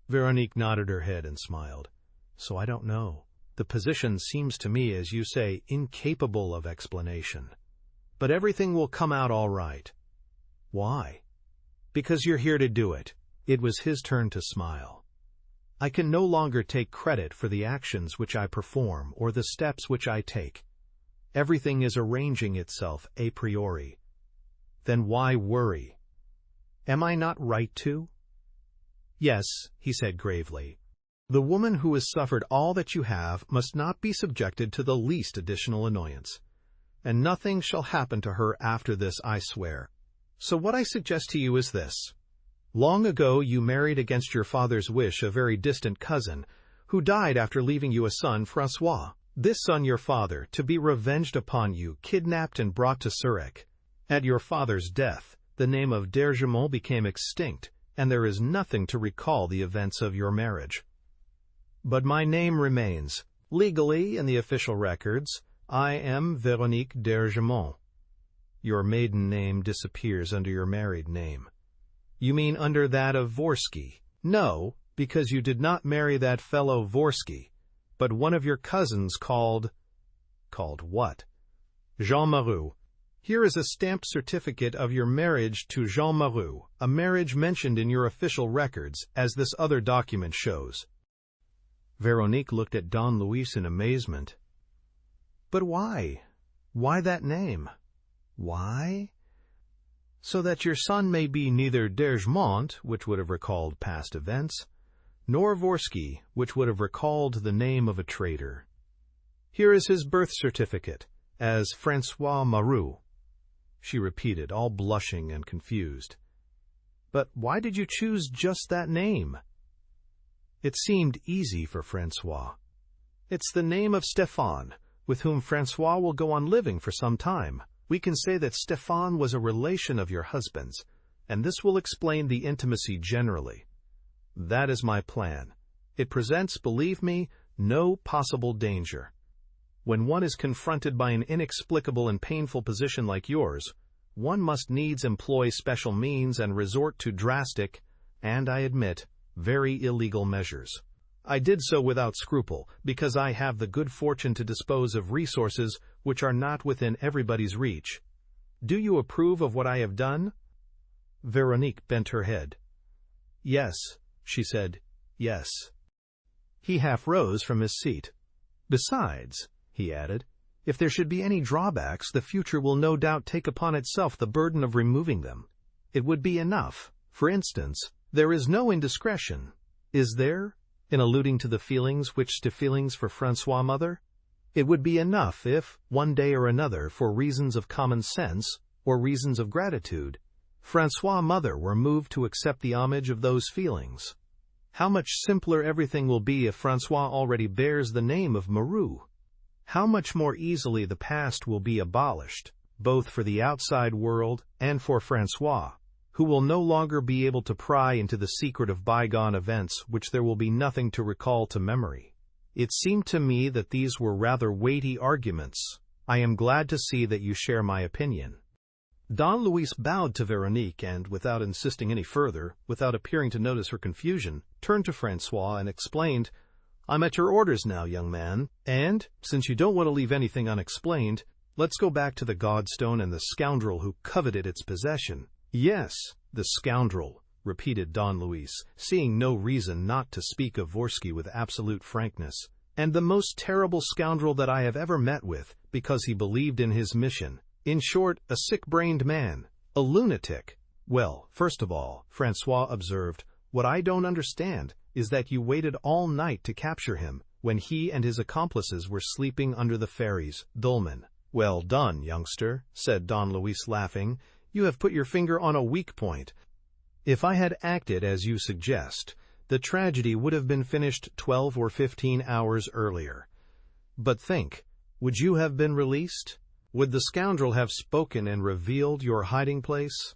Veronique nodded her head and smiled. "So I don't know. The position seems to me, as you say, incapable of explanation. But everything will come out all right." "Why?" "Because you're here to do it." It was his turn to smile. "I can no longer take credit for the actions which I perform or the steps which I take. Everything is arranging itself a priori. Then why worry? Am I not right to?" "Yes," he said gravely. "The woman who has suffered all that you have must not be subjected to the least additional annoyance. And nothing shall happen to her after this, I swear. So what I suggest to you is this. Long ago you married against your father's wish a very distant cousin, who died after leaving you a son, Francois. This son your father, to be revenged upon you, kidnapped and brought to Sarek. At your father's death, the name of d'Ergemont became extinct, and there is nothing to recall the events of your marriage. But my name remains. Legally, in the official records, I am Veronique d'Ergemont. Your maiden name disappears under your married name." "You mean under that of Vorsky?" "No, because you did not marry that fellow Vorsky, but one of your cousins called—" "Called what?" "Jean Maru. Here is a stamped certificate of your marriage to Jean Maru, a marriage mentioned in your official records, as this other document shows." Veronique looked at Don Luis in amazement. "But why? Why that name? Why?" "So that your son may be neither d'Ergemont, which would have recalled past events, nor Vorsky, which would have recalled the name of a traitor. Here is his birth certificate, as Francois Maru," she repeated, all blushing and confused. "But why did you choose just that name?" "It seemed easy for Francois. It's the name of Stéphane, with whom Francois will go on living for some time. We can say that Stéphane was a relation of your husband's, and this will explain the intimacy generally. That is my plan. It presents, believe me, no possible danger. When one is confronted by an inexplicable and painful position like yours, one must needs employ special means and resort to drastic, and I admit, very illegal measures. I did so without scruple, because I have the good fortune to dispose of resources which are not within everybody's reach. Do you approve of what I have done?" Veronique bent her head. "Yes," she said, "yes." He half rose from his seat. "Besides," he added, "if there should be any drawbacks, the future will no doubt take upon itself the burden of removing them. It would be enough. For instance, there is no indiscretion, is there, in alluding to the feelings for Francois' mother? It would be enough if, one day or another, for reasons of common sense or reasons of gratitude, Francois' mother were moved to accept the homage of those feelings. How much simpler everything will be if Francois already bears the name of Moreau! How much more easily the past will be abolished, both for the outside world and for Francois, who will no longer be able to pry into the secret of bygone events which there will be nothing to recall to memory." It seemed to me that these were rather weighty arguments. I am glad to see that you share my opinion. Don Luis bowed to Veronique and, without insisting any further, without appearing to notice her confusion, turned to Francois and explained, "I'm at your orders now, young man, and, since you don't want to leave anything unexplained, let's go back to the Godstone and the scoundrel who coveted its possession." "Yes, the scoundrel," repeated Don Luis, seeing no reason not to speak of Vorsky with absolute frankness, "and the most terrible scoundrel that I have ever met with, because he believed in his mission. In short, a sick-brained man, a lunatic." "Well, first of all," Francois observed, "what I don't understand is that you waited all night to capture him, when he and his accomplices were sleeping under the ferry's dolmen." "Well done, youngster," said Don Luis, laughing. "You have put your finger on a weak point. If I had acted as you suggest, the tragedy would have been finished 12 or 15 hours earlier. But think, would you have been released? Would the scoundrel have spoken and revealed your hiding place?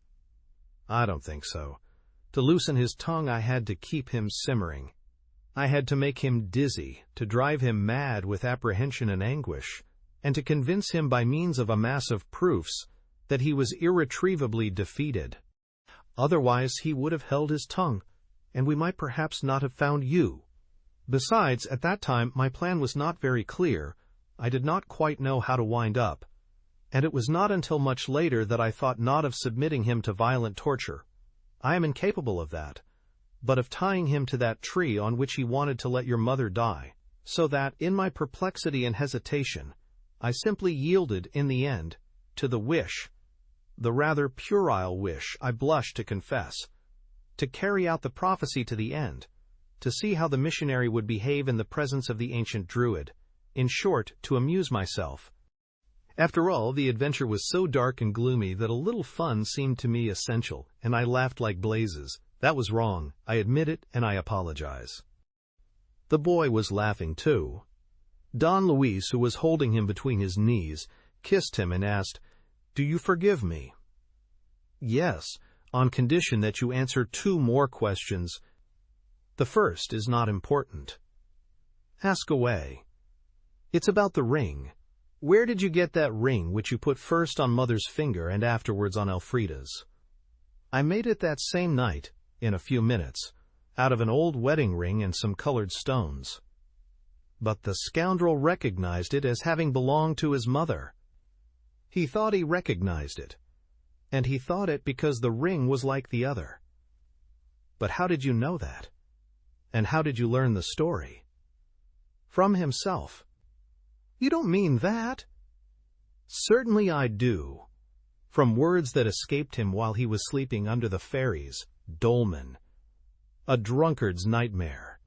I don't think so. To loosen his tongue, I had to keep him simmering. I had to make him dizzy, to drive him mad with apprehension and anguish, and to convince him by means of a mass of proofs that he was irretrievably defeated. Otherwise he would have held his tongue, and we might perhaps not have found you. Besides, at that time my plan was not very clear. I did not quite know how to wind up, and it was not until much later that I thought not of submitting him to violent torture. I am incapable of that, but of tying him to that tree on which he wanted to let your mother die, so that, in my perplexity and hesitation, I simply yielded, in the end, to the wish, the rather puerile wish, I blush to confess, to carry out the prophecy to the end, to see how the missionary would behave in the presence of the ancient Druid, in short, to amuse myself. After all, the adventure was so dark and gloomy that a little fun seemed to me essential, and I laughed like blazes. That was wrong, I admit it, and I apologize." The boy was laughing too. Don Luis, who was holding him between his knees, kissed him and asked, "Do you forgive me?" "Yes, on condition that you answer 2 more questions. The first is not important." "Ask away." "It's about the ring. Where did you get that ring which you put first on Mother's finger and afterwards on Elfrida's?" "I made it that same night, in a few minutes, out of an old wedding ring and some colored stones." "But the scoundrel recognized it as having belonged to his mother." "He thought he recognized it, and he thought it because the ring was like the other." "But how did you know that? And how did you learn the story?" "From himself." "You don't mean that?" "Certainly I do. From words that escaped him while he was sleeping under the ferry's dolmen. A drunkard's nightmare.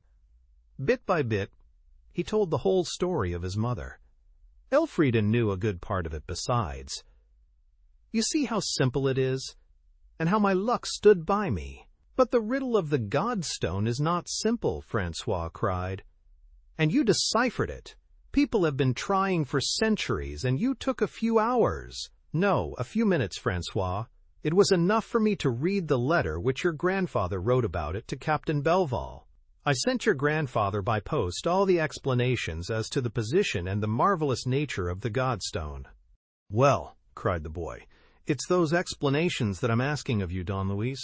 Bit by bit, he told the whole story of his mother. Elfrida knew a good part of it besides. You see how simple it is, and how my luck stood by me." "But the riddle of the Godstone is not simple," Francois cried. "And you deciphered it. People have been trying for centuries, and you took a few hours." "No, a few minutes, Francois. It was enough for me to read the letter which your grandfather wrote about it to Captain Belval. I sent your grandfather by post all the explanations as to the position and the marvelous nature of the Godstone." "Well," cried the boy, "it's those explanations that I'm asking of you, Don Luis.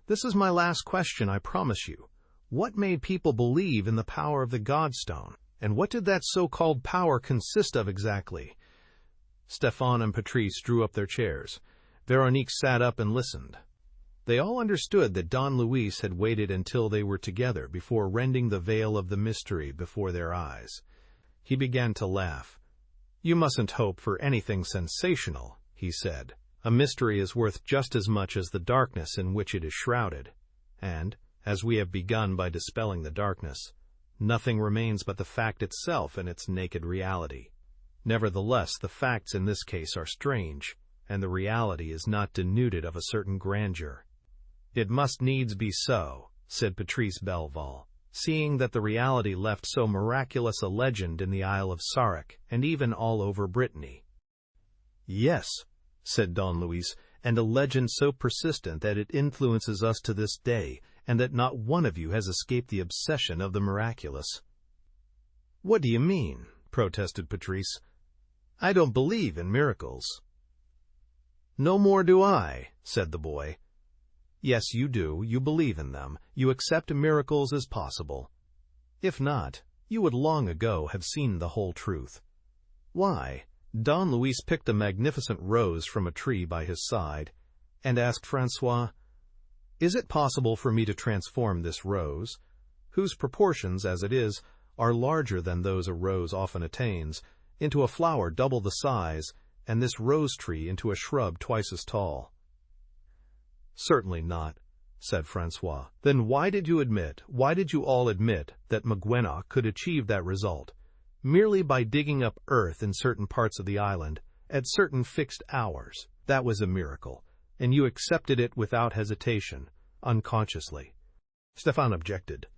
This is my last question, I promise you. What made people believe in the power of the Godstone? And what did that so-called power consist of exactly?" Stefan and Patrice drew up their chairs. Veronique sat up and listened. They all understood that Don Luis had waited until they were together before rending the veil of the mystery before their eyes. He began to laugh. "You mustn't hope for anything sensational," he said. "A mystery is worth just as much as the darkness in which it is shrouded. And, as we have begun by dispelling the darkness, nothing remains but the fact itself and its naked reality. Nevertheless, the facts in this case are strange, and the reality is not denuded of a certain grandeur." "It must needs be so," said Patrice Belval, seeing that the reality left so miraculous a legend in the Isle of Sarek, and even all over Brittany. "Yes," said Don Luis, "and a legend so persistent that it influences us to this day, and that not one of you has escaped the obsession of the miraculous." "What do you mean?" protested Patrice. "I don't believe in miracles." "No more do I," said the boy. "Yes, you do. You believe in them. You accept miracles as possible. If not, you would long ago have seen the whole truth. Why?" Don Luis picked a magnificent rose from a tree by his side, and asked Francois, "Is it possible for me to transform this rose, whose proportions, as it is, are larger than those a rose often attains, into a flower double the size, and this rose tree into a shrub twice as tall?" "Certainly not," said Francois. "Then why did you all admit that Maguenoc could achieve that result, merely by digging up earth in certain parts of the island, at certain fixed hours? That was a miracle, and you accepted it without hesitation, unconsciously." Stéphane objected.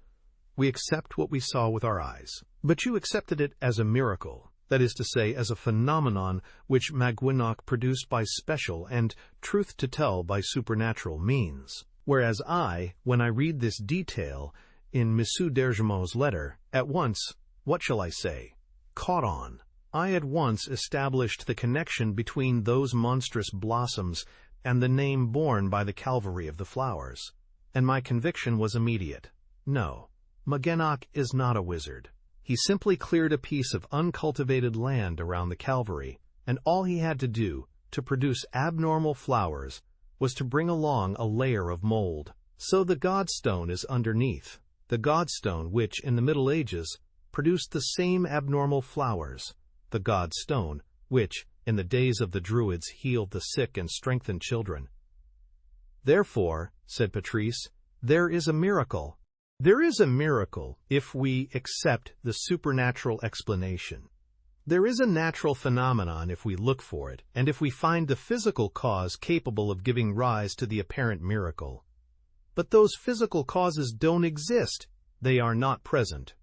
"We accept what we saw with our eyes, but you accepted it as a miracle, that is to say, as a phenomenon which Maguenoc produced by special and, truth to tell, by supernatural means. Whereas I, when I read this detail in Monsieur d'Ergemont's letter, at once, what shall I say, caught on. I at once established the connection between those monstrous blossoms and the name borne by the Calvary of the flowers, and my conviction was immediate. No, Maguenoc is not a wizard. He simply cleared a piece of uncultivated land around the Calvary, and all he had to do to produce abnormal flowers was to bring along a layer of mold. So the Godstone is underneath, the Godstone which, in the Middle Ages, produced the same abnormal flowers, the Godstone which, in the days of the Druids, healed the sick and strengthened children. Therefore, said Patrice, there is a miracle. There is a miracle if we accept the supernatural explanation. There is a natural phenomenon if we look for it, and if we find the physical cause capable of giving rise to the apparent miracle. But those physical causes don't exist. They are not present.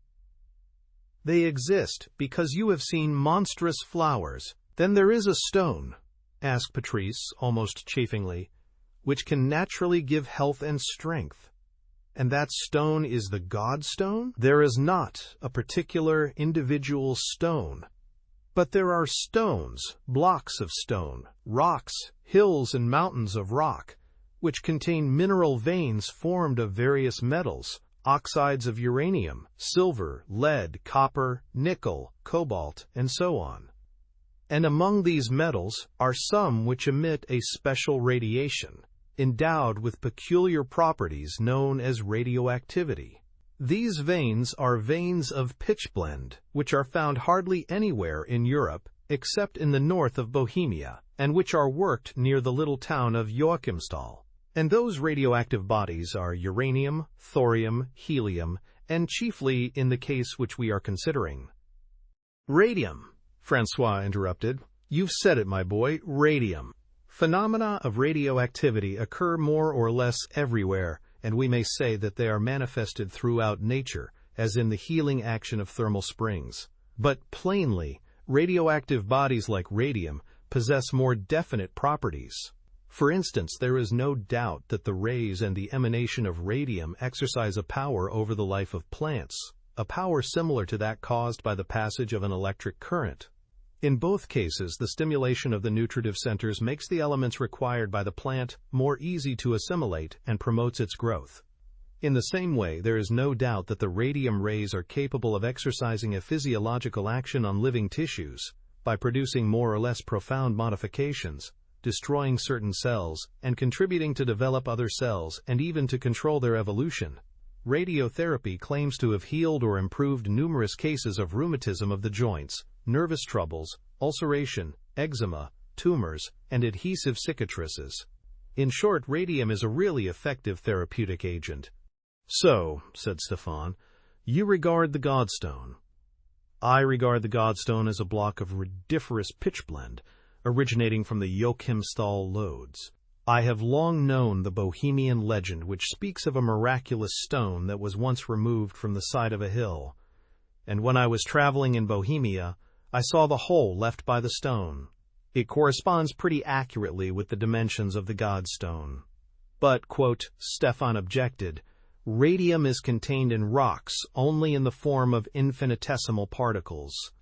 They exist because you have seen monstrous flowers. Then there is a stone, asked Patrice, almost chaffingly, which can naturally give health and strength. And that stone is the Godstone? There is not a particular individual stone. But there are stones, blocks of stone, rocks, hills and mountains of rock, which contain mineral veins formed of various metals, oxides of uranium, silver, lead, copper, nickel, cobalt, and so on. And among these metals are some which emit a special radiation, endowed with peculiar properties known as radioactivity. These veins are veins of pitchblende, which are found hardly anywhere in Europe except in the north of Bohemia, and which are worked near the little town of Joachimsthal. And those radioactive bodies are uranium, thorium, helium, and chiefly, in the case which we are considering, radium. Francois interrupted. You've said it, my boy, radium. Phenomena of radioactivity occur more or less everywhere, and we may say that they are manifested throughout nature, as in the healing action of thermal springs. But plainly, radioactive bodies like radium possess more definite properties. For instance, there is no doubt that the rays and the emanation of radium exercise a power over the life of plants, a power similar to that caused by the passage of an electric current. In both cases, the stimulation of the nutritive centers makes the elements required by the plant more easy to assimilate and promotes its growth. In the same way, there is no doubt that the radium rays are capable of exercising a physiological action on living tissues by producing more or less profound modifications, destroying certain cells, and contributing to develop other cells and even to control their evolution. Radiotherapy claims to have healed or improved numerous cases of rheumatism of the joints, nervous troubles, ulceration, eczema, tumors, and adhesive cicatrices. In short, radium is a really effective therapeutic agent. "So," said Stefan, "you regard the Godstone." "I regard the Godstone as a block of rudiferous pitchblende, originating from the Joachimsthal lodes. I have long known the Bohemian legend which speaks of a miraculous stone that was once removed from the side of a hill, and when I was traveling in Bohemia, I saw the hole left by the stone. It corresponds pretty accurately with the dimensions of the Godstone. But," quote, Stefan objected, "radium is contained in rocks only in the form of infinitesimal particles.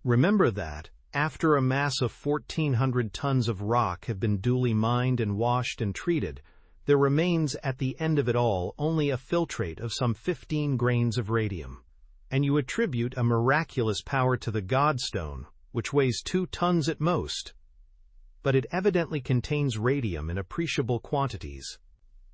Remember that, after a mass of 1,400 tons of rock have been duly mined and washed and treated, there remains at the end of it all only a filtrate of some 15 grains of radium. And you attribute a miraculous power to the Godstone, which weighs 2 tons at most. But it evidently contains radium in appreciable quantities.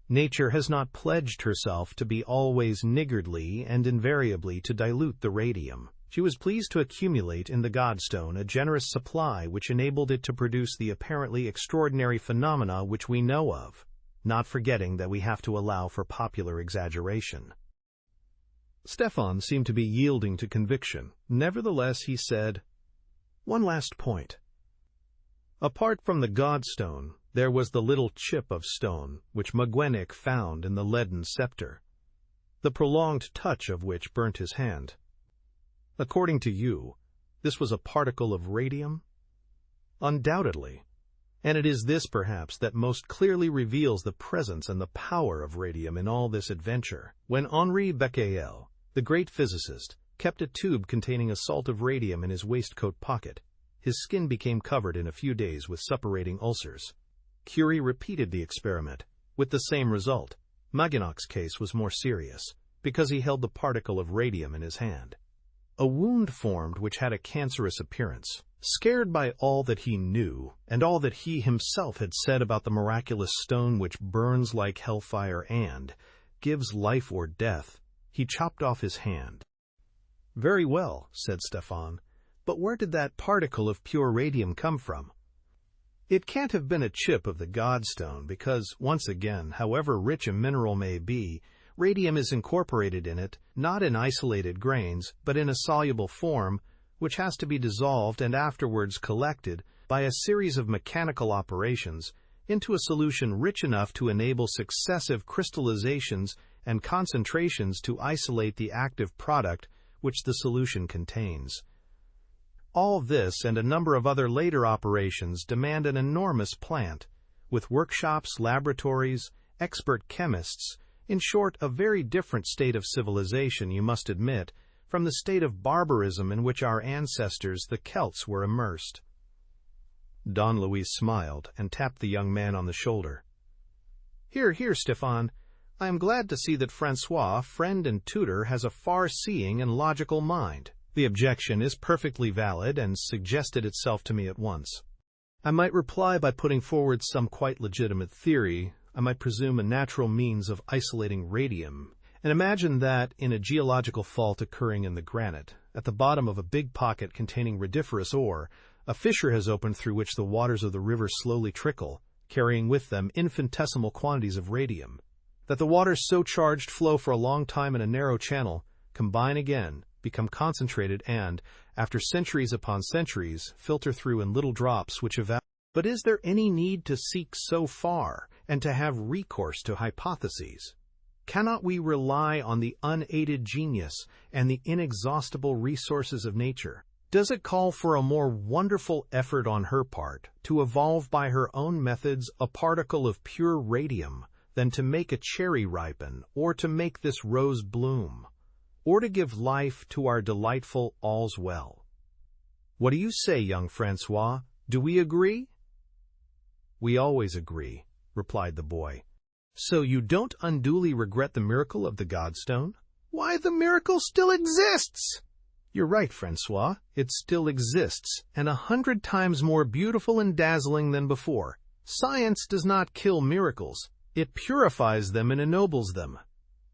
Nature has not pledged herself to be always niggardly and invariably to dilute the radium. She was pleased to accumulate in the Godstone a generous supply which enabled it to produce the apparently extraordinary phenomena which we know of, not forgetting that we have to allow for popular exaggeration." Stefan seemed to be yielding to conviction. Nevertheless, he said, "One last point. Apart from the Godstone, there was the little chip of stone which Magwenic found in the leaden scepter, the prolonged touch of which burnt his hand. According to you, this was a particle of radium?" "Undoubtedly. And it is this, perhaps, that most clearly reveals the presence and the power of radium in all this adventure. When Henri Becquerel, the great physicist, kept a tube containing a salt of radium in his waistcoat pocket, his skin became covered in a few days with suppurating ulcers. Curie repeated the experiment, with the same result. Maginoc's case was more serious, because he held the particle of radium in his hand. A wound formed which had a cancerous appearance. Scared by all that he knew, and all that he himself had said about the miraculous stone which burns like hellfire and gives life or death, he chopped off his hand." "Very well," said Stefan, "but where did that particle of pure radium come from?" "It can't have been a chip of the Godstone, because, once again, however rich a mineral may be, radium is incorporated in it, not in isolated grains, but in a soluble form, which has to be dissolved and afterwards collected, by a series of mechanical operations, into a solution rich enough to enable successive crystallizations and concentrations to isolate the active product which the solution contains. All this and a number of other later operations demand an enormous plant, with workshops, laboratories, expert chemists, in short, a very different state of civilization, you must admit, from the state of barbarism in which our ancestors, the Celts, were immersed." Don Luis smiled and tapped the young man on the shoulder. "Here, here, Stefan. I am glad to see that Francois, friend and tutor, has a far-seeing and logical mind. The objection is perfectly valid and suggested itself to me at once. I might reply by putting forward some quite legitimate theory. I might presume a natural means of isolating radium, and imagine that, in a geological fault occurring in the granite, at the bottom of a big pocket containing rudiferous ore, a fissure has opened through which the waters of the river slowly trickle, carrying with them infinitesimal quantities of radium. That the waters so charged flow for a long time in a narrow channel, combine again, become concentrated, and, after centuries upon centuries, filter through in little drops which evaporate. But is there any need to seek so far, and to have recourse to hypotheses? Cannot we rely on the unaided genius and the inexhaustible resources of nature? Does it call for a more wonderful effort on her part to evolve by her own methods a particle of pure radium than to make a cherry ripen, or to make this rose bloom, or to give life to our delightful all's well? What do you say, young Francois? Do we agree?" "We always agree," replied the boy. "So you don't unduly regret the miracle of the Godstone?" "Why, the miracle still exists!" "You're right, Francois. It still exists, and 100 times more beautiful and dazzling than before. Science does not kill miracles. It purifies them and ennobles them.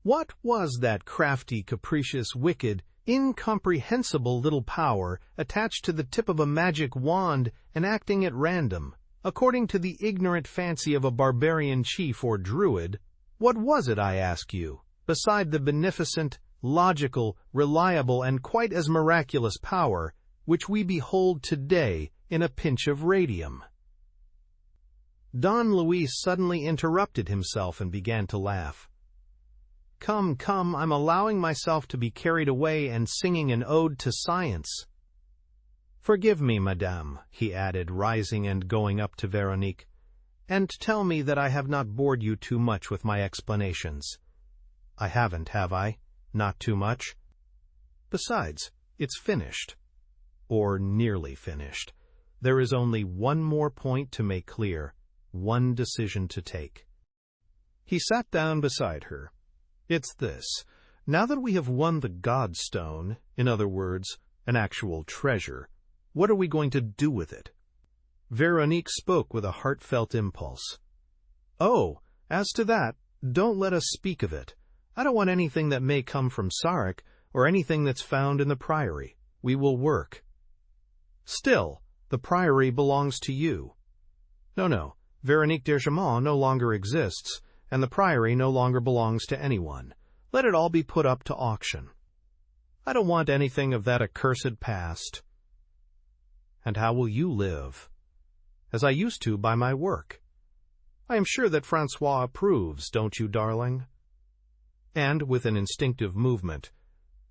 What was that crafty, capricious, wicked, incomprehensible little power attached to the tip of a magic wand and acting at random, according to the ignorant fancy of a barbarian chief or druid? What was it, I ask you, beside the beneficent, logical, reliable, and quite as miraculous power which we behold today in a pinch of radium? Don Luis suddenly interrupted himself and began to laugh. Come, come, I'm allowing myself to be carried away and singing an ode to science. Forgive me, madame, he added, rising and going up to Veronique, and tell me that I have not bored you too much with my explanations. I haven't, have I? Not too much? Besides, it's finished. Or nearly finished. There is only one more point to make clear, one decision to take. He sat down beside her. It's this. Now that we have won the Godstone, in other words, an actual treasure, what are we going to do with it? Veronique spoke with a heartfelt impulse. Oh, as to that, don't let us speak of it. I don't want anything that may come from Sarek, or anything that's found in the Priory. We will work. Still, the Priory belongs to you. No, Veronique d'Ergemont no longer exists, and the Priory no longer belongs to anyone. Let it all be put up to auction. I don't want anything of that accursed past. And how will you live? As I used to by my work. I am sure that Francois approves, don't you, darling? And with an instinctive movement,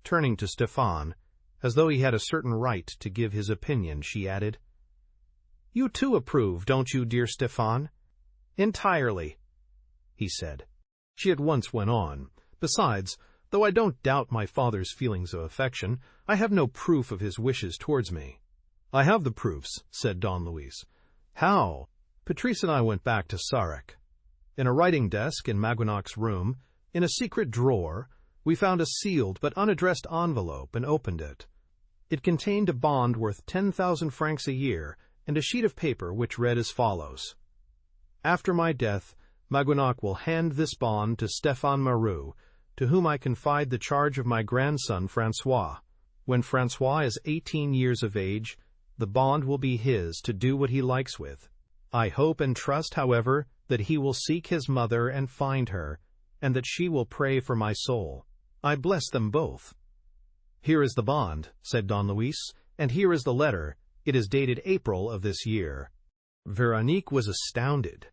turning to Stéphane, as though he had a certain right to give his opinion, she added, You too approve, don't you, dear Stéphane? Entirely, he said. She at once went on. Besides, though I don't doubt my father's feelings of affection, I have no proof of his wishes towards me. I have the proofs, said Don Luis. How? Patrice and I went back to Sarek. In a writing desk in Maguinac's room, in a secret drawer, we found a sealed but unaddressed envelope and opened it. It contained a bond worth 10,000 francs a year and a sheet of paper which read as follows. After my death, Maguinac will hand this bond to Stéphane Marou, to whom I confide the charge of my grandson Francois. When Francois is 18 years of age, the bond will be his to do what he likes with. I hope and trust, however, that he will seek his mother and find her, and that she will pray for my soul. I bless them both. Here is the bond, said Don Luis, and here is the letter. It is dated April of this year. Veronique was astounded.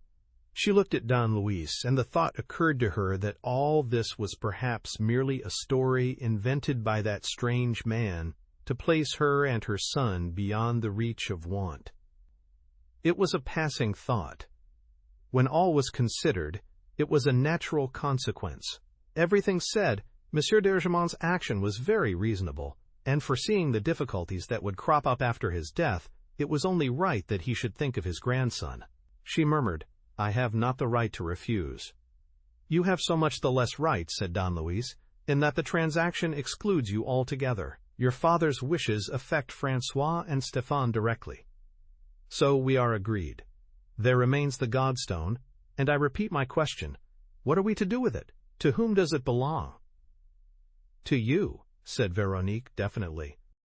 She looked at Don Luis, and the thought occurred to her that all this was perhaps merely a story invented by that strange man to place her and her son beyond the reach of want. It was a passing thought. When all was considered, it was a natural consequence. Everything said, Monsieur d'Ergemont's action was very reasonable, and foreseeing the difficulties that would crop up after his death, it was only right that he should think of his grandson. She murmured, I have not the right to refuse. You have so much the less right, said Don Luis, in that the transaction excludes you altogether. Your father's wishes affect Francois and Stéphane directly. So we are agreed. There remains the Godstone, and I repeat my question. What are we to do with it? To whom does it belong? To you, said Veronique definitely.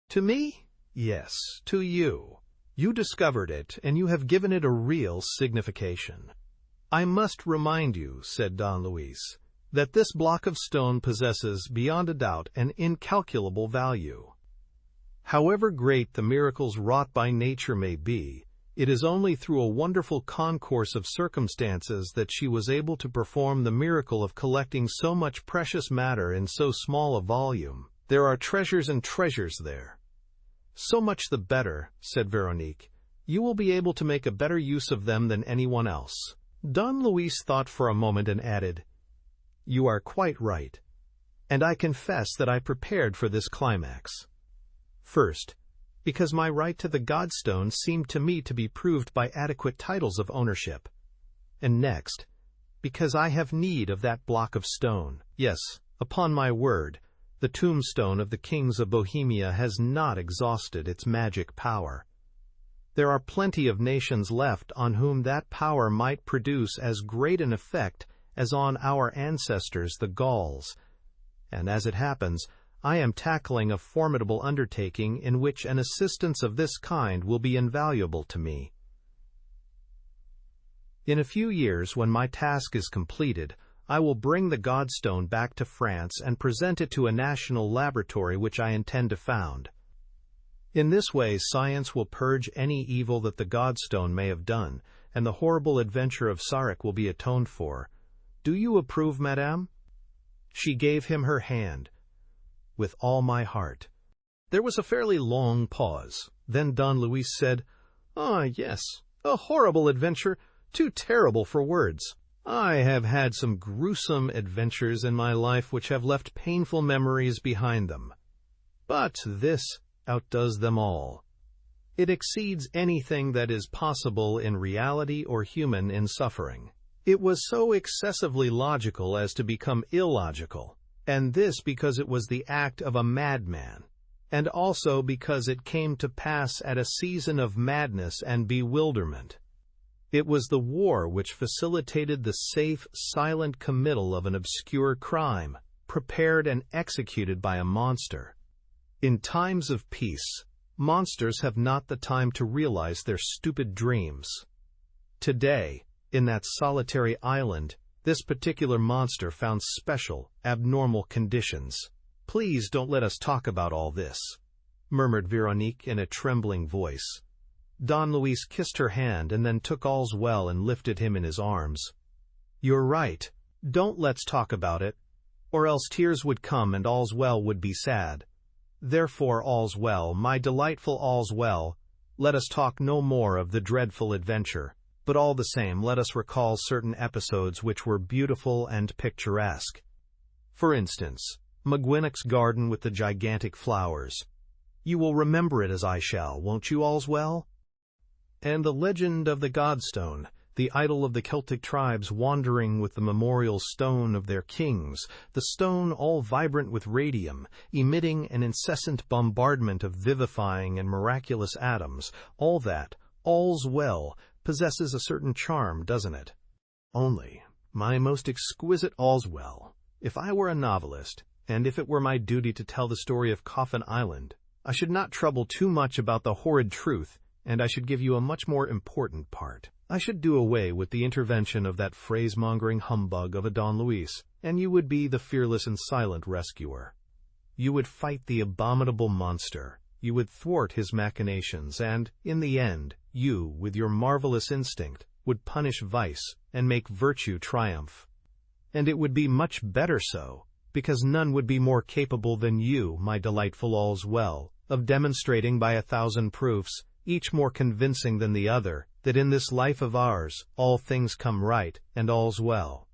To me? Yes, to you. You discovered it, and you have given it a real signification. I must remind you, said Don Luis, that this block of stone possesses, beyond a doubt, an incalculable value. However great the miracles wrought by nature may be, it is only through a wonderful concourse of circumstances that she was able to perform the miracle of collecting so much precious matter in so small a volume. There are treasures and treasures there. So much the better, said Veronique. You will be able to make a better use of them than anyone else. Don Luis thought for a moment and added, You are quite right, and I confess that I prepared for this climax. First, because my right to the Godstone seemed to me to be proved by adequate titles of ownership, and next, because I have need of that block of stone. Yes, upon my word, the tombstone of the kings of Bohemia has not exhausted its magic power. There are plenty of nations left on whom that power might produce as great an effect as on our ancestors the Gauls, and as it happens, I am tackling a formidable undertaking in which an assistance of this kind will be invaluable to me. In a few years, when my task is completed, I will bring the Godstone back to France and present it to a national laboratory which I intend to found. In this way, science will purge any evil that the Godstone may have done, and the horrible adventure of Sarek will be atoned for. Do you approve, madame? She gave him her hand. With all my heart. There was a fairly long pause. Then Don Luis said, "Ah, yes, a horrible adventure, too terrible for words. I have had some gruesome adventures in my life which have left painful memories behind them. But this outdoes them all. It exceeds anything that is possible in reality or human in suffering. It was so excessively logical as to become illogical, and this because it was the act of a madman, and also because it came to pass at a season of madness and bewilderment. It was the war which facilitated the safe, silent committal of an obscure crime, prepared and executed by a monster. In times of peace, monsters have not the time to realize their stupid dreams. Today, in that solitary island, this particular monster found special, abnormal conditions. Please don't let us talk about all this," murmured Veronique in a trembling voice. Don Luis kissed her hand and then took All's Well and lifted him in his arms. "You're right. Don't let's talk about it, or else tears would come and All's Well would be sad. Therefore, All's Well, my delightful All's Well, let us talk no more of the dreadful adventure, but all the same let us recall certain episodes which were beautiful and picturesque. For instance, McGuinnck's garden with the gigantic flowers. You will remember it as I shall, won't you, All's Well? And the legend of the Godstone, the idol of the Celtic tribes wandering with the memorial stone of their kings, the stone all vibrant with radium, emitting an incessant bombardment of vivifying and miraculous atoms, all that, All's Well, possesses a certain charm, doesn't it? Only, my most exquisite All's Well, if I were a novelist, and if it were my duty to tell the story of Coffin Island, I should not trouble too much about the horrid truth, and I should give you a much more important part. I should do away with the intervention of that phrase-mongering humbug of a Don Luis, and you would be the fearless and silent rescuer. You would fight the abominable monster, you would thwart his machinations, and, in the end, you, with your marvelous instinct, would punish vice and make virtue triumph. And it would be much better so, because none would be more capable than you, my delightful All's Well, of demonstrating by 1,000 proofs, each more convincing than the other, that in this life of ours all things come right and all's well.